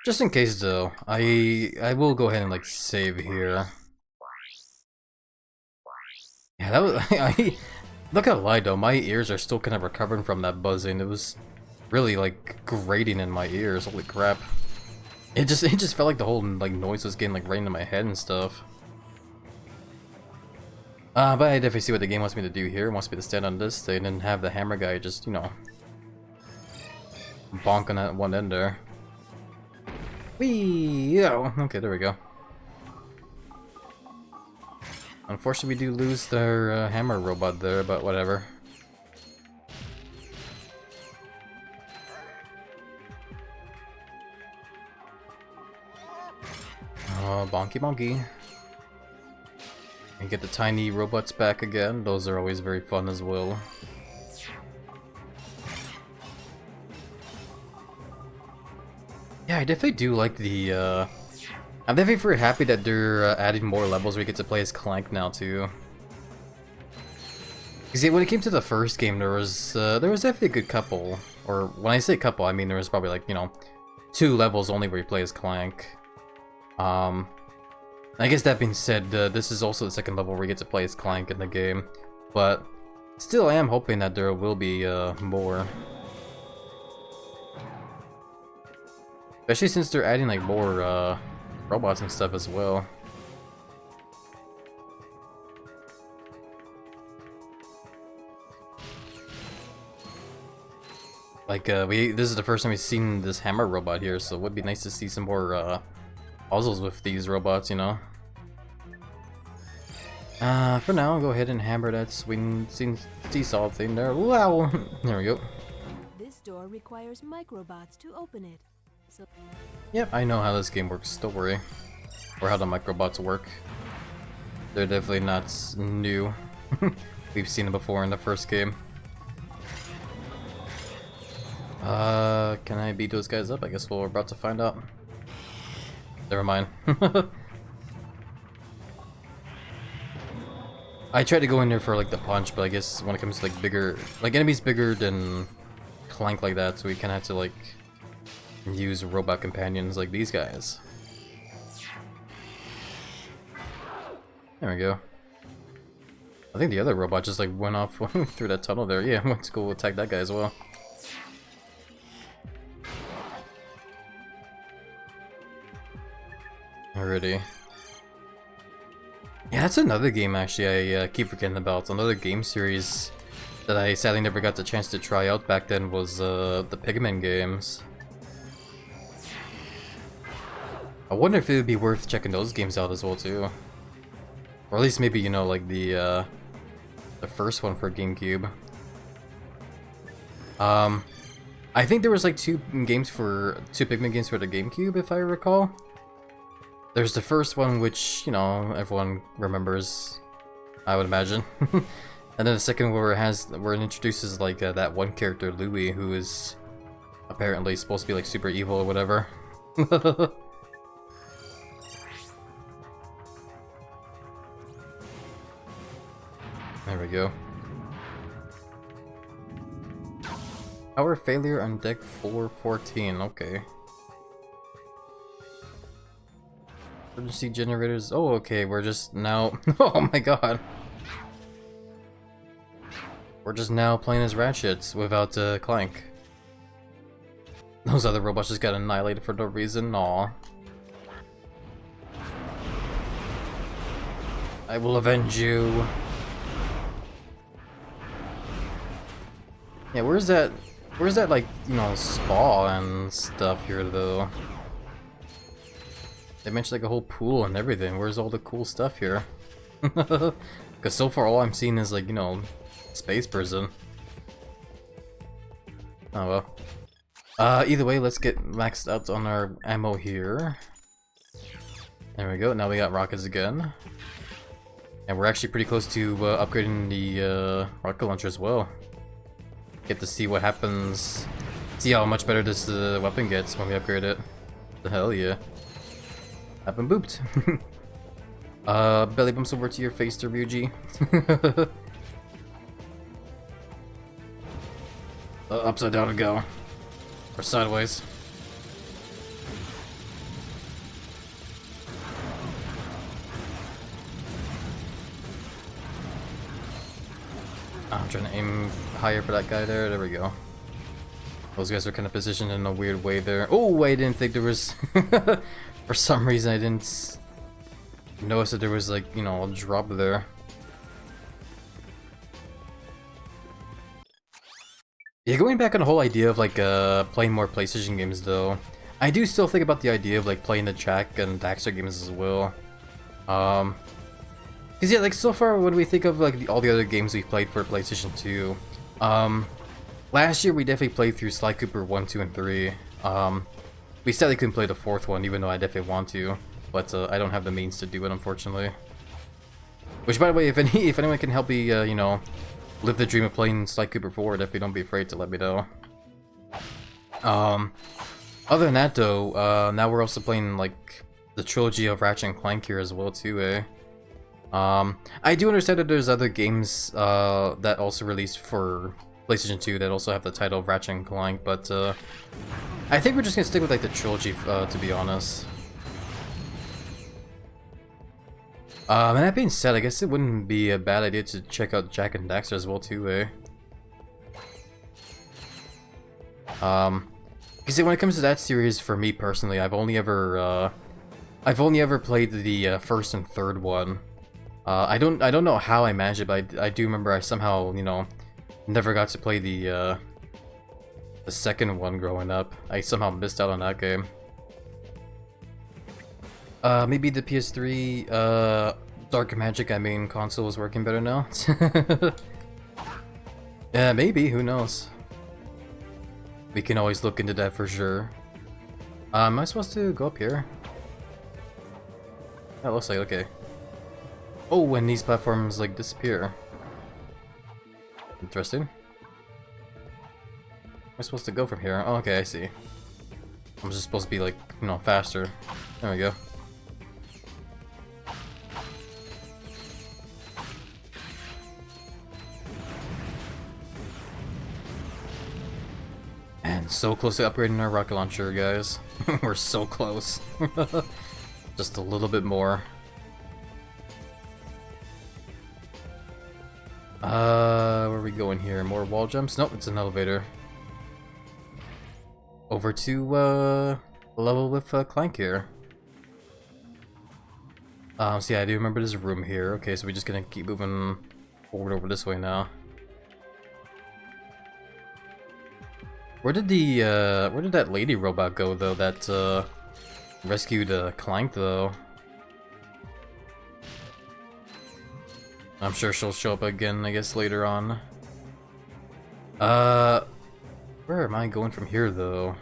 Just in case though, I will go ahead and like save here. Yeah, that was I not gonna lie though, my ears are still kind of recovering from that buzzing. It was really like grating in my ears. Holy crap! It just felt like the whole like noise was getting like right into my head and stuff. But I definitely see what the game wants me to do here. It wants me to stand on this thing and have the hammer guy just, you know, bonk on that one end there. Whee! Oh, okay, there we go. Unfortunately, we do lose their hammer robot there, but whatever. Oh, bonky bonky. And get the tiny robots back again. Those are always very fun as well. Yeah, I definitely do like the, I'm definitely very happy that they're adding more levels where you get to play as Clank now, too. Because when it came to the first game, there was definitely a good couple. Or, when I say couple, I mean there was probably, like, you know, 2 levels only where you play as Clank. I guess that being said, this is also the second level where you get to play as Clank in the game. But, still I am hoping that there will be, more. Especially since they're adding like more robots and stuff as well. Like this is the first time we've seen this hammer robot here, so it would be nice to see some more puzzles with these robots, you know. For now, I'll go ahead and hammer that swing seesaw thing there. Wow! There we go. This door requires microbots to open it. So yep, I know how this game works, don't worry. Or how the microbots work. They're definitely not new. We've seen them before in the first game. Can I beat those guys up? I guess we're about to find out. Never mind. I tried to go in there for like the punch, but I guess when it comes to like bigger, like enemies bigger than Clank like that, so we kinda have to like use robot companions like these guys. There we go. I think the other robot just like went off through that tunnel there. Yeah, let's go attack that guy as well. Alrighty. Yeah, that's another game actually I keep forgetting about. Another game series that I sadly never got the chance to try out back then was the Pigman games. I wonder if it would be worth checking those games out as well too. Or at least maybe, you know, like the first one for GameCube. I think there was like two Pigman games for the GameCube, if I recall. There's the first one, which, you know, everyone remembers, I would imagine. And then the second one where it introduces like that one character, Louis, who is apparently supposed to be like super evil or whatever. There we go. Power failure on deck 414, okay. Emergency generators, oh okay, we're just now, oh my god. We're just now playing as Ratchet without Clank. Those other robots just got annihilated for no reason, aw. I will avenge you. Yeah, where's that like, you know, spa and stuff here though? They mentioned like a whole pool and everything. Where's all the cool stuff here? Because so far all I'm seeing is like, you know, space prison. Oh well. Either way, let's get maxed out on our ammo here. There we go, now we got rockets again. And we're actually pretty close to upgrading the rocket launcher as well. Get to see what happens, see how much better this weapon gets when we upgrade it. The hell yeah. Up and booped. Belly bumps over to your face to Ryuji. Upside down to go. Or sideways. I'm trying to aim higher for that guy there. There we go. Those guys are kind of positioned in a weird way there. Oh, I didn't think there was... For some reason, I didn't notice that there was, like, you know, a drop there. Yeah, going back on the whole idea of, like, playing more PlayStation games, though, I do still think about the idea of, like, playing the Jak and Daxter games as well. Because, yeah, like, so far, when we think of, like, all the other games we've played for PlayStation 2, last year we definitely played through Sly Cooper 1, 2, and 3. We sadly couldn't play the fourth one, even though I definitely want to, but I don't have the means to do it, unfortunately. Which, by the way, if anyone can help me, you know, live the dream of playing Sly Cooper 4, definitely don't be afraid to let me know. Other than that, though, now we're also playing, like, the trilogy of Ratchet and Clank here as well, too, eh? I do understand that there's other games that also released for PlayStation 2 that also have the title of Ratchet and Clank, but I think we're just gonna stick with like the trilogy, to be honest. And that being said, I guess it wouldn't be a bad idea to check out Jak and Daxter as well, too, eh? Because when it comes to that series, for me personally, I've only ever played the first and third one. I don't know how I managed it, but I do remember I somehow, you know, never got to play the second one growing up. I somehow missed out on that game. Maybe the PS3 Dark Magic, I mean, console is working better now. Yeah, maybe, who knows? We can always look into that for sure. Am I supposed to go up here? That looks like, okay. Oh, when these platforms, like, disappear. Interesting. Am I supposed to go from here? Oh, okay, I see. I'm just supposed to be, like, you know, faster. There we go. And so close to upgrading our rocket launcher, guys. We're so close. Just a little bit more. Where are we going here? More wall jumps? Nope, it's an elevator. Over to, level with, Clank here. So yeah, I do remember there's a room here. Okay, so we're just gonna keep moving forward over this way now. Where did that lady robot go though? That rescued Clank though. I'm sure she'll show up again, I guess, later on. Where am I going from here though?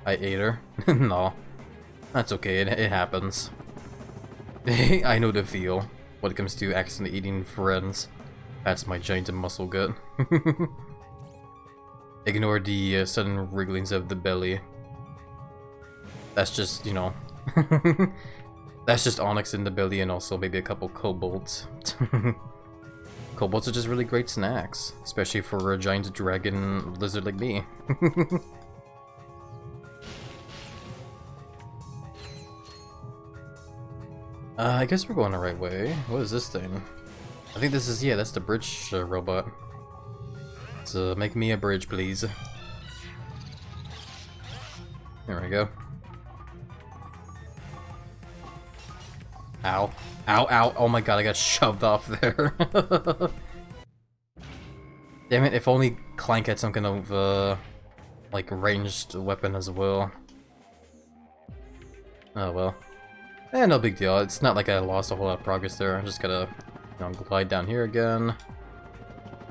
I ate her. No, that's okay. It happens. I know the feel when it comes to accidentally eating friends. That's my giant muscle gut. Ignore the sudden wrigglings of the belly. That's just, you know, that's just onyx in the belly and also maybe a couple kobolds. Kobolds are just really great snacks, especially for a giant dragon lizard like me. I guess we're going the right way. What is this thing? I think this is, yeah, that's the bridge robot. So make me a bridge, please. There we go. Ow. Ow, ow. Oh my god, I got shoved off there. Damn it, if only Clank had some kind of, like, ranged weapon as well. Oh well. No big deal. It's not like I lost a whole lot of progress there. I just gotta, you know, glide down here again.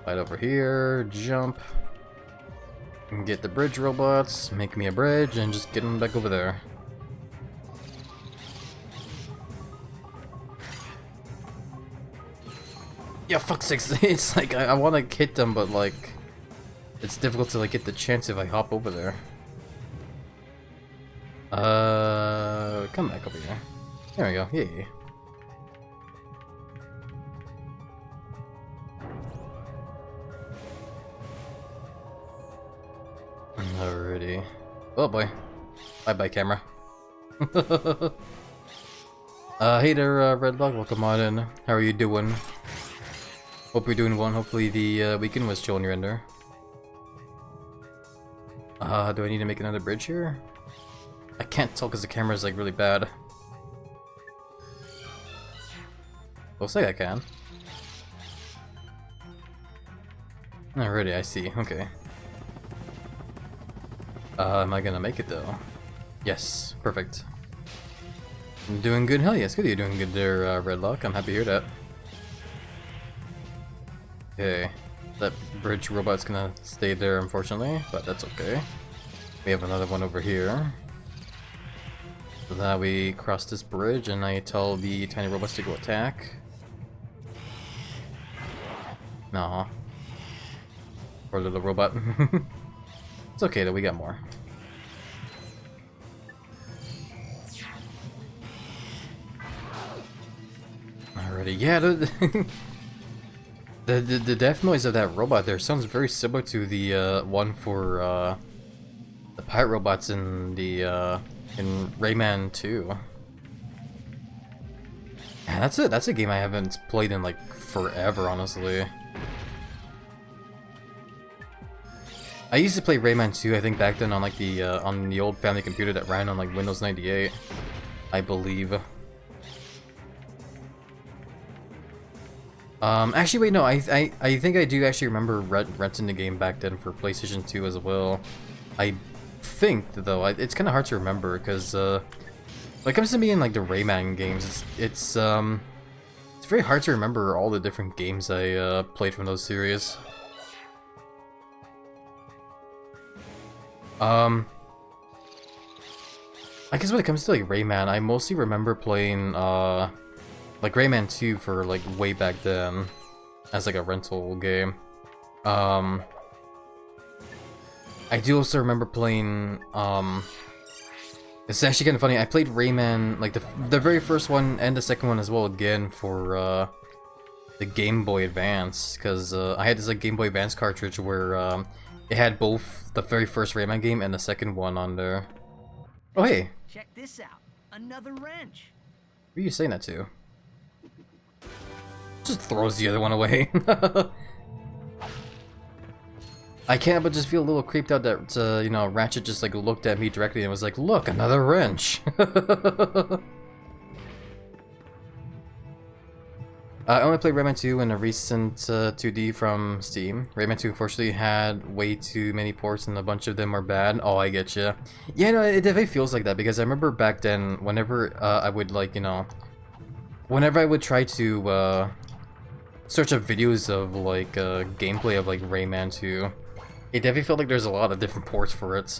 Glide over here, jump. And get the bridge robots, make me a bridge, and just get them back over there. Yeah, fuck's sakes. It's like, I wanna hit them, but like, it's difficult to like get the chance if I hop over there. Come back over here. There we go, yay. Alrighty. Oh boy. Bye-bye, camera. Hey there, Red Log, welcome on in. How are you doing? Hope you're doing well, and hopefully the weekend was chill on your end there. Do I need to make another bridge here? I can't tell because the camera's like really bad. Looks like I can. Alrighty, I see. Okay. Am I gonna make it though? Yes, perfect. I'm doing good. Hell yes, good. You're doing good there, Red Lock. I'm happy to hear that. Okay, that bridge robot's gonna stay there, unfortunately, but that's okay. We have another one over here. So now we cross this bridge, and I tell the tiny robots to go attack. Nah. Poor little robot. It's okay though, we got more. Alrighty, yeah, the death noise of that robot there sounds very similar to the one for the pirate robots in the in Rayman 2. Man, that's a game I haven't played in like forever, honestly. I used to play Rayman 2, I think back then on like the old family computer that ran on like Windows 98, I believe. Actually wait, no, I think I do actually remember renting the game back then for PlayStation 2 as well. I think though, it's kind of hard to remember because when it comes to me in like the Rayman games, it's very hard to remember all the different games I played from those series. I guess when it comes to like Rayman, I mostly remember playing like Rayman 2 for like way back then as like a rental game. I do also remember playing it's actually kind of funny. I played Rayman like the very first one and the second one as well again for the Game Boy Advance, because I had this like Game Boy Advance cartridge where it had both the very first Rayman game and the second one on there. Oh hey! Check this out. Another wrench. Who are you saying that to? Just throws the other one away. I can't but just feel a little creeped out that, you know, Ratchet just like looked at me directly and was like, look, another wrench. I only played Rayman 2 in a recent 2D from Steam. Rayman 2 unfortunately had way too many ports and a bunch of them are bad. Oh, I get you. Yeah, no, it definitely feels like that because I remember back then, whenever I would like, you know, whenever I would try to search up videos of like gameplay of like Rayman 2, it definitely felt like there's a lot of different ports for it.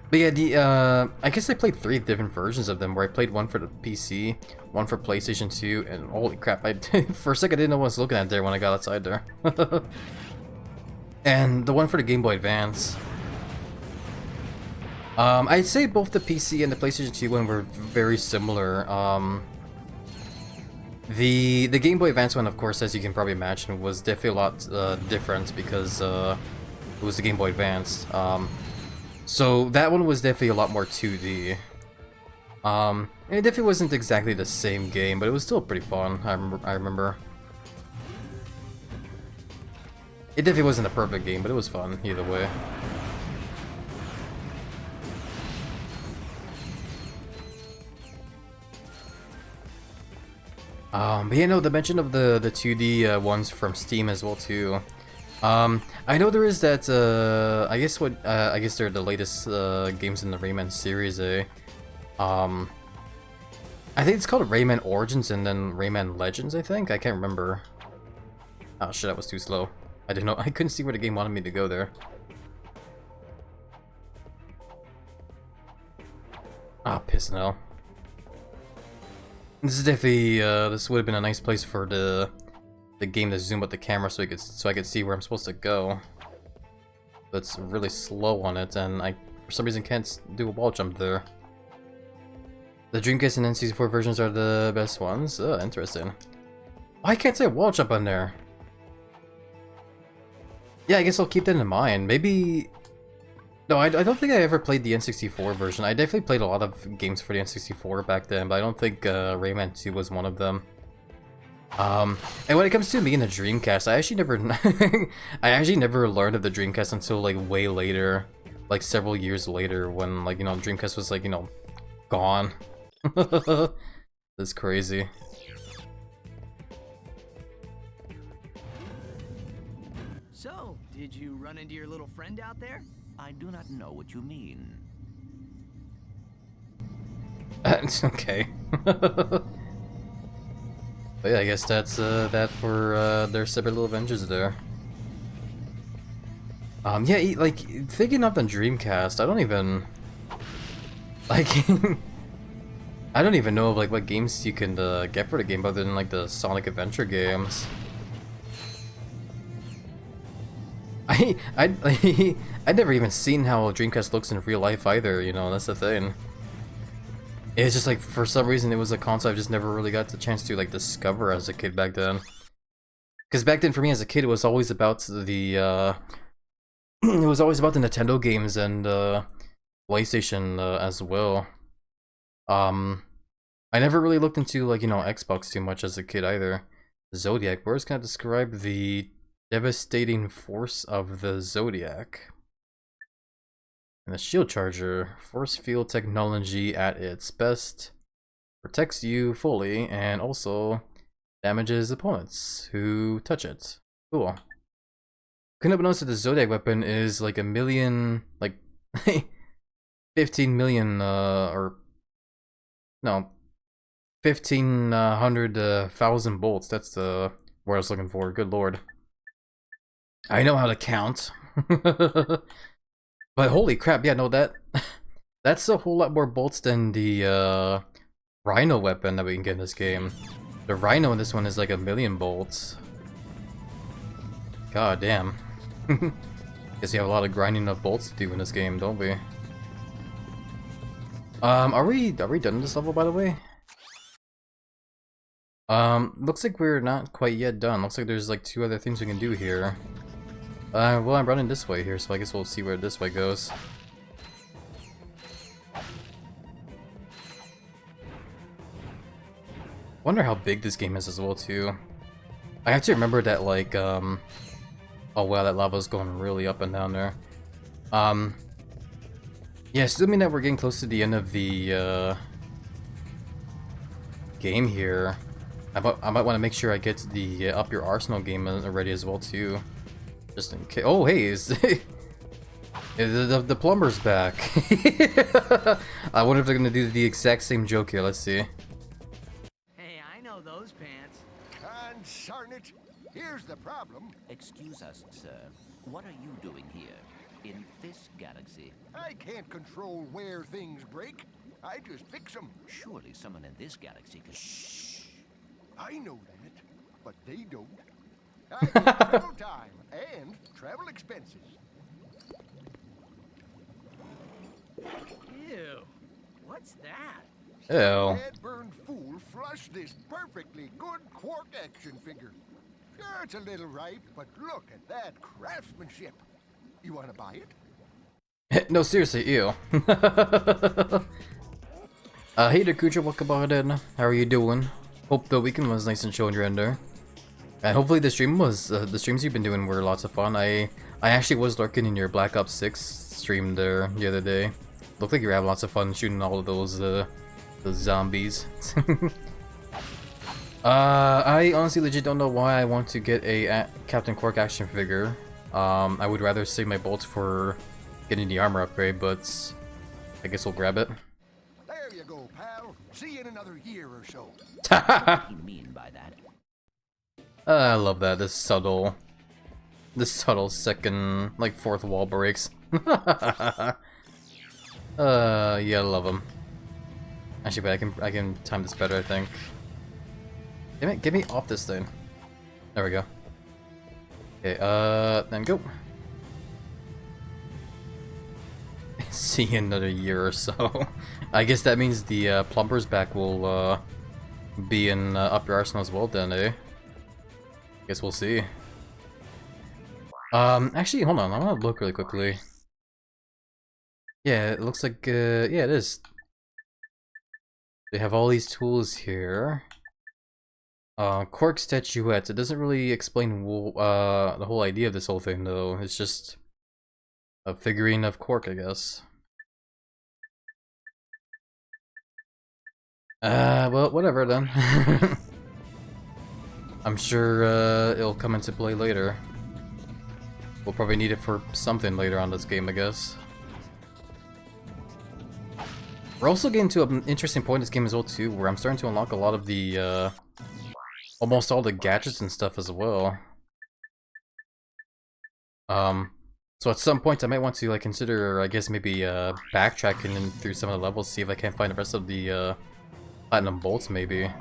But yeah, I guess I played 3 different versions of them, where I played one for the PC, one for PlayStation 2, and holy crap, for a second I didn't know what I was looking at there when I got outside there. And the one for the Game Boy Advance. I'd say both the PC and the PlayStation 2 one were very similar. The Game Boy Advance one, of course, as you can probably imagine, was definitely a lot different because it was the Game Boy Advance. So that one was definitely a lot more 2D. And it definitely wasn't exactly the same game, but it was still pretty fun. I remember. It definitely wasn't a perfect game, but it was fun either way. But yeah, no, the mention of the 2D ones from Steam as well too. I know there is that, I guess they're the latest games in the Rayman series, eh? I think it's called Rayman Origins and then Rayman Legends, I think? I can't remember. Oh shit, that was too slow. I didn't know, I couldn't see where the game wanted me to go there. Ah, piss no. This is definitely, this would have been a nice place for the game to zoom out the camera so I could see where I'm supposed to go. But it's really slow on it, and I for some reason can't do a wall jump there. The Dreamcast and N64 versions are the best ones. Interesting. Why can't I wall jump on there? Yeah, I guess I'll keep that in mind. Maybe... No, I don't think I ever played the N64 version. I definitely played a lot of games for the N64 back then, but I don't think Rayman 2 was one of them. And when it comes to me and the Dreamcast, I actually never learned of the Dreamcast until like way later, like several years later, when like, you know, Dreamcast was like, you know, gone. That's crazy. So, did you run into your little friend out there? I do not know what you mean. It's okay. But yeah, I guess that's that for their separate little adventures there. Yeah, like thinking of the Dreamcast, I don't even like I don't even know of like what games you can get for the game other than like the Sonic Adventure games. I'd never even seen how Dreamcast looks in real life either, you know, that's the thing. It's just like, for some reason, it was a console I just never really got the chance to like discover as a kid back then. Because back then, for me as a kid, it was always about the, it was always about the Nintendo games and PlayStation as well. I never really looked into like, you know, Xbox too much as a kid either. Zodiac, words can I describe the devastating force of the Zodiac? And the shield charger, force field technology at its best, protects you fully and also damages opponents who touch it. Cool. Couldn't have noticed that the Zodiac weapon is like 15 million, or no, 1,500,000 bolts. That's the word I was looking for. Good lord. I know how to count. But holy crap, yeah, no, that's a whole lot more bolts than the Rhino weapon that we can get in this game. The Rhino in this one is like 1,000,000 bolts. God damn. Guess you have a lot of grinding of bolts to do in this game, don't we? Are we done this level, by the way? Looks like we're not quite yet done. Looks like there's like 2 other things we can do here. Well, I'm running this way here, so I guess we'll see where this way goes. Wonder how big this game is as well, too. I have to remember that, like, oh wow, that lava's going really up and down there. Yeah, assuming that we're getting close to the end of the, game here, I might want to make sure I get the Up Your Arsenal game ready as well too, just in case. Oh hey, is the plumber's back. I wonder if they're gonna do the exact same joke here. Let's see. Hey, I know those pants. Consarn it! Here's the problem. Excuse us, sir. What are you doing here, in this galaxy? I can't control where things break. I just fix them. Surely someone in this galaxy could... Shh! I know that, but they don't. I get travel time and travel expenses. Ew. What's that? Ew. Head-burned fool flushed this perfectly good quark action figure. Sure, it's a little ripe, but look at that craftsmanship. You want to buy it? No, seriously, ew. Hey there, Kucha, welcome on in. How are you doing? Hope the weekend was nice and chill and render. And hopefully the streams you've been doing were lots of fun. I actually was lurking in your Black Ops 6 stream there the other day. Looked like you were having lots of fun shooting all of those zombies. I honestly legit don't know why I want to get a Captain Quark action figure. I would rather save my bolts for getting the armor upgrade, but I guess we'll grab it. There you go, pal. See you in another year or so. What do you mean by that? I love that. This subtle second, like fourth wall breaks. Yeah, I love them. Actually, but I can time this better, I think. Damn it, get me off this thing. There we go. Okay, then go. See you in another year or so. I guess that means the plumber's back will be in Up Your Arsenal as well then, eh? Guess we'll see. Actually, hold on, I want to look really quickly. Yeah, it looks like, yeah, it is. They have all these tools here. Quark statuettes. It doesn't really explain the whole idea of this whole thing, though. It's just a figurine of Quark, I guess. Well, whatever then. I'm sure it'll come into play later. We'll probably need it for something later on this game, I guess. We're also getting to an interesting point in this game as well, too, where I'm starting to unlock a lot of the, almost all the gadgets and stuff as well. So at some point I might want to, like, consider, I guess, maybe, backtracking through some of the levels, see if I can find the rest of the, platinum bolts, maybe.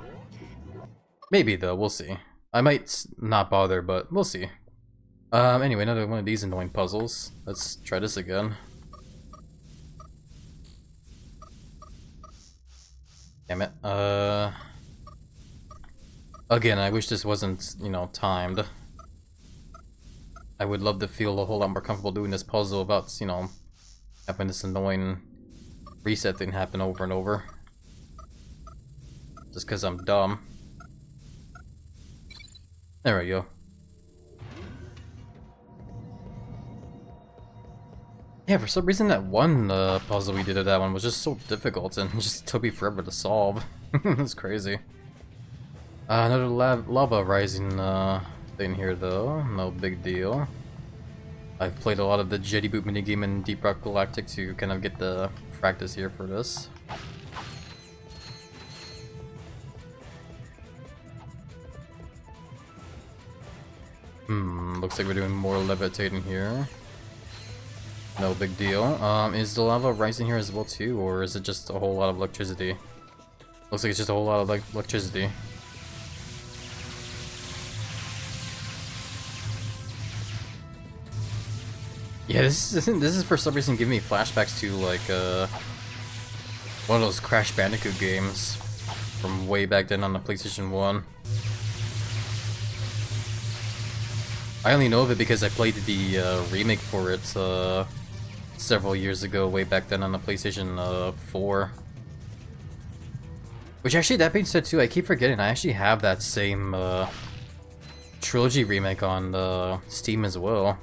Maybe, though, we'll see. I might not bother, but we'll see. Anyway, another one of these annoying puzzles. Let's try this again. Damn it. Again, I wish this wasn't, you know, timed. I would love to feel a whole lot more comfortable doing this puzzle without, you know, having this annoying reset thing happen over and over. Just because I'm dumb. There we go. Yeah, for some reason that one puzzle we did at that one was just so difficult and just took me forever to solve. That's crazy. Another lava rising thing here though, no big deal. I've played a lot of the Jetty Boot minigame in Deep Rock Galactic to kind of get the practice here for this. Looks like we're doing more levitating here. No big deal. Is the lava rising here as well too, or is it just a whole lot of electricity? Looks like it's just a whole lot of electricity. Yeah, this is for some reason giving me flashbacks to like one of those Crash Bandicoot games from way back then on the PlayStation 1. I only know of it because I played the remake for it several years ago, way back then on the PlayStation 4. Which actually, that being said too, I keep forgetting I actually have that same trilogy remake on Steam as well.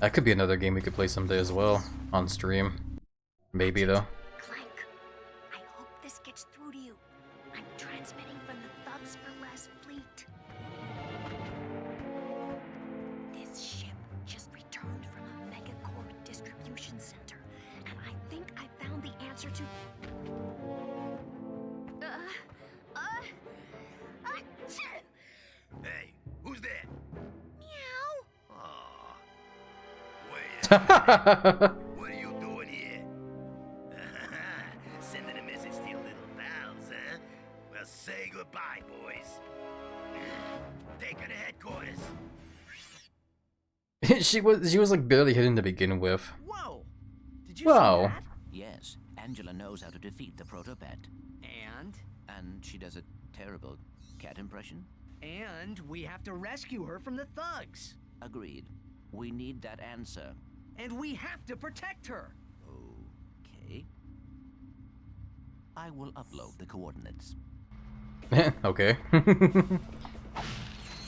That could be another game we could play someday as well on stream. Maybe though. Clank, I hope this gets through to you. I'm transmitting from the Thugs for Less fleet. This ship just returned from a megacorp distribution center, and I think I found the answer to... Hey, who's there? Meow. Aw. Wait a minute. What are you doing here? Sending a message to your little pals, huh? Well, say goodbye, boys. Take her to headquarters. she was like barely hidden to begin with. Whoa! Did you Wow. see that? Yes, Angela knows how to defeat the protopet. And she does a terrible cat impression? And we have to rescue her from the thugs. Agreed. We need that answer. And we have to protect her. Okay. I will upload the coordinates. Okay.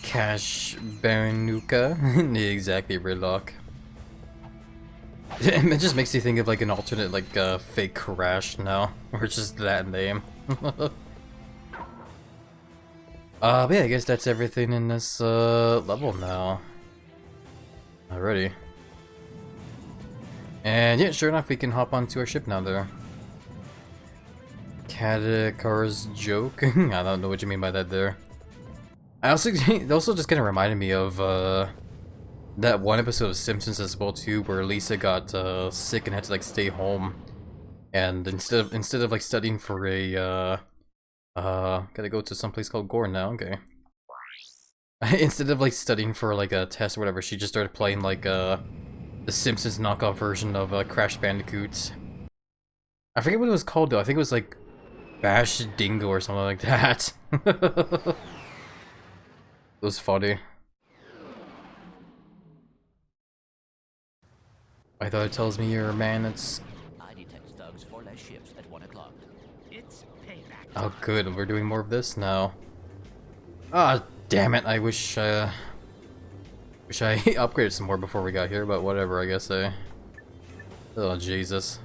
Cash Baronuka. Exactly, Ridlock. It just makes you think of like an alternate like fake Crash now, or just that name. But yeah, I guess that's everything in this level now. Alrighty. And yeah, sure enough, we can hop onto our ship now there. Katakar's joke? I don't know what you mean by that there. I also, it also just kind of reminded me of that one episode of Simpsons as well too, where Lisa got sick and had to like stay home. And instead of like studying for a gotta go to some place called Gore now, okay. Instead of like studying for like a test or whatever, she just started playing like the Simpsons knockoff version of Crash Bandicoot. I forget what it was called though, I think it was like Bash Dingo or something like that. It was funny. I thought it tells me you're a man that's... I detect thugs for less ships at 1 o'clock. It's payback. Oh good, we're doing more of this now. Ah, damn it, I wish I upgraded some more before we got here, but whatever, I guess Oh, Jesus.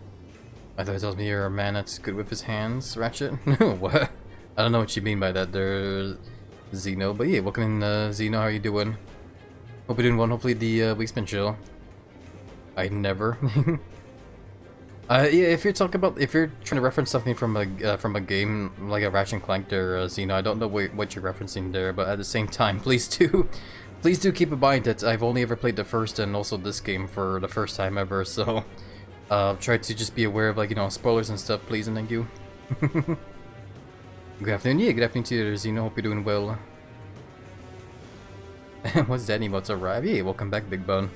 I thought it tells me you're a man that's good with his hands, Ratchet? What? I don't know what you mean by that there, Zeno, but yeah, welcome in, Zeno, how you doing? Hope you're doing well, hopefully the week's been chill. I never. Yeah, if you're trying to reference something from a game like a Ratchet and Clank there, Zeno, I don't know what you're referencing there, but at the same time, please do keep in mind that I've only ever played the first and also this game for the first time ever, so try to just be aware of like, you know, spoilers and stuff, please, and thank you. Good afternoon, yeah, good afternoon to you there, Zeno, hope you're doing well. What's that emote's arrive? Yeah, welcome back, Big Bone.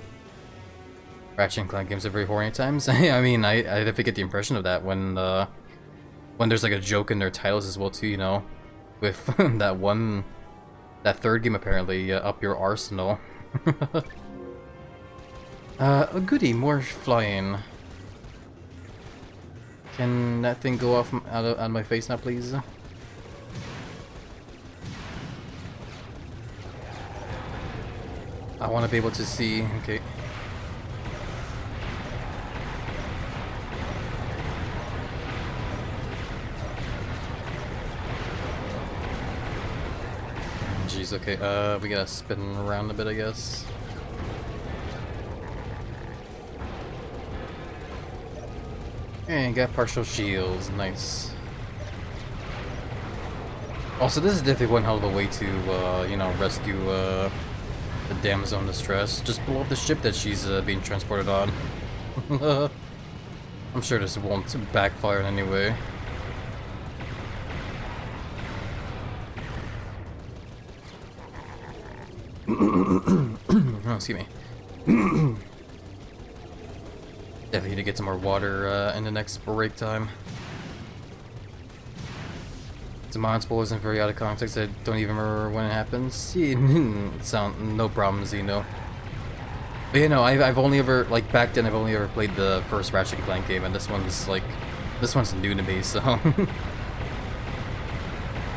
Ratchet and Clank games are very horny at times. I mean, I definitely get the impression of that when there's like a joke in their titles as well too, you know, with that third game apparently, Up Your Arsenal. A goodie, more flying. Can that thing go off out of my face now, please? I want to be able to see. Okay. Jeez, okay, we gotta spin around a bit, I guess. And got partial shields, nice. Also, this is definitely one hell of a way to, you know, rescue, the damsel in distress. Just blow up the ship that she's, being transported on. I'm sure this won't backfire in any way. Oh, excuse me. Definitely need to get some more water in the next break time. Some mod spoilers and very out of context. I don't even remember when it happens. No problem, Zeno. But you know, I've only ever, like back then, I've only ever played the first Ratchet and Clank game, and this one's new to me, so I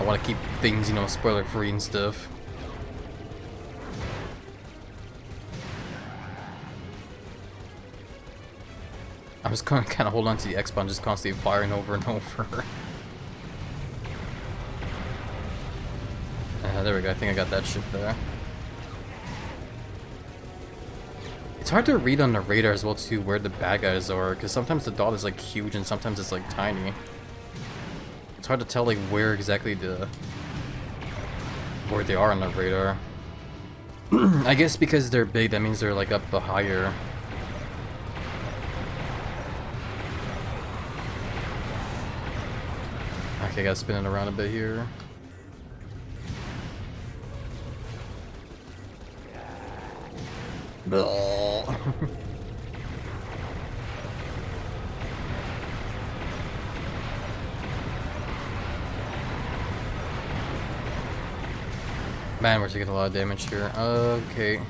want to keep things, you know, spoiler free and stuff. I'm just gonna kind of hold on to the X-Spawn, just constantly firing over and over. There we go, I think I got that ship there. It's hard to read on the radar as well too where the bad guys are, because sometimes the dot is like huge and sometimes it's like tiny. It's hard to tell like where exactly where they are on the radar. I guess because they're big, that means they're like up the higher. Okay, got spinning around a bit here. Man, we're taking a lot of damage here. Okay.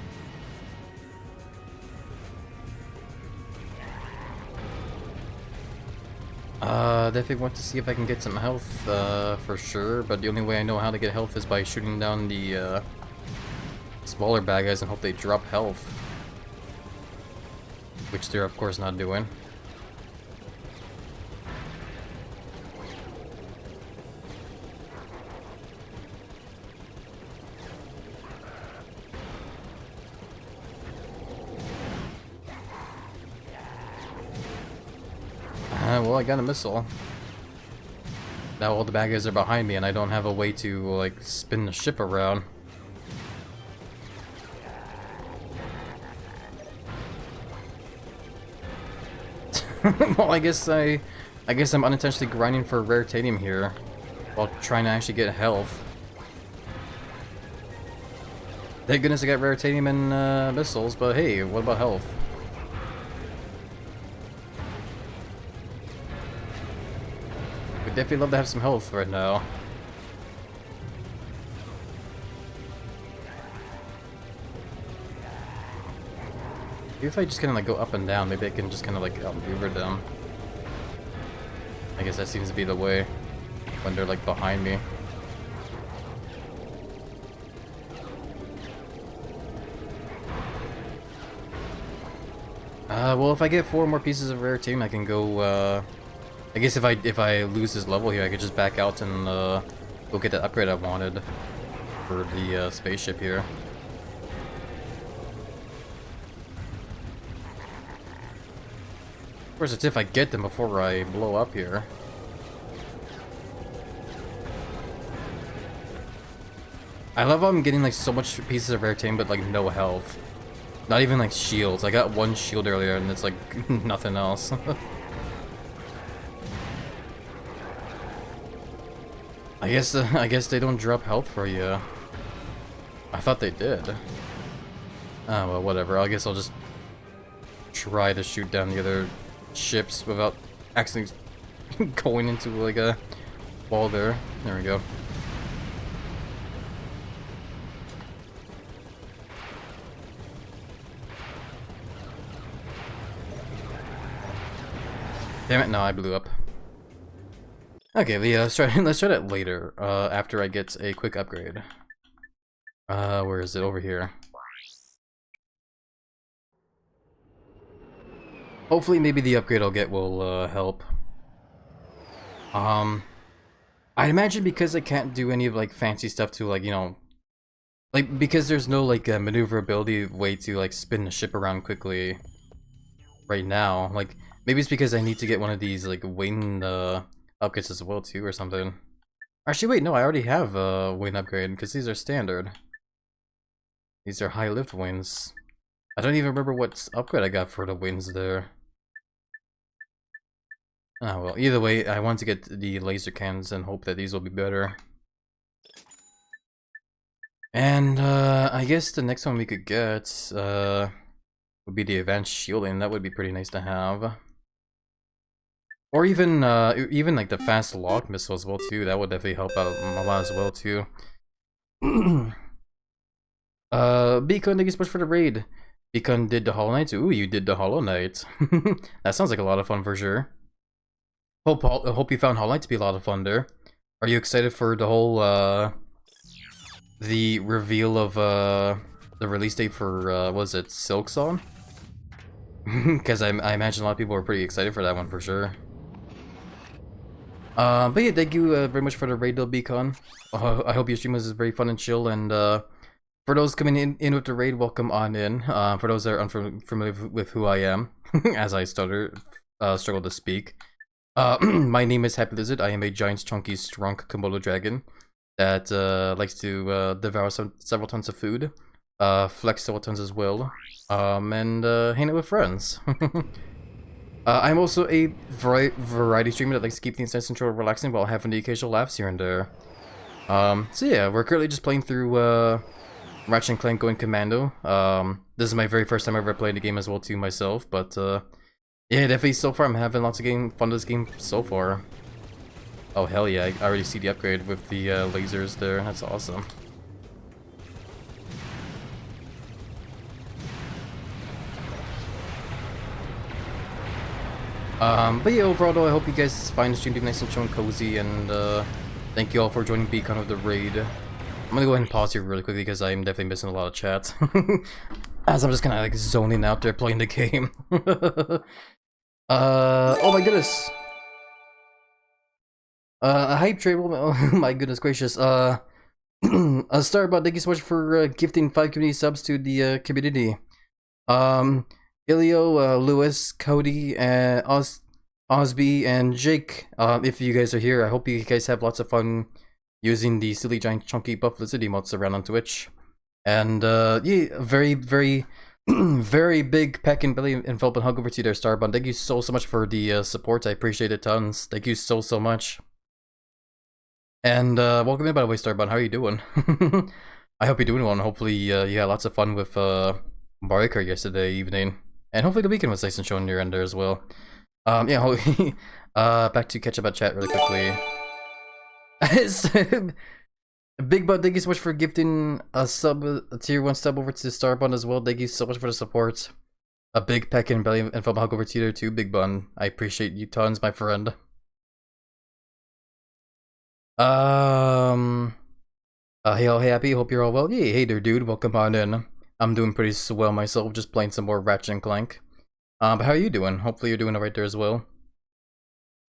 Definitely want to see if I can get some health, for sure, but the only way I know how to get health is by shooting down the, smaller bad guys and hope they drop health. Which they're of course not doing. Well, I got a missile. Now all the bad guys are behind me and I don't have a way to, like, spin the ship around. Well, I guess I'm unintentionally grinding for rare titanium here while trying to actually get health. Thank goodness I got rare titanium and missiles, but hey, what about health? We'd definitely love to have some health right now. Maybe if I just kind of like go up and down, maybe I can just kind of like outmaneuver them. I guess that seems to be the way when they're like behind me. Well, if I get 4 more pieces of rare titanium, I can go. I guess if I lose this level here, I could just back out and go get the upgrade I wanted for the spaceship here. Of course, it's if I get them before I blow up here. I love how I'm getting like so much pieces of rare titanium, but like no health. Not even like shields. I got 1 shield earlier, and it's like nothing else. I guess they don't drop health for you. I thought they did. Oh well, whatever. I guess I'll just try to shoot down the other ships without accidentally going into like a wall there. There we go. Damn it! No, I blew up. Okay, let's try that later. After I get a quick upgrade. Where is it? Over here. Hopefully, maybe the upgrade I'll get will help. I imagine because I can't do any of like fancy stuff to like, you know, like because there's no like maneuverability way to like spin the ship around quickly right now. Like maybe it's because I need to get one of these like wing upgrades as well too or something. Actually, wait, no, I already have a wing upgrade because these are standard. These are high lift wings. I don't even remember what upgrade I got for the wings there. Oh well, either way, I want to get the laser cannons and hope that these will be better. And I guess the next one we could get would be the advanced shielding. That would be pretty nice to have. Or even like the fast lock missile as well too. That would definitely help out a lot as well too. Beacon, thank you so much for the raid. Beacon did the Hollow Knight. Ooh, you did the Hollow Knight. That sounds like a lot of fun for sure. Hope you found Hollow Knight to be a lot of fun there. Are you excited for the whole the reveal of the release date for was it Silksong? Because I imagine a lot of people are pretty excited for that one for sure. But yeah, thank you very much for the raid, Beacon. I hope your stream was very fun and chill, and for those coming in with the raid, welcome on in. For those that are unfamiliar with who I am, as I struggle to speak. My name is HappyLizard. I am a giant, chunky, strong Komodo dragon that likes to devour several tons of food, flex several tons as well, and hang out with friends. I'm also a variety streamer that likes to keep things nice and chill, relaxing while having the occasional laughs here and there. So yeah, we're currently just playing through Ratchet & Clank Going Commando. This is my very first time ever playing the game as well too myself, but yeah, definitely so far I'm having lots of fun with this game so far. Oh hell yeah, I already see the upgrade with the lasers there, that's awesome. But yeah, overall though, I hope you guys find the stream to be nice and chill and cozy, and thank you all for joining Beacon of the raid. I'm gonna go ahead and pause here really quickly because I'm definitely missing a lot of chat. As I'm just kinda like zoning out there playing the game. Oh my goodness. A hype trade, oh my goodness gracious. Starbot, thank you so much for gifting 5 community subs to the community. Ilio, Lewis, Cody, Osby, and Jake, if you guys are here, I hope you guys have lots of fun using the silly giant chunky buff lizard emotes around on Twitch. And yeah, very very big peck and belly envelop and hug over to you there, Starbun. Thank you so much for the support. I appreciate it tons. Thank you so much. And welcome in, by the way, Starbun. How are you doing? I hope you're doing well, and hopefully you had lots of fun with Mario Kart yesterday evening. And hopefully the weekend was nice and showing your end there as well. Yeah, back to catch up at chat really quickly. Big Bud, thank you so much for gifting a tier 1 sub over to Starbun as well. Thank you so much for the support. A big peck and belly and film hug over to you there too, Big Bun. I appreciate you tons, my friend. Hey all happy, hope you're all well. Yeah, hey there dude, welcome on in. I'm doing pretty well myself, just playing some more Ratchet & Clank. But how are you doing? Hopefully you're doing alright there as well.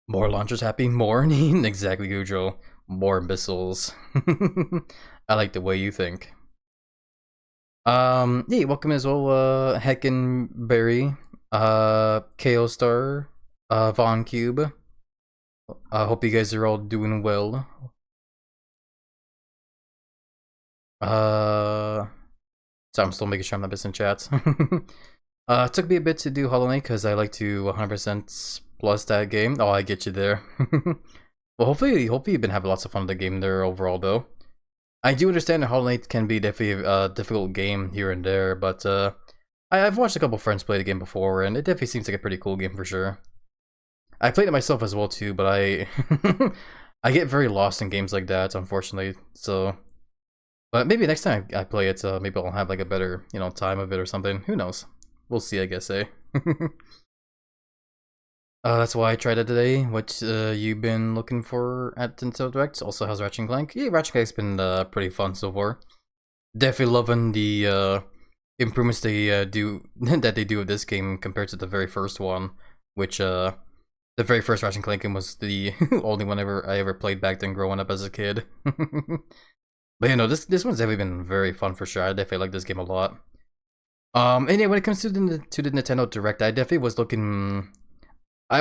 More launchers, Happy? More? Exactly, Gujo. More missiles. I like the way you think. Yeah, welcome as well, Heckenberry, KO Star, Von Cube. I hope you guys are all doing well. So I'm still making sure I'm not missing chats. It took me a bit to do Hollow Knight because I like to 100% plus that game. Oh, I get you there. Well, hopefully you've been having lots of fun with the game there overall, though. I do understand that Hollow Knight can be definitely a difficult game here and there, but I've watched a couple friends play the game before, and it definitely seems like a pretty cool game for sure. I played it myself as well too, but I I get very lost in games like that, unfortunately. So, but maybe next time I play it, maybe I'll have like a better, you know, time of it or something. Who knows? We'll see, I guess, eh? That's why I tried it today. What you've been looking for at Nintendo Direct? Also, how's Ratchet & Clank? Yeah, Ratchet & Clank's been pretty fun so far. Definitely loving the improvements they do that they do with this game compared to the very first one, which the very first Ratchet & Clank game was the only one I ever played back then growing up as a kid. But you know, this one's definitely been very fun for sure. I definitely like this game a lot. And yeah, when it comes to the Nintendo Direct, I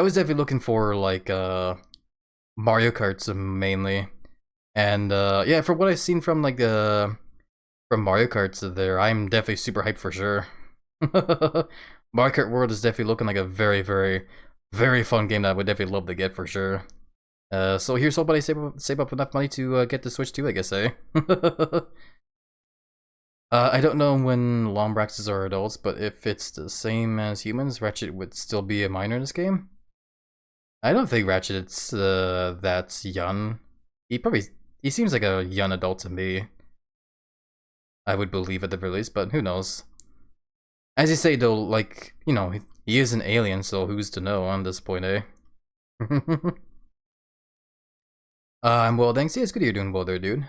was definitely looking for like Mario Karts mainly, and yeah, for what I've seen from like from Mario Karts there, I'm definitely super hyped for sure. Mario Kart World is definitely looking like a very fun game that I would definitely love to get for sure. So here's hoping I save up enough money to get the Switch too, I guess, eh? I don't know when Lombraxes are adults, but if it's the same as humans, Ratchet would still be a minor in this game. I don't think Ratchet's that's young. He seems like a young adult to me. I would believe at the very least, but who knows? As you say though, like, you know, he is an alien, so who's to know on this point, eh? I'm well, thanks. Yeah, it's good you're doing well there, dude.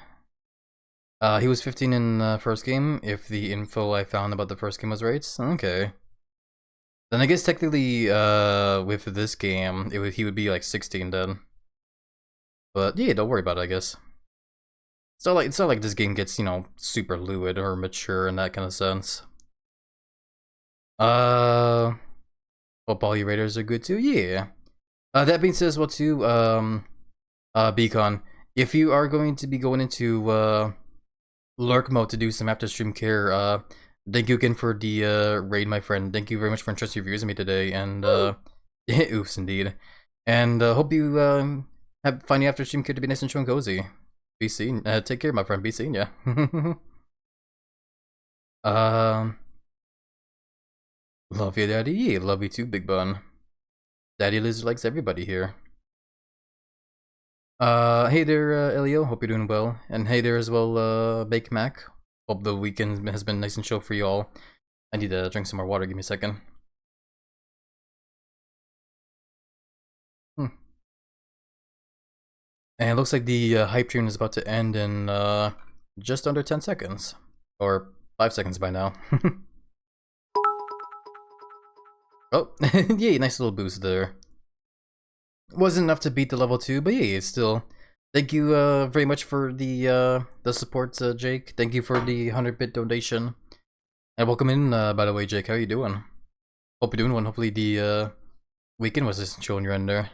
He was 15 in the first game, if the info I found about the first game was right. Okay. Then I guess technically, with this game, he would be like 16 then. But yeah, don't worry about it, I guess. It's not like this game gets, you know, super lewd or mature in that kind of sense. Hope all you raiders are good too. Yeah. That being said as well too, Beacon, if you are going to be going into lurk mode to do some after stream care, thank you again for the raid, my friend. Thank you very much for entrusting your views with me today, and oops indeed. And hope you find your after stream care to be nice and chill and cozy. Be seen. Take care, my friend. Be seen, yeah. Love you, Daddy. Yeah, love you too, Big Bun. Daddy Lizard likes everybody here. Hey there, Elio. Hope you're doing well. And hey there as well, Bake Mac. Hope the weekend has been nice and chill for you all. I need to drink some more water. Give me a second. And it looks like the hype train is about to end in just under 10 seconds. Or 5 seconds by now. Oh, yay, nice little boost there. Wasn't enough to beat the level 2, but yeah, still. Thank you very much for the support, Jake. Thank you for the 100-bit donation. And welcome in, by the way, Jake. How are you doing? Hope you're doing well. Hopefully the weekend was just chilling your end there.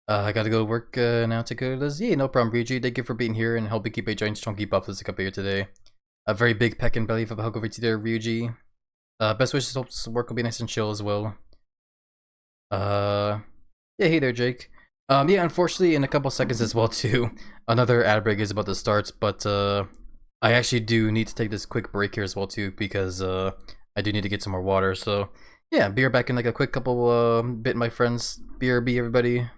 I gotta go to work now to go to this. Yeah, no problem, Ryuji. Thank you for being here and helping keep a giant chunky buff this up here today. A very big peck and belly for the hug over to there, Ryuji. Best wishes, hope work will be nice and chill as well. Yeah, hey there, Jake. Yeah, unfortunately, in a couple seconds as well too, another ad break is about to start, but I actually do need to take this quick break here as well too, because I do need to get some more water. So yeah, be right back in like a quick couple bit, my friends. BRB, everybody.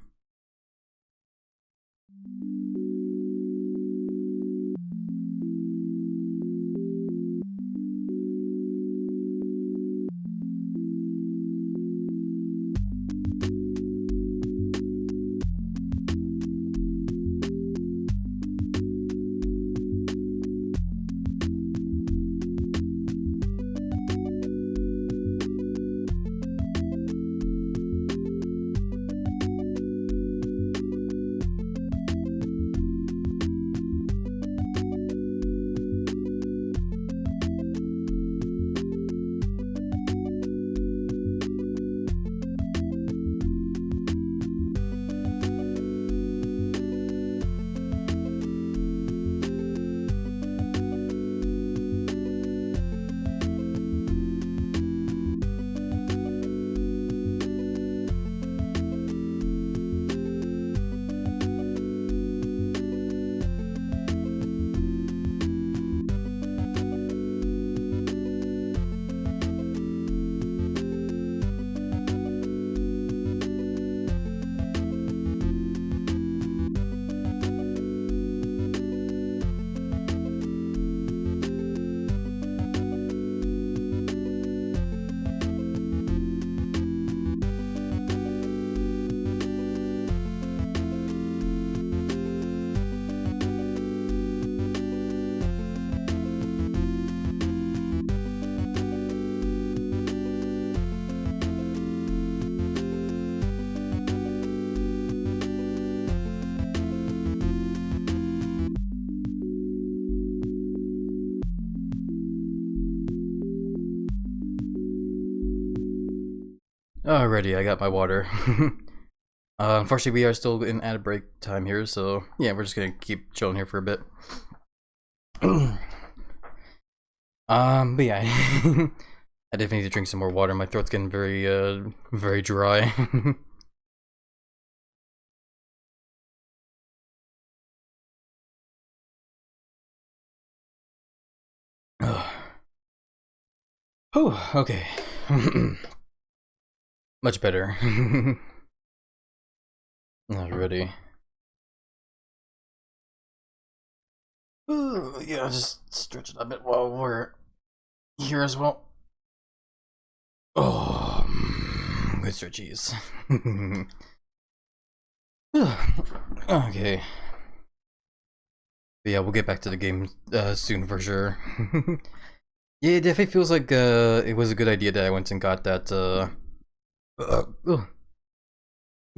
Alrighty, I got my water. Unfortunately, we are still in ad break time here, so yeah, we're just gonna keep chilling here for a bit. But yeah, I definitely need to drink some more water. My throat's getting very dry. Oh, okay. Much better. Alrighty. Yeah, I'll just stretch it a bit while we're here as well. Oh, good stretchies. Okay. But yeah, we'll get back to the game soon for sure. Yeah, it definitely feels like it was a good idea that I went and got that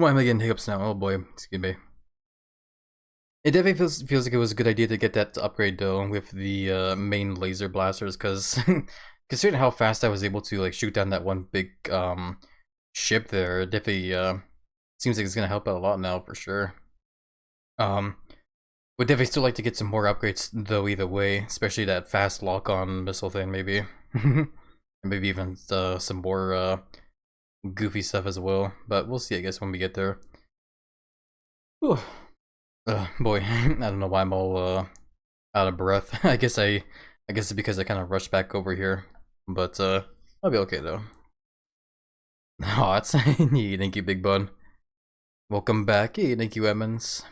Why am I getting hiccups now? Oh boy, excuse me. It definitely feels like it was a good idea to get that upgrade though with the main laser blasters, because considering how fast I was able to like shoot down that one big ship there, it definitely seems like it's gonna help out a lot now for sure. Would definitely still like to get some more upgrades though either way, especially that fast lock-on missile thing maybe. And maybe even some more goofy stuff as well, but we'll see I guess when we get there. Whew. Boy, I don't know why I'm all out of breath. I guess it's because I kind of rushed back over here, but I'll be okay though. Oh, that's yeah, thank you, Big Bud. Welcome back. Hey, thank you, Emmons.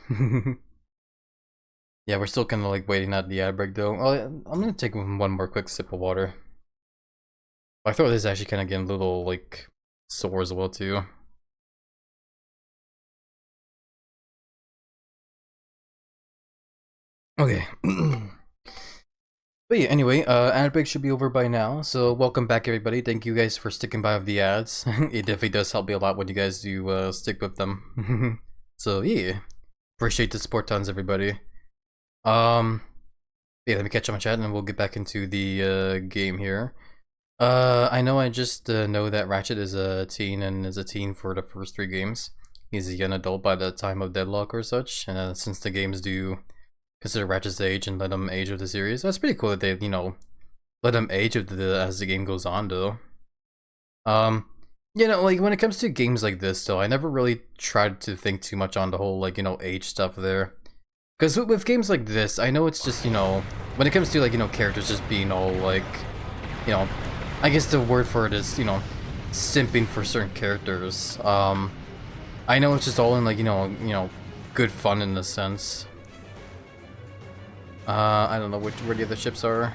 Yeah, we're still kind of like waiting at the ad break though. I'm gonna take one more quick sip of water. I thought this is actually kind of getting a little like sore as well too. Okay. But yeah, anyway, ad break should be over by now, so welcome back everybody. Thank you guys for sticking by with the ads. It definitely does help me a lot when you guys do stick with them. So yeah, appreciate the support tons everybody. Yeah, let me catch up on chat and then we'll get back into the game here. I know I just know that Ratchet is a teen and is a teen for the first 3 games. He's a young adult by the time of deadlock or such, and since the games do consider Ratchet's age and let him age with the series. That's pretty cool that they, you know, let him age with as the game goes on, though. You know, like, when it comes to games like this, though, I never really tried to think too much on the whole, like, you know, age stuff there. Because with games like this, I know it's just, you know, when it comes to, like, you know, characters just being all, like, you know, I guess the word for it is, you know, simping for certain characters. I know it's just all in, like, you know, good fun in a sense. I don't know where the other ships are.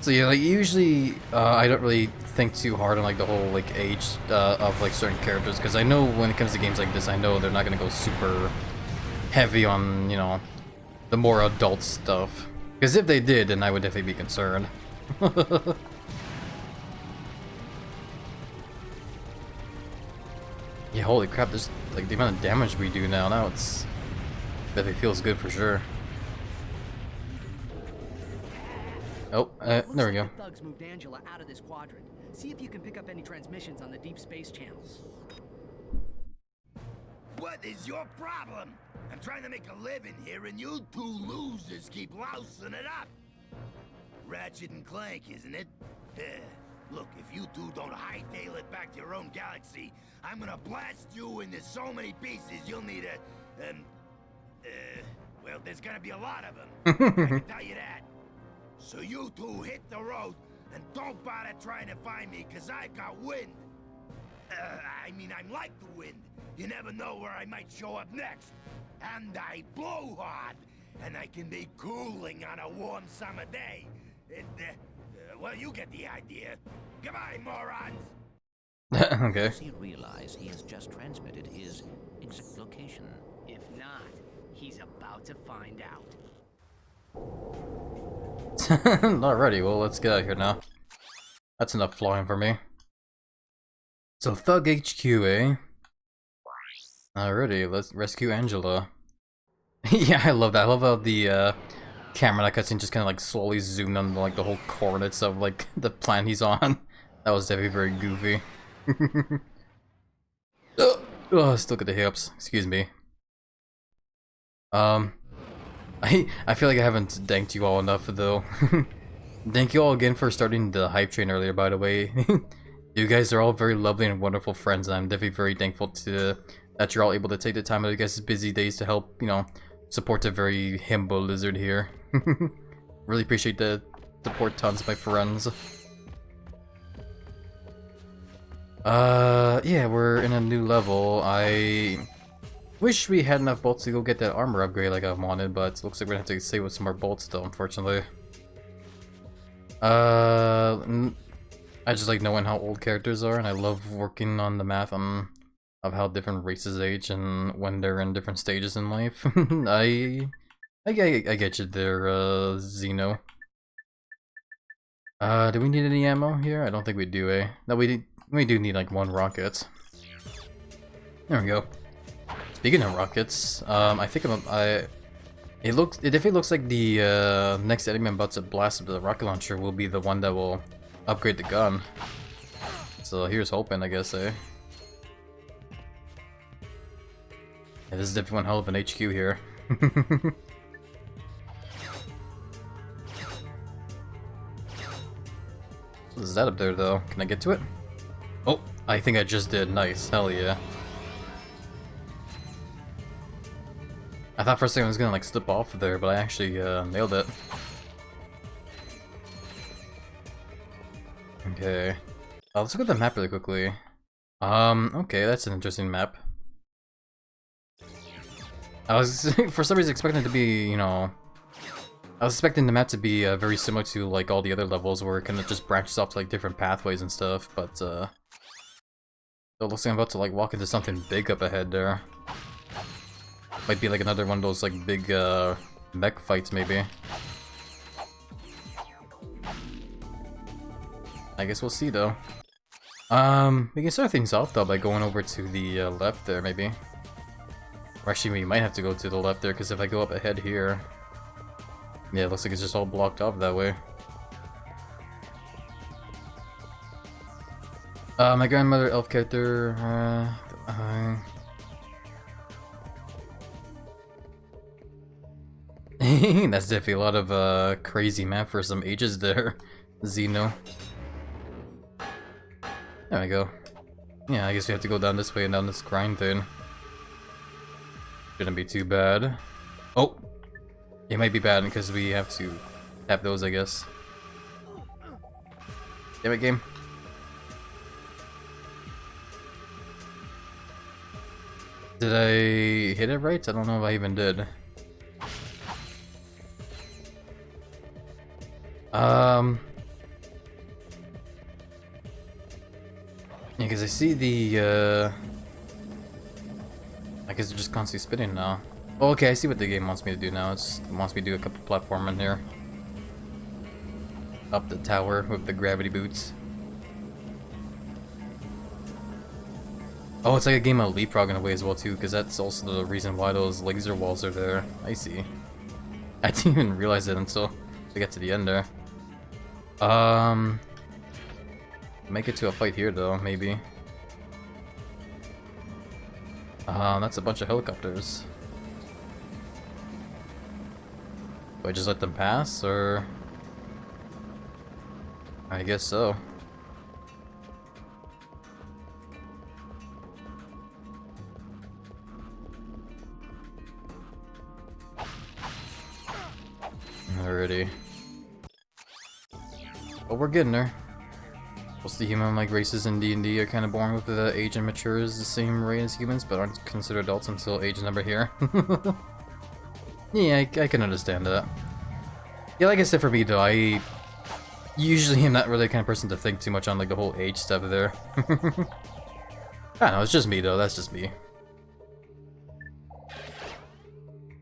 So yeah, like usually I don't really think too hard on like the whole like age of like certain characters, because I know when it comes to games like this, I know they're not gonna go super heavy on, you know, the more adult stuff. Because if they did, then I would definitely be concerned. Yeah, holy crap, there's like the amount of damage we do now it's definitely feels good for sure. Oh, there we go. Thugs moved Angela out of this quadrant. See if you can pick up any transmissions on the deep space channels. What is your problem? I'm trying to make a living here and you 2 losers keep lousing it up. Ratchet and Clank, isn't it? Look, if you 2 don't hightail it back to your own galaxy, I'm gonna blast you into so many pieces you'll need a, well, there's gonna be a lot of them. I can tell you that. So you 2 hit the road and don't bother trying to find me, cause I got wind. I mean, I'm like the wind. You never know where I might show up next. And I blow hard, and I can be cooling on a warm summer day. Well, you get the idea. Goodbye, morons! Okay. Does he realize he has just transmitted his exact location? If not, he's about to find out. Alrighty, well, let's get out of here now. That's enough flying for me. So, Thug HQ, eh? Alrighty, let's rescue Angela. Yeah, I love that. I love how the camera that cutscene just kind of like slowly zoomed on like the whole coordinates of like the planet he's on. That was definitely very goofy. Oh, still get the hiccups. Excuse me. I feel like I haven't thanked you all enough though. Thank you all again for starting the hype train earlier, by the way. You guys are all very lovely and wonderful friends, and I'm definitely very thankful that you're all able to take the time out of your guys' busy days to help, you know, support a very himbo lizard here. Really appreciate the support tons, my friends. Yeah, we're in a new level. I wish we had enough bolts to go get that armor upgrade like I wanted, but it looks like we're gonna have to save with some more bolts still, unfortunately. I just like knowing how old characters are, and I love working on the math of how different races age and when they're in different stages in life. I get you there, Xeno. Do we need any ammo here? I don't think we do, eh? No, we do need like 1 rocket. There we go. Speaking of rockets, I think it definitely looks like the next enemy I'm about to blast with the rocket launcher will be the one that will upgrade the gun. So here's hoping, I guess, eh? Yeah, this is definitely one hell of an HQ here. What is that up there, though? Can I get to it? Oh, I think I just did. Nice. Hell yeah. I thought for a second I was gonna like slip off of there, but I actually nailed it. Okay. Let's look at the map really quickly. Okay, that's an interesting map. I was for some reason expecting it to be, you know, I was expecting the map to be very similar to like all the other levels where it kind of just branches off to like different pathways and stuff, but it looks like I'm about to like walk into something big up ahead there. Might be like another one of those like big mech fights maybe. I guess we'll see though. We can start things off though by going over to the left there maybe. Or actually we might have to go to the left there because if I go up ahead here, yeah, it looks like it's just all blocked off that way. My grandmother elf character, that's definitely a lot of crazy map for some ages there, Xeno. There we go. Yeah, I guess we have to go down this way and down this grind thing. Shouldn't be too bad. Oh! It might be bad because we have to tap those, I guess. Damn it, game. Did I hit it right? I don't know if I even did. Yeah, because I see the, I guess it's just constantly spinning now. Oh, okay, I see what the game wants me to do now. It wants me to do a couple platforming here. Up the tower with the gravity boots. Oh, it's like a game of leapfrog in a way as well too, because that's also the reason why those laser walls are there. I see. I didn't even realize it until we get to the end there. Make it to a fight here though, maybe. That's a bunch of helicopters. Do I just let them pass, or? I guess so. Alrighty. But we're getting there. Most of the human-like races in D&D are kind of born with the age and matures the same rate as humans, but aren't considered adults until age number here. Yeah, I can understand that. Yeah, like I said, for me though, I usually am not really the kind of person to think too much on like the whole age stuff there. I don't know, it's just me though, that's just me.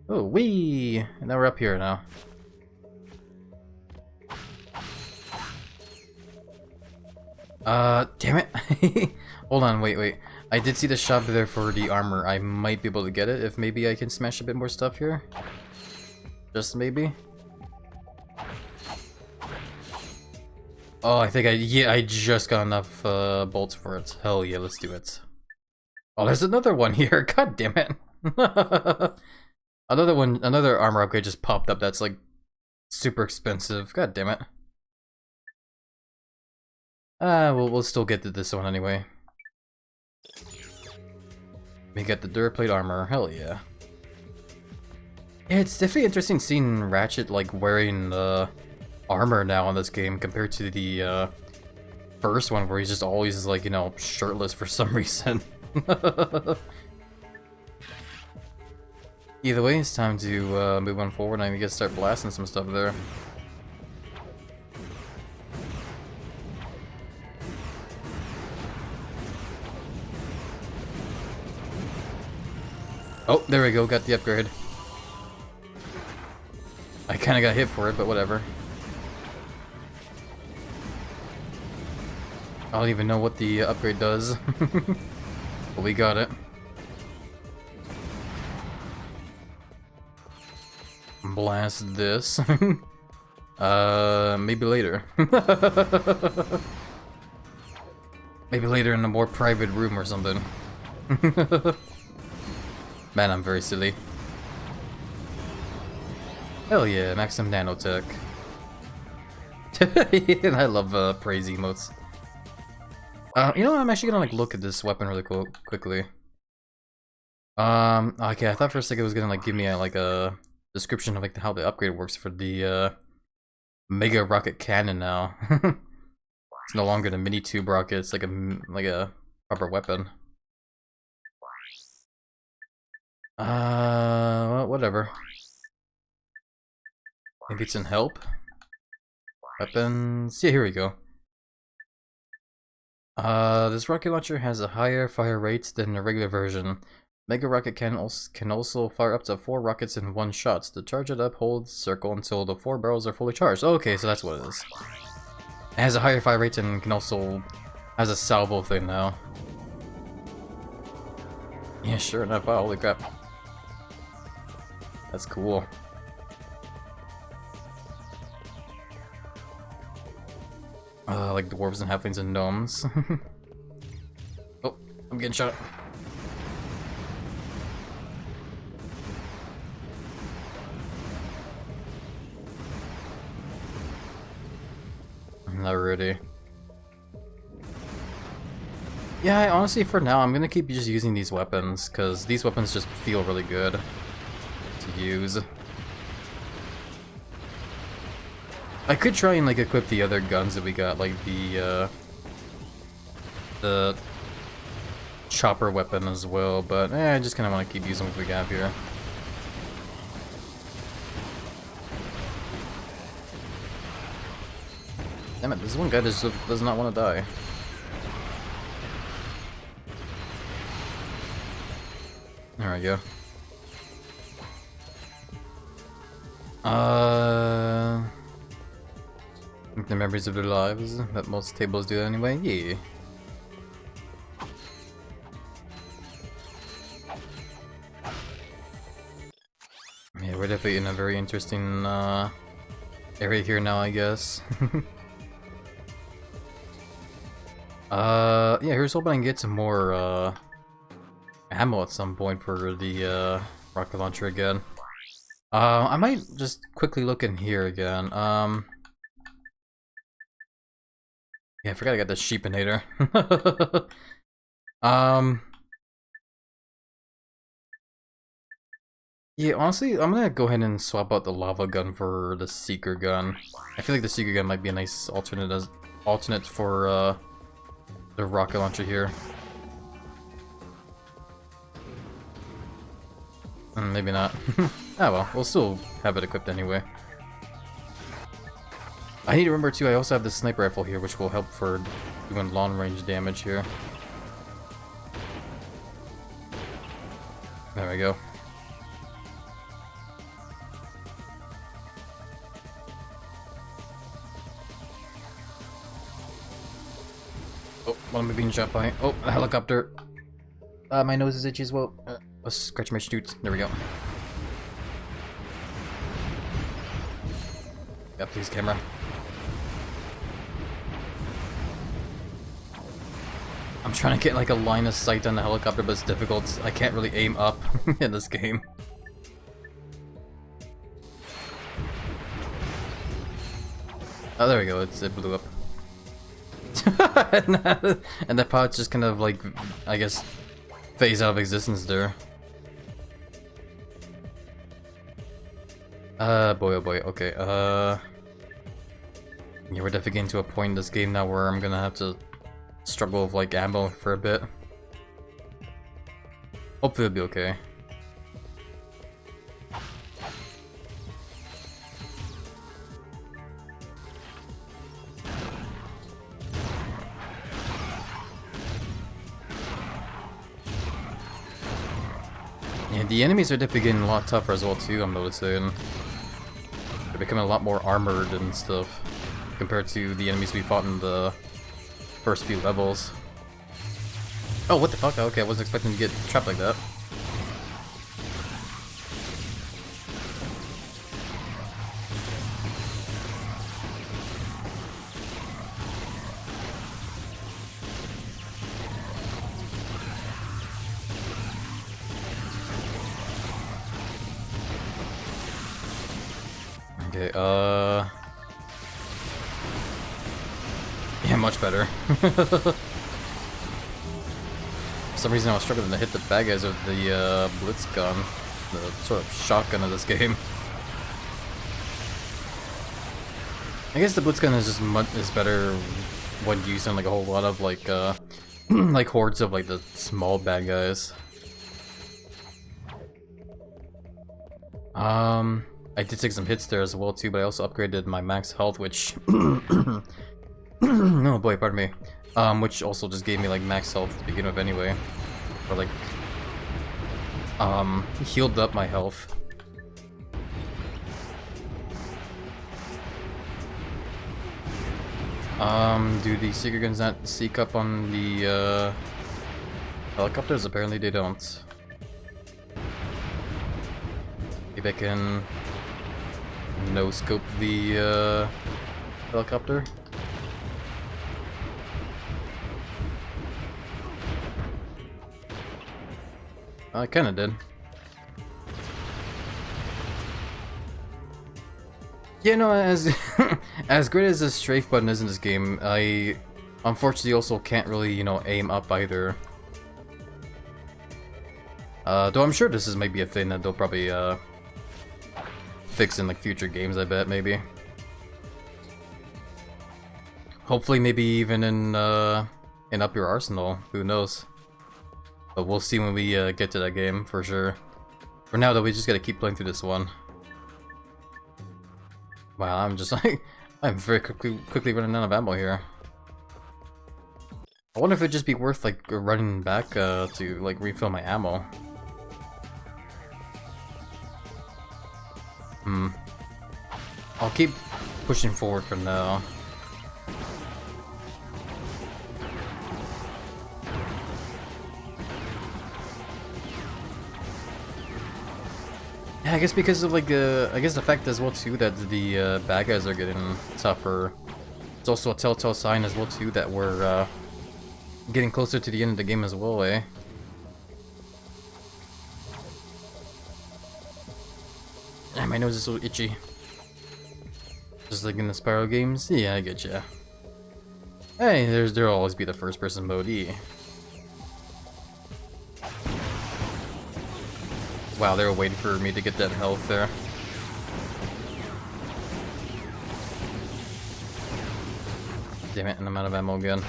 Oh, wee! And now we're up here now. Damn it. Hold on, wait. I did see the shop there for the armor. I might be able to get it if maybe I can smash a bit more stuff here. Just maybe. Oh, I think I just got enough bolts for it. Hell yeah, let's do it. Oh, there's another one here. God damn it. Another armor upgrade just popped up that's like super expensive. God damn it. We'll still get to this one anyway. We got the Duraplate armor, hell yeah. Yeah, it's definitely interesting seeing Ratchet like wearing armor now in this game compared to the first one where he's just always like, you know, shirtless for some reason. Either way, it's time to move on forward and I guess start blasting some stuff there. Oh, there we go, got the upgrade. I kinda got hit for it, but whatever. I don't even know what the upgrade does. But we got it. Blast this. Maybe later. Maybe later in a more private room or something. Man, I'm very silly. Hell yeah, maximum nanotech. I love praise emotes. You know what, I'm actually gonna like look at this weapon really quickly. Okay, I thought for a second it was gonna like give me like a description of like how the upgrade works for the mega rocket cannon now. It's no longer the mini tube rocket, it's like a proper weapon. Well, whatever. Maybe it's in help? Weapons. Yeah, here we go. This rocket launcher has a higher fire rate than the regular version. Mega rocket can also fire up to 4 rockets in one shot. To charge it up, hold circle until the 4 barrels are fully charged. Okay, so that's what it is. It has a higher fire rate and can also has a salvo thing now. Yeah, sure enough. Wow, holy crap. That's cool. Like dwarves and halflings and gnomes. Oh, I'm getting shot. I'm not ready. Yeah, honestly, for now, I'm gonna keep just using these weapons, because these weapons just feel really good to use. I could try and like equip the other guns that we got, like the chopper weapon as well, but I just kind of want to keep using what we got here. Damn it, this one guy just does not want to die. There we go. The memories of their lives, that most tables do anyway, yeah. Yeah, we're definitely in a very interesting area here now, I guess. Yeah, here's hoping I can get some more ammo at some point for the rocket launcher again. I might just quickly look in here again. Yeah, I forgot I got the sheepinator. Yeah, honestly, I'm gonna go ahead and swap out the lava gun for the seeker gun. I feel like the seeker gun might be a nice alternate for the rocket launcher here. Maybe not. Oh well, we'll still have it equipped anyway. I need to remember too, I also have the sniper rifle here, which will help for doing long range damage here. There we go. Oh, what am I being shot by? Oh, a helicopter. My nose is itchy as well. Let's scratch my schnoots. There we go. Yeah, please, camera. I'm trying to get like a line of sight on the helicopter, but it's difficult. I can't really aim up in this game. Oh, there we go. It blew up. And that pod just kind of like, I guess, phased out of existence there. Boy, oh boy. Okay. Yeah, we're definitely getting to a point in this game now where I'm gonna have to struggle with like ammo for a bit. Hopefully it'll be okay. Yeah, the enemies are definitely getting a lot tougher as well too, I'm noticing. They're becoming a lot more armored and stuff compared to the enemies we fought in the first few levels. Oh, what the fuck? Okay, I wasn't expecting to get trapped like that. Okay, yeah, much better. For some reason I was struggling to hit the bad guys with the blitz gun, the sort of shotgun of this game. I guess the blitz gun is just is better when used on like a whole lot of like like hordes of like the small bad guys. I did take some hits there as well too, but I also upgraded my max health, which oh boy, pardon me. Which also just gave me like max health to begin with anyway. Or like healed up my health. Do the secret guns not sneak up on the helicopters? Apparently they don't. Maybe I can no scope the helicopter. I kinda did. Yeah, no, as as great as the strafe button is in this game, I unfortunately also can't really, you know, aim up either. Though I'm sure this is maybe a thing that they'll probably fix in like future games, I bet, maybe. Hopefully maybe even in Up Your Arsenal, who knows. But we'll see when we get to that game, for sure. For now though, we just gotta keep playing through this one. Wow, I'm just like, I'm very quickly running out of ammo here. I wonder if it'd just be worth like running back to like refill my ammo. I'll keep pushing forward for now. Yeah, I guess because of like I guess the fact as well too that the bad guys are getting tougher. It's also a telltale sign as well too that we're getting closer to the end of the game as well, eh? Ah, my nose is so itchy. Just like in the Spiral games? Yeah, I get ya. Hey, there'll always be the first person mode E. Wow, they were waiting for me to get that health there. Damn it, and I'm out of ammo again.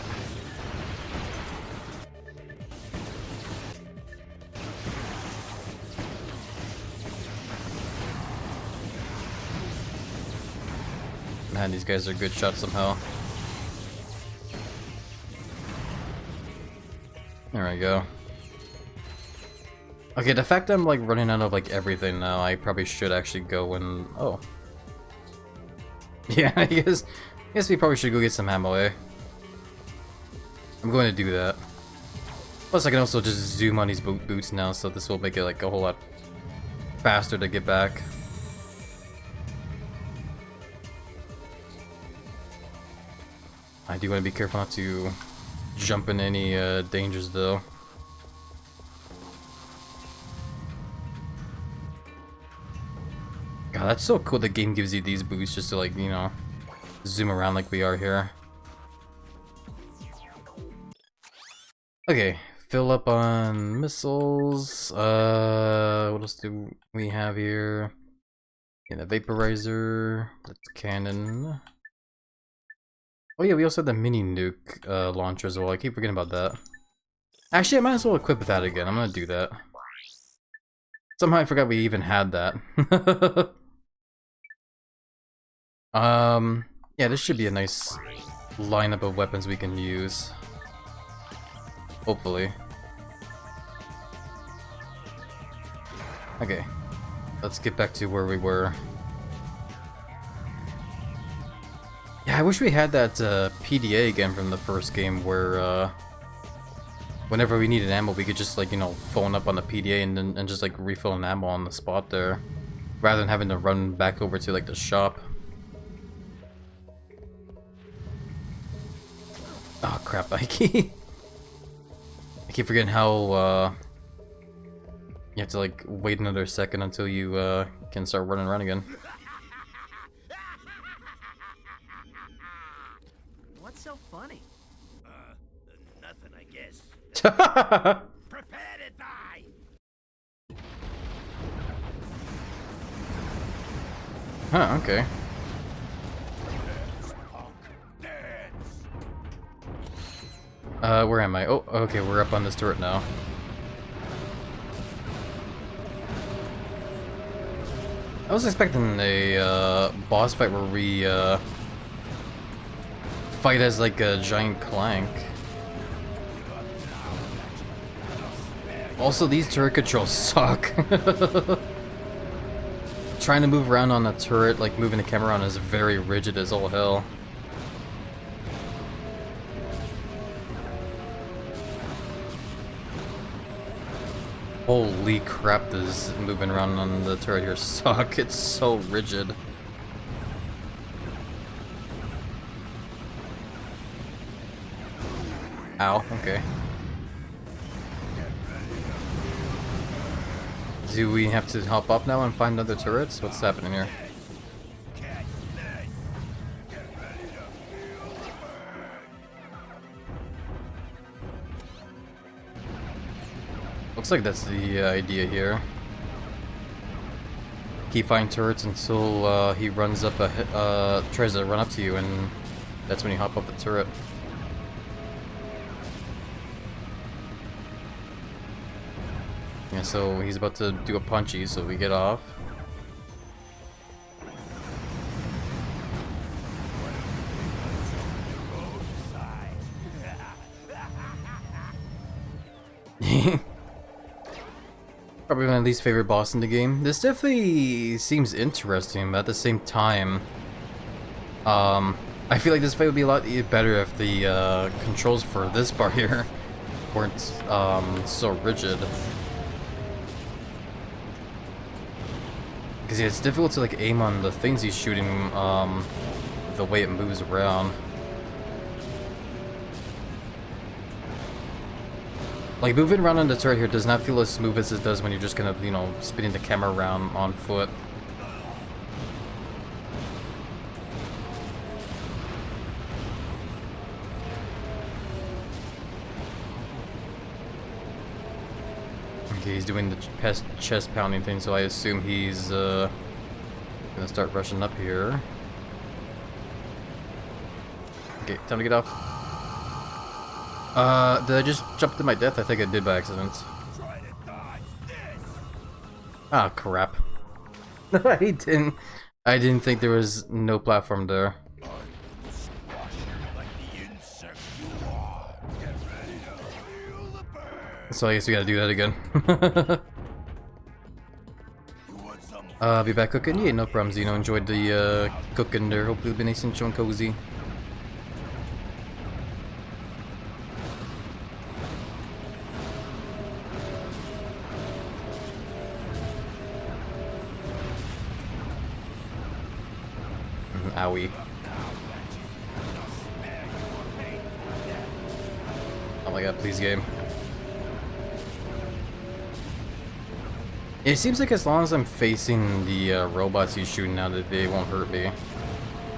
Man, these guys are good shots somehow. There we go. Okay, the fact that I'm like running out of like everything now, I probably should actually go and... oh. Yeah, I guess we probably should go get some ammo, eh? I'm going to do that. Plus I can also just zoom on these boots now, so this will make it like a whole lot faster to get back. I do want to be careful not to jump in any dangers though. God, that's so cool the game gives you these boosts just to like, you know, zoom around like we are here. Okay, fill up on missiles. What else do we have here? Yeah, the vaporizer, the cannon. Oh yeah, we also have the mini nuke launcher as well. I keep forgetting about that. Actually, I might as well equip that again. I'm gonna do that. Somehow I forgot we even had that. Yeah, this should be a nice lineup of weapons we can use. Hopefully. Okay, let's get back to where we were. Yeah, I wish we had that PDA again from the first game where whenever we needed ammo we could just like, you know, phone up on the PDA and just like refill an ammo on the spot there. Rather than having to run back over to like the shop. Oh crap, I keep forgetting how you have to like wait another second until you can start running around again. What's so funny? Nothing, I guess. Huh, Prepare to die! okay. Where am I? Oh, okay, we're up on this turret now. I was expecting a boss fight where we fight as like a giant clank. Also, these turret controls suck. Trying to move around on a turret, like moving the camera on, is very rigid as all hell. Holy crap, this moving around on the turret here suck. It's so rigid. Ow, okay. Do we have to hop up now and find other turrets? What's happening here? Looks like that's the idea here. Keep finding turrets until he runs up tries to run up to you, and that's when you hop up the turret. Yeah, so he's about to do a punchy, so we get off. Probably my least favorite boss in the game. This definitely seems interesting, but at the same time, I feel like this fight would be a lot better if the controls for this part here weren't so rigid. Because yeah, it's difficult to like aim on the things he's shooting, the way it moves around. Like, moving around on the turret here does not feel as smooth as it does when you're just kind of, you know, spinning the camera around on foot. Okay, he's doing the chest pounding thing, so I assume he's gonna start rushing up here. Okay, time to get off. Did I just jump to my death? I think I did by accident. Ah, crap. I didn't think there was no platform there. So I guess we gotta do that again. Be back cooking? Yeah, no problems, you know, enjoyed the cooking there. Hopefully it'll be nice and chill and cozy. Owie. Oh my god, please game. It seems like as long as I'm facing the robots he's shooting at, they won't hurt me.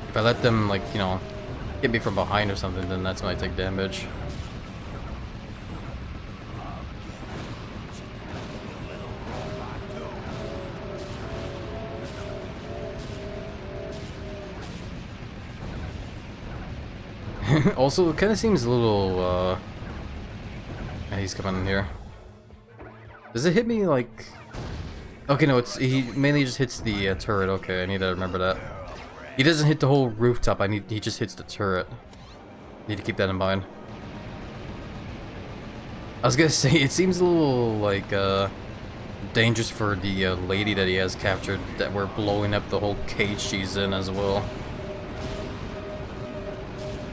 If I let them, like, you know, hit me from behind or something, then that's when I take damage. Also, it kind of seems a little, he's coming in here. Does it hit me, like... Okay, no, he mainly just hits the turret. Okay, I need to remember that. He doesn't hit the whole rooftop, he just hits the turret. Need to keep that in mind. I was gonna say, it seems a little, like, dangerous for the lady that he has captured, that we're blowing up the whole cage she's in as well.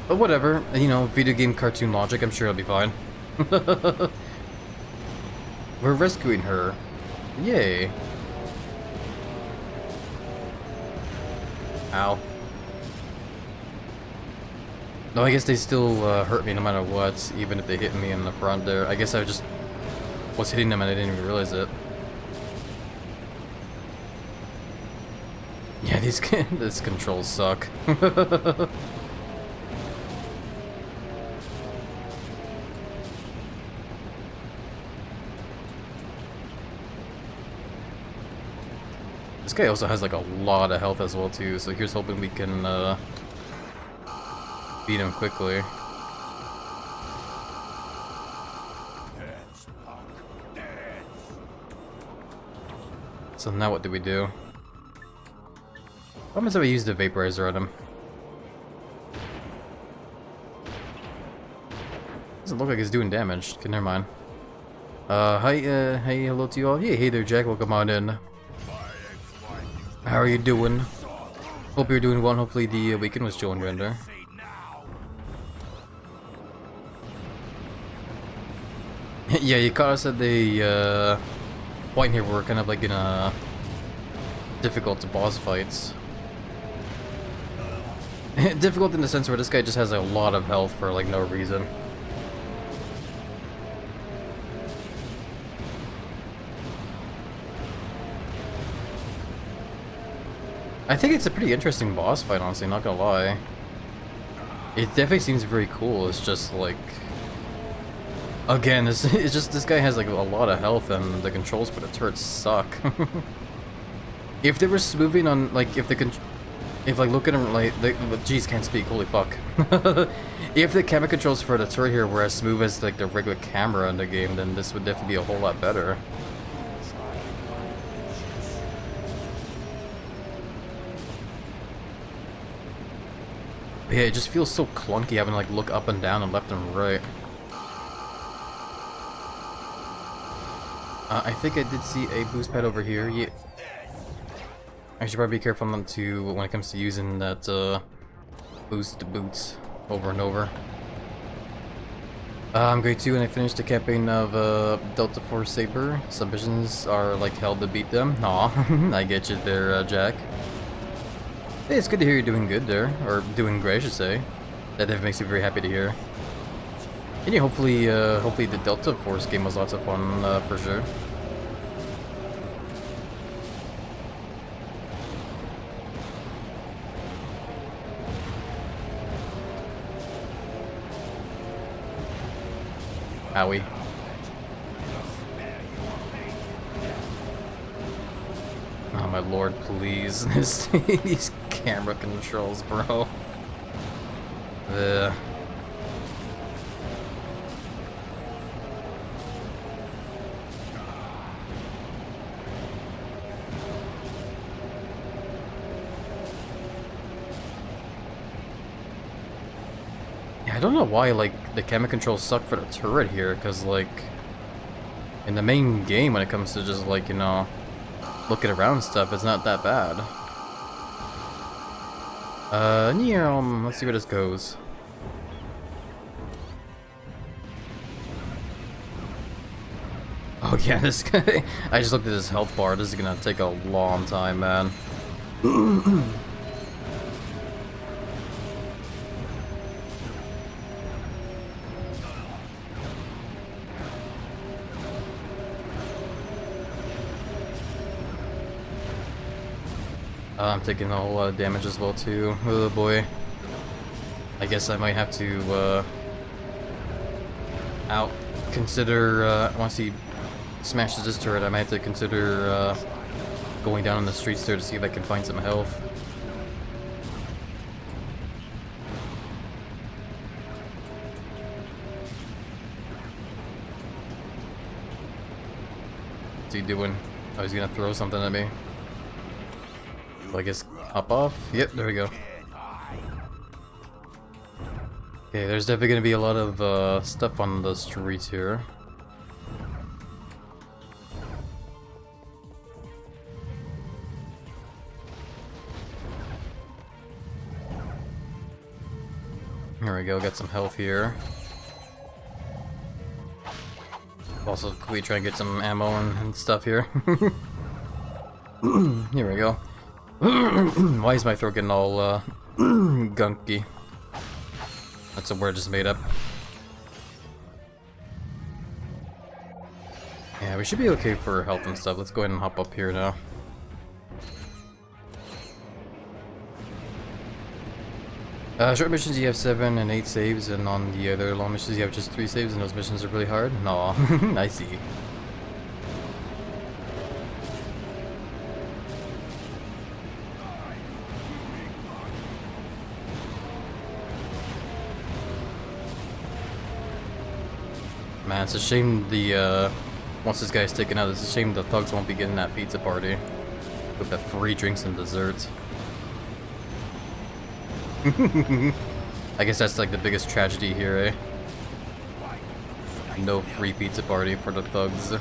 But whatever, you know, video game cartoon logic, I'm sure it'll be fine. We're rescuing her. Yay. Ow. No, I guess they still hurt me no matter what, even if they hit me in the front there. I guess I just was hitting them and I didn't even realize it. Yeah, these controls suck. This guy also has like a lot of health as well too, so here's hoping we can beat him quickly. So now what do we do? What happens if I use the vaporizer on him? Doesn't look like he's doing damage. Okay, never mind. Hey, hello to you all. Yeah, hey there, Jack. Welcome on in. How are you doing? Hope you're doing well. Hopefully the weekend was chill and render. Yeah, you caught us at the point here where we're kind of like in a difficult boss fights. Difficult in the sense where this guy just has a lot of health for like no reason. I think it's a pretty interesting boss fight, honestly, not gonna lie. It definitely seems very cool. It's just like, again, it's just this guy has like a lot of health and the controls for the turrets suck. If they were smoothing on, like, if like look at him like, geez, can't speak, holy fuck. If the camera controls for the turret here were as smooth as like the regular camera in the game, then this would definitely be a whole lot better. But yeah, it just feels so clunky having to like look up and down and left and right. I think I did see a boost pad over here. Yeah. I should probably be careful not to when it comes to using that boost boots over and over. I'm grade 2 and I finished the campaign of Delta Force Saber. Submissions are like hell to beat them. Aw, I get you there, Jack. Hey, it's good to hear you're doing good there, or doing great, I should say. That definitely makes me very happy to hear. And yeah, hopefully the Delta Force game was lots of fun for sure. Owie. Oh my lord, please. These camera controls, bro. Ugh. Yeah, I don't know why, like, the camera controls suck for the turret here, because, like, in the main game, when it comes to just, like, you know, looking around stuff, it's not that bad. Let's see where this goes. Oh yeah, this guy, I just looked at his health bar, this is gonna take a long time, man. I'm taking a whole lot of damage as well too. Oh boy. I guess I might have to consider once he smashes this turret, I might have to consider going down on the streets there to see if I can find some health. What's he doing? Oh, he's gonna throw something at me. I guess hop off. Yep, there we go. Okay, there's definitely gonna be a lot of stuff on the streets here. Here we go, got some health here. Also, quickly try and get some ammo and stuff here. Here we go. Why is my throat getting all gunky? That's a word just made up. Yeah, we should be okay for health and stuff. Let's go ahead and hop up here now. Short missions you have 7 and 8 saves, and on the other long missions you have just 3 saves, and those missions are really hard? No, I see. Man, it's a shame the, once this guy's taken out, it's a shame the thugs won't be getting that pizza party with the free drinks and desserts. I guess that's like the biggest tragedy here, eh? No free pizza party for the thugs.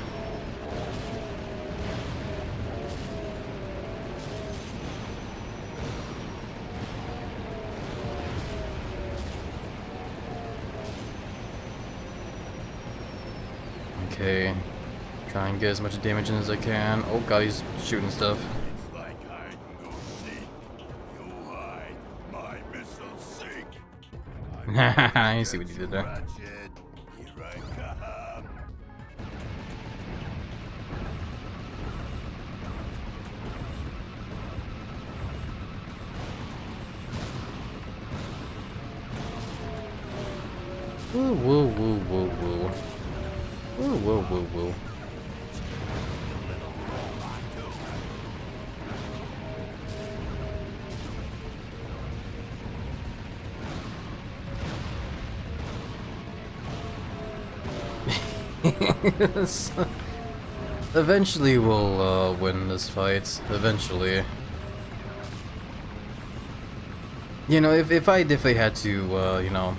Okay, try and get as much damage in as I can. Oh god, he's shooting stuff. I see what you did there. Woo woo woo woo woo. Woo woo woo woo. Eventually we'll win this fight. Eventually. You know, if I definitely had to, you know,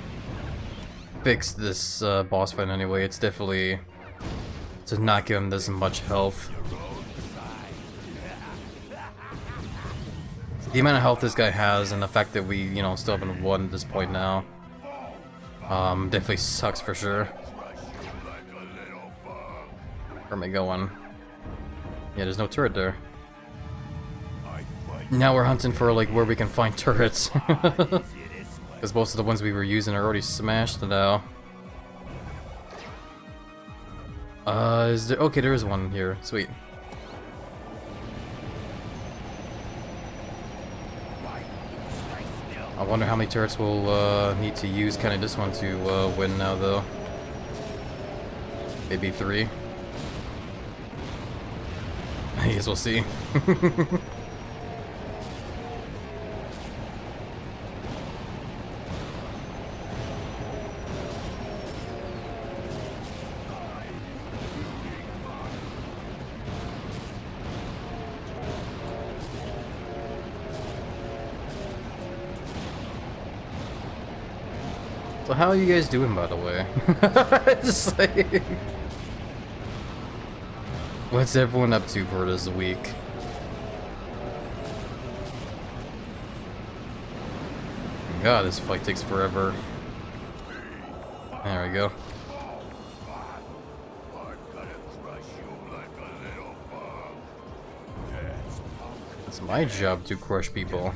fix this boss fight anyway, it's definitely to not give him this much health. The amount of health this guy has and the fact that we, you know, still haven't won at this point now, definitely sucks for sure. Where am I going? Yeah, there's no turret there. Now we're hunting for like where we can find turrets. Because most of the ones we were using are already smashed now. Is there? Okay, there is one here. Sweet. I wonder how many turrets we'll need to use kind of this one to win now, though. Maybe 3. I guess we'll see. So how are you guys doing, by the way? Just like, what's everyone up to for this week? God, this fight takes forever. There we go. It's my job to crush people.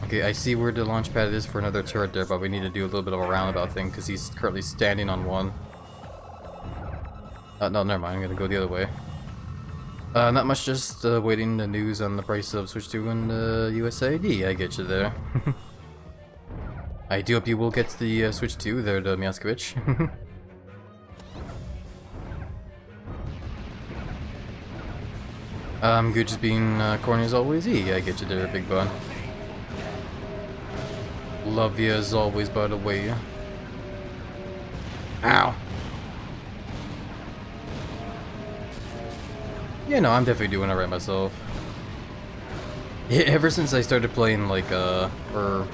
Okay, I see where the launch pad is for another turret there, but we need to do a little bit of a roundabout thing because he's currently standing on one. No, never mind. I'm gonna go the other way. Not much, just waiting the news on the price of Switch 2 and USAID. I get you there. I do hope you will get the Switch 2 there, the Miaskovich. I'm good, just being corny as always. I get you there, big bun. Love you as always, by the way. Ow. Yeah, no, I'm definitely doing alright myself. Yeah, ever since I started playing, like, or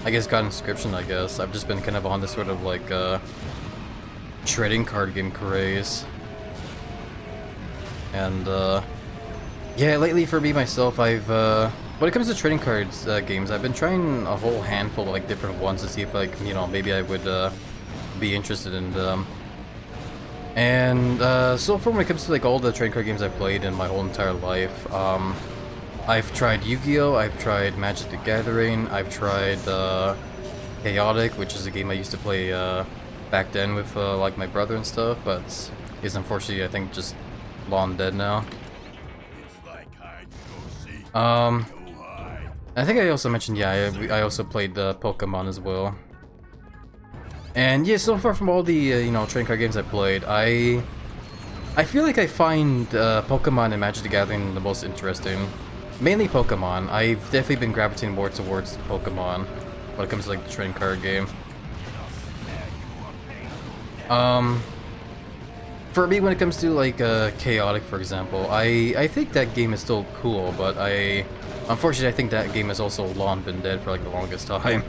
I guess got Inscription, I guess, I've just been kind of on this sort of, like, trading card game craze. And, yeah, lately for me, myself, I've, well, when it comes to trading cards games, I've been trying a whole handful of like different ones to see if like, you know, maybe I would be interested in them. And so far when it comes to like all the trading card games I've played in my whole entire life, I've tried Yu-Gi-Oh, I've tried Magic the Gathering, I've tried Chaotic, which is a game I used to play back then with like my brother and stuff, but is unfortunately I think just long dead now. I think I also mentioned, yeah, I also played Pokemon as well. And yeah, so far from all the you know, trading card games I played, I feel like I find Pokemon and Magic the Gathering the most interesting. Mainly Pokemon. I've definitely been gravitating more towards Pokemon when it comes to like the trading card game. For me, when it comes to like Chaotic, for example, I think that game is still cool, but unfortunately, I think that game has also long been dead for like the longest time.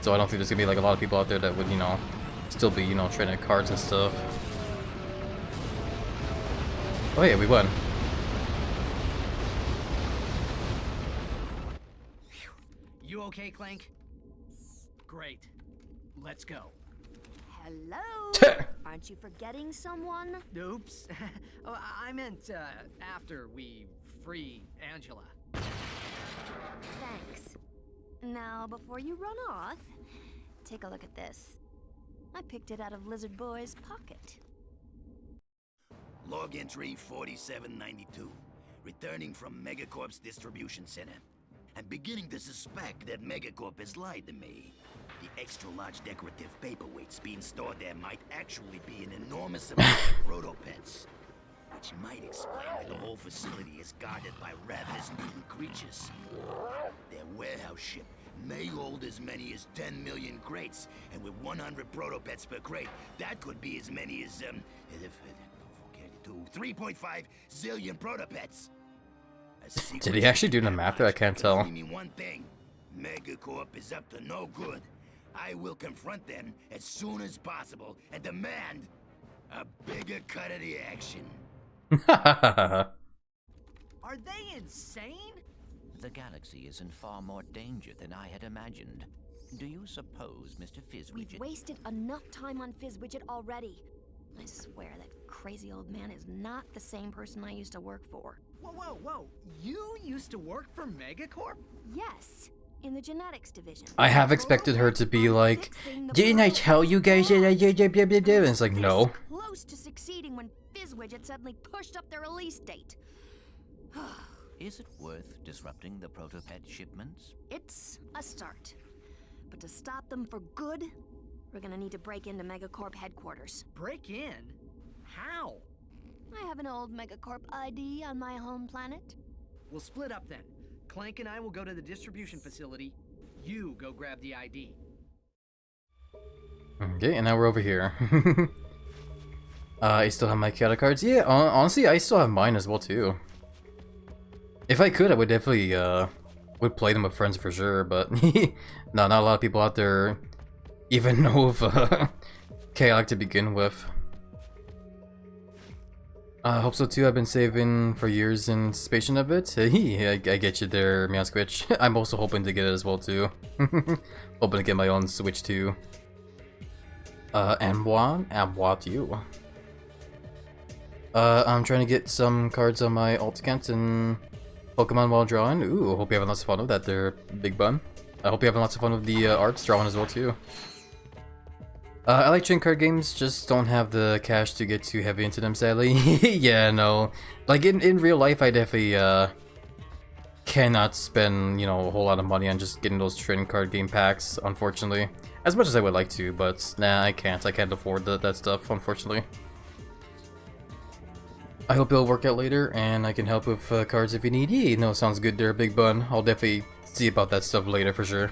So I don't think there's gonna be like a lot of people out there that would, you know, still be, you know, trading cards and stuff. Oh yeah, we won. You okay, Clank? Great. Let's go. Hello? Aren't you forgetting someone? Oops. Oh, I meant after we free Angela. Thanks. Now, before you run off, take a look at this. I picked it out of Lizard Boy's pocket. Log entry 4792. Returning from Megacorp's distribution center. I'm beginning to suspect that Megacorp has lied to me. The extra-large decorative paperweights being stored there might actually be an enormous amount of protopets, which might explain why the whole facility is guarded by ravenous mutant creatures. Their warehouse ship may hold as many as 10 million crates, and with 100 protopets per crate, that could be as many as 3.5 zillion protopets. Did he actually do the math there? I can't tell. One thing. Megacorp is up to no good. I will confront them as soon as possible and demand a bigger cut of the action. Are they insane? The galaxy is in far more danger than I had imagined. Do you suppose, Mr. Fizzwidget? We've wasted enough time on Fizzwidget already. I swear that crazy old man is not the same person I used to work for. Whoa, whoa, whoa. You used to work for Megacorp? Yes, in the genetics division. I have expected her to be like, didn't I tell you guys that I did? And it's like, no. Close to succeeding when Fizzwidget suddenly pushed up their release date. Is it worth disrupting the protopet shipments? It's a start. But to stop them for good, we're gonna need to break into Megacorp headquarters. Break in? How? I have an old Megacorp ID on my home planet. We'll split up then. Clank and I will go to the distribution facility. You go grab the ID. Okay, and now we're over here. I still have my Chaotic cards. Yeah, honestly, I still have mine as well too. If I could, I would definitely would play them with friends for sure, but no, not a lot of people out there even know of Chaotic to begin with. I hope so too. I've been saving for years in anticipation of it. I get you there, Meowsquitch. I'm also hoping to get it as well too. Hoping to get my own Switch too. And what to you? I'm trying to get some cards on my alt account and Pokemon while drawing. Ooh, hope you're having lots of fun with that there, Big Bun. I hope you're having lots of fun with the arts drawing as well too. I like trading card games, just don't have the cash to get too heavy into them, sadly. Yeah, no. Like, in real life, I definitely, cannot spend, you know, a whole lot of money on just getting those trading card game packs, unfortunately. As much as I would like to, but nah, I can't. I can't afford that stuff, unfortunately. I hope it'll work out later, and I can help with cards if you need. Yeah, no, sounds good there, Big Bun. I'll definitely see about that stuff later, for sure.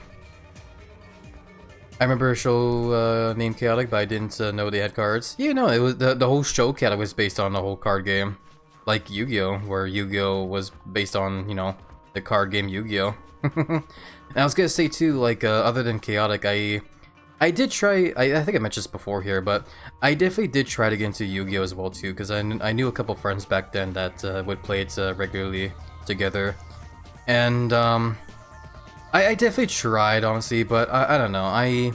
I remember a show named Chaotic, but I didn't know they had cards. Yeah, no, it was the whole show Chaotic was based on the whole card game, like Yu-Gi-Oh, where Yu-Gi-Oh was based on, you know, the card game Yu-Gi-Oh. And I was gonna say too, like other than Chaotic, I did try. I think I mentioned this before here, but I definitely did try to get into Yu-Gi-Oh as well too, because I knew a couple friends back then that would play it regularly together, and I definitely tried, honestly, but I don't know. I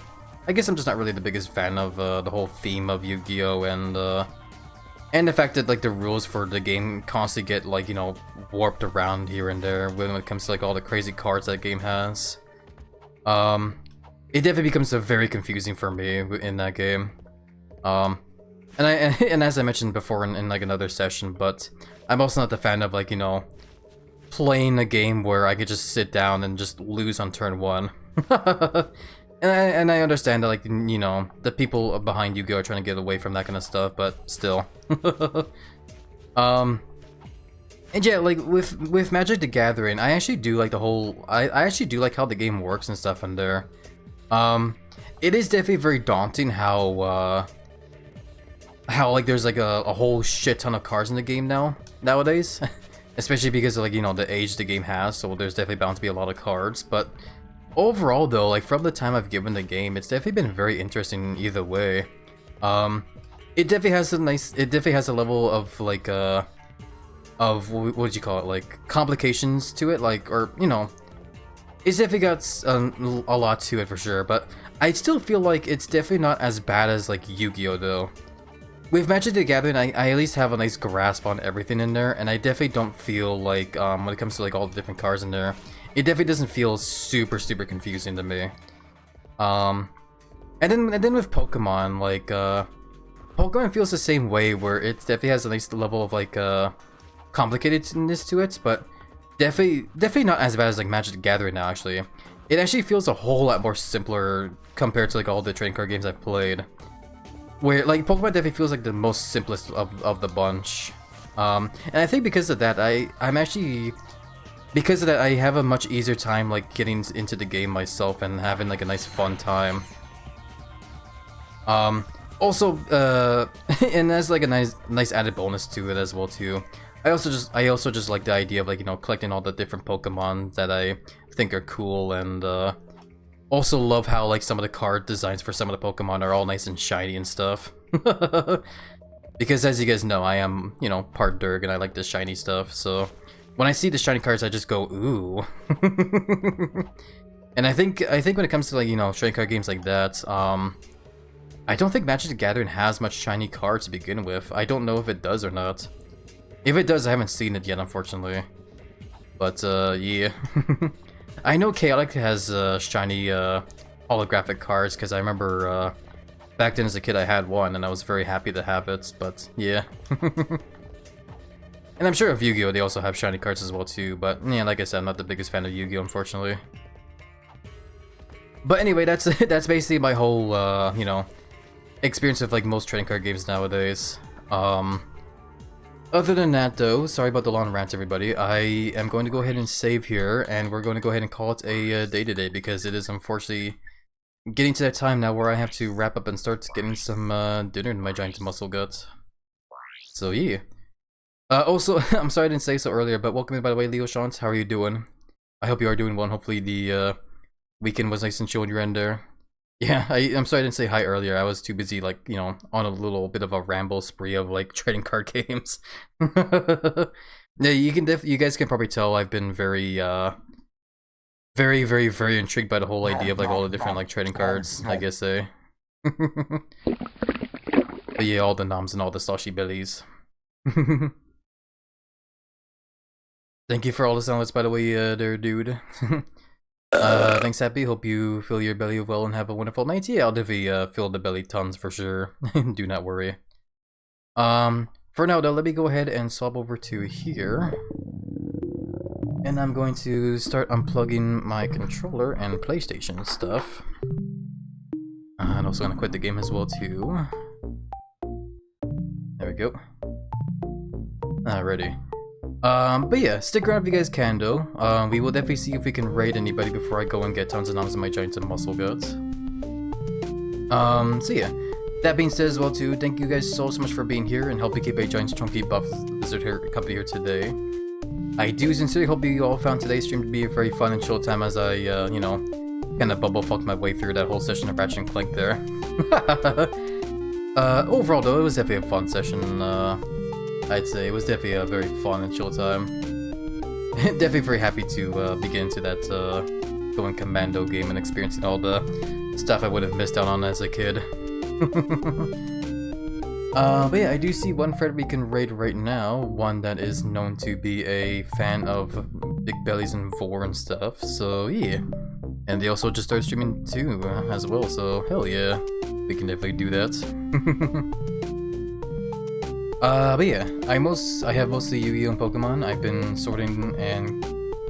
guess I'm just not really the biggest fan of the whole theme of Yu-Gi-Oh! And the fact that like the rules for the game constantly get like, you know, warped around here and there when it comes to like all the crazy cards that game has. It definitely becomes very confusing for me in that game. And as I mentioned before in like another session, but I'm also not the fan of like, you know, playing a game where I could just sit down and just lose on turn 1. And I understand that, like, you know, the people behind Yu-Gi-Oh! Are trying to get away from that kind of stuff, but still. And yeah, like, with Magic the Gathering, I actually do like the whole... I actually do like how the game works and stuff in there. It is definitely very daunting how like, there's like a whole shit ton of cards in the game nowadays. Especially because of, like, you know, the age the game has, so there's definitely bound to be a lot of cards, but... Overall though, like from the time I've given the game, it's definitely been very interesting either way. It definitely has a level of like of what would you call it, like complications to it, like, or you know, it's definitely got a lot to it for sure, but I still feel like it's definitely not as bad as like Yu-Gi-Oh! Though. With Magic the Gathering, I at least have a nice grasp on everything in there, and I definitely don't feel like when it comes to like all the different cards in there, it definitely doesn't feel super confusing to me. And then with Pokemon, like Pokemon feels the same way, where it definitely has a nice level of like complicatedness to it, but definitely not as bad as like Magic the Gathering now. Actually, it actually feels a whole lot more simpler compared to like all the trading card games I've played. Where like Pokemon definitely feels like the most simplest of the bunch. And I think because of that, because of that, I have a much easier time like getting into the game myself and having like a nice fun time. Also, and as like a nice added bonus to it as well too. I also just like the idea of like, you know, collecting all the different Pokemon that I think are cool, and also love how like some of the card designs for some of the Pokemon are all nice and shiny and stuff. Because as you guys know, I am, you know, part Derg and I like the shiny stuff, so when I see the shiny cards, I just go, ooh. And I think when it comes to like, you know, trading card games like that, I don't think Magic the Gathering has much shiny cards to begin with. I don't know if it does or not. If it does, I haven't seen it yet, unfortunately. But yeah. I know Chaotic has shiny holographic cards, because I remember back then as a kid I had one and I was very happy to have it, but yeah. And I'm sure of Yu-Gi-Oh! They also have shiny cards as well too, but yeah, like I said, I'm not the biggest fan of Yu-Gi-Oh! Unfortunately. But anyway, that's basically my whole, you know, experience with like most trading card games nowadays. Other than that though, sorry about the long rant everybody, I am going to go ahead and save here, and we're going to go ahead and call it a day today, because it is unfortunately getting to that time now where I have to wrap up and start getting some dinner in my giant muscle guts. So yeah. Also, I'm sorry I didn't say so earlier, but welcome in by the way, Leo Shantz. How are you doing? I hope you are doing well, and hopefully the weekend was nice and chill on your end there. Yeah, I'm sorry I didn't say hi earlier. I was too busy, like, you know, on a little bit of a ramble spree of like trading card games. Yeah, you guys can probably tell I've been very intrigued by the whole idea of like all the different like trading cards, I guess say. But yeah, all the noms and all the sashi bellies. Thank you for all the soundlets, by the way, there, dude. Thanks, Happy. Hope you fill your belly well and have a wonderful night. Yeah, I'll definitely fill the belly tons for sure. Do not worry. For now, though, let me go ahead and swap over to here. And I'm going to start unplugging my controller and PlayStation stuff. I'm also going to quit the game as well, too. There we go. Alrighty. But yeah, stick around if you guys can though. We will definitely see if we can raid anybody before I go and get tons of noms in my giant and muscle guts. So yeah, that being said as well too, thank you guys so much for being here and helping keep a giant chunky buff lizard here company here today. I do sincerely hope you all found today's stream to be a very fun and chill time as I, you know, kind of bubble fucked my way through that whole session of Ratchet and Clank there. Overall though, it was definitely a fun session, I'd say. It was definitely a very fun and chill time. Definitely very happy to be getting into that going commando game and experiencing all the stuff I would have missed out on as a kid. But yeah, I do see one friend we can raid right now, one that is known to be a fan of big bellies and vor and stuff, so yeah. And they also just started streaming too, as well, so hell yeah, we can definitely do that. But yeah, I have mostly Yu-Gi-Oh! And Pokemon. I've been sorting and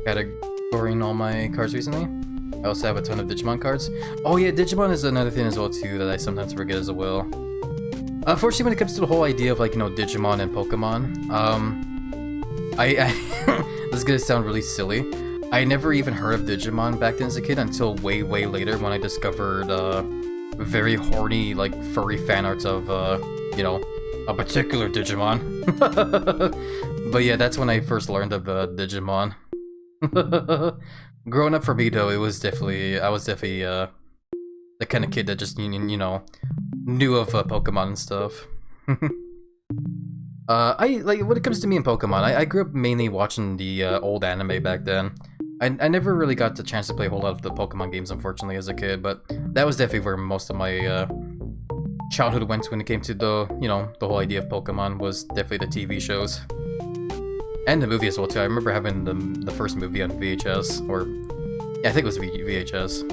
categorizing all my cards recently. I also have a ton of Digimon cards. Oh yeah, Digimon is another thing as well too that I sometimes forget as well. Unfortunately, when it comes to the whole idea of like, you know, Digimon and Pokemon, this is gonna sound really silly. I never even heard of Digimon back then as a kid until way later when I discovered very horny, like, furry fan arts of, you know, a particular Digimon. But yeah, that's when I first learned of Digimon. Growing up for me though, I was definitely the kind of kid that just, you know, knew of Pokemon and stuff. When it comes to me and Pokemon, I grew up mainly watching the old anime back then. I never really got the chance to play a whole lot of the Pokemon games, unfortunately, as a kid, but that was definitely where most of my childhood went when it came to the, you know, the whole idea of Pokemon was definitely the TV shows. And the movie as well, too. I remember having the first movie on VHS, or... yeah, I think it was VHS.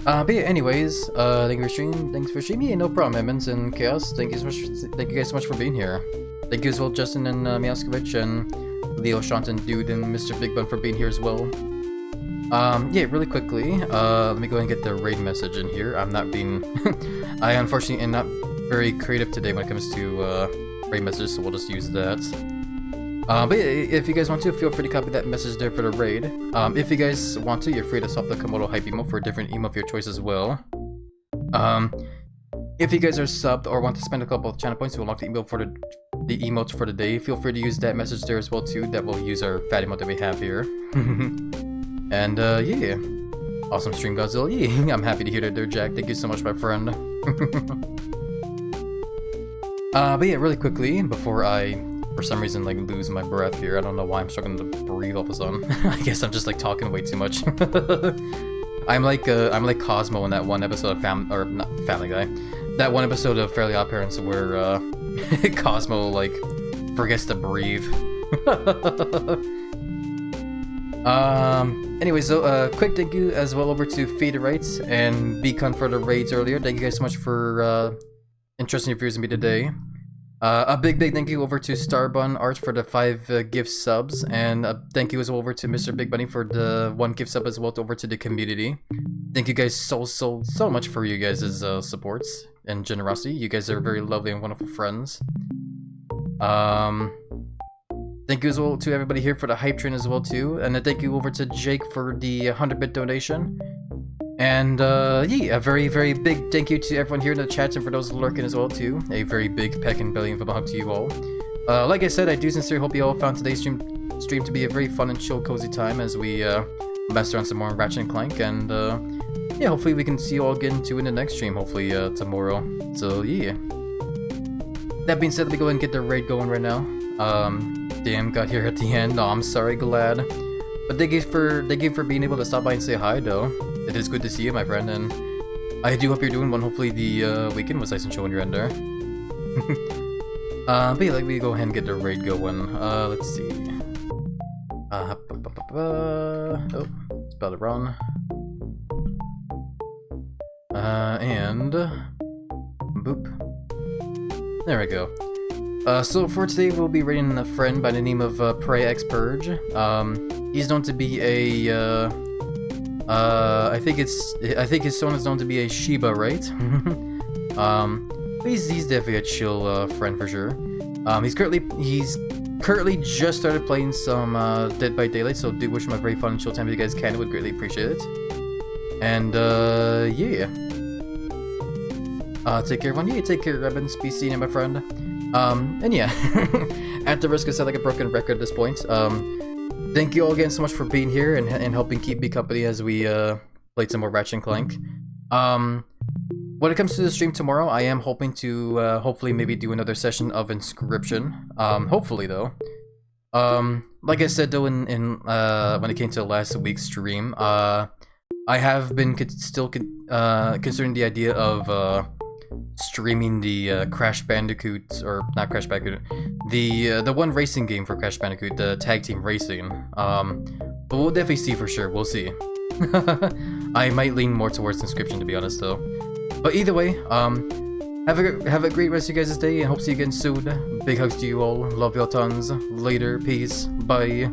But yeah, anyways, thanks for streaming. Yeah, no problem, Emmons and Chaos. Thank you guys so much for being here. Thank you as well, Justin and Miaskovich, and Leo, Shanton, Dude, and Mr. Big Bun for being here as well. Yeah, really quickly, let me go ahead and get the raid message in here. I'm not being... I unfortunately am not very creative today when it comes to raid messages, so we'll just use that. But yeah, if you guys want to, feel free to copy that message there for the raid. If you guys want to, you're free to swap the Komodo hype emote for a different emote of your choice as well. If you guys are subbed or want to spend a couple of channel points to unlock the emotes for the day, feel free to use that message there as well too. That will use our fat emote that we have here. And yeah, awesome stream, Godzilla. Yeah, I'm happy to hear that there, Jack. Thank you so much, my friend. But yeah, really quickly before I, for some reason, like lose my breath here. I don't know why I'm struggling to breathe all of a sudden. I guess I'm just like talking way too much. I'm like Cosmo in that one episode of not Family Guy. That one episode of Fairly Odd Parents where Cosmo like forgets to breathe. Anyway, so quick thank you as well over to Faderites and Beacon for the raids earlier. Thank you guys so much for entrusting your viewers in me today. A big thank you over to Starbun Art for the 5 gift subs, and a thank you as well over to Mr. Big Bunny for the 1 gift sub as well over to the community. Thank you guys so much for you guys' supports and generosity. You guys are very lovely and wonderful friends. Thank you as well to everybody here for the hype train as well too, and a thank you over to Jake for the 100-bit donation. And yeah, a very big thank you to everyone here in the chats and for those lurking as well too. A very big peck and belly and hug to you all. Like I said, I do sincerely hope you all found today's stream to be a very fun and chill, cozy time as we mess around some more Ratchet and Clank, and yeah, hopefully we can see you all again too in the next stream, hopefully tomorrow. So yeah. That being said, let me go ahead and get the raid going right now. Damn, got here at the end. No, I'm sorry, glad. But thank you for being able to stop by and say hi, though. It is good to see you, my friend, and I do hope you're doing well. Hopefully the weekend was nice and chill when you're in there. But yeah, let me go ahead and get the raid going. Let's see. Oh, it's about to run. And boop. There we go. So for today, we'll be raiding a friend by the name of Prey X Purge. He's known to be a I think his son is known to be a Shiba, right? But he's definitely a chill friend for sure. He's currently just started playing some Dead by Daylight, so do wish him a very fun and chill time if you guys can. Would greatly appreciate it. And yeah. Take care, everyone. Yeah, take care, Rebens. Be seeing you, my friend. And yeah, at the risk of sounding like a broken record at this point, thank you all again so much for being here and helping keep me company as we played some more Ratchet and Clank. When it comes to the stream tomorrow, I am hoping to hopefully maybe do another session of Inscription. Hopefully though. like I said though in when it came to last week's stream, I have been considering the idea of streaming the Crash Bandicoot, or not Crash Bandicoot, the one racing game for Crash Bandicoot, the Tag Team Racing. But we'll definitely see for sure. We'll see. I might lean more towards Inscription, to be honest, though. But either way, have a great rest of you guys' day, and hope to see you again soon. Big hugs to you all. Love y'all tons. Later. Peace. Bye.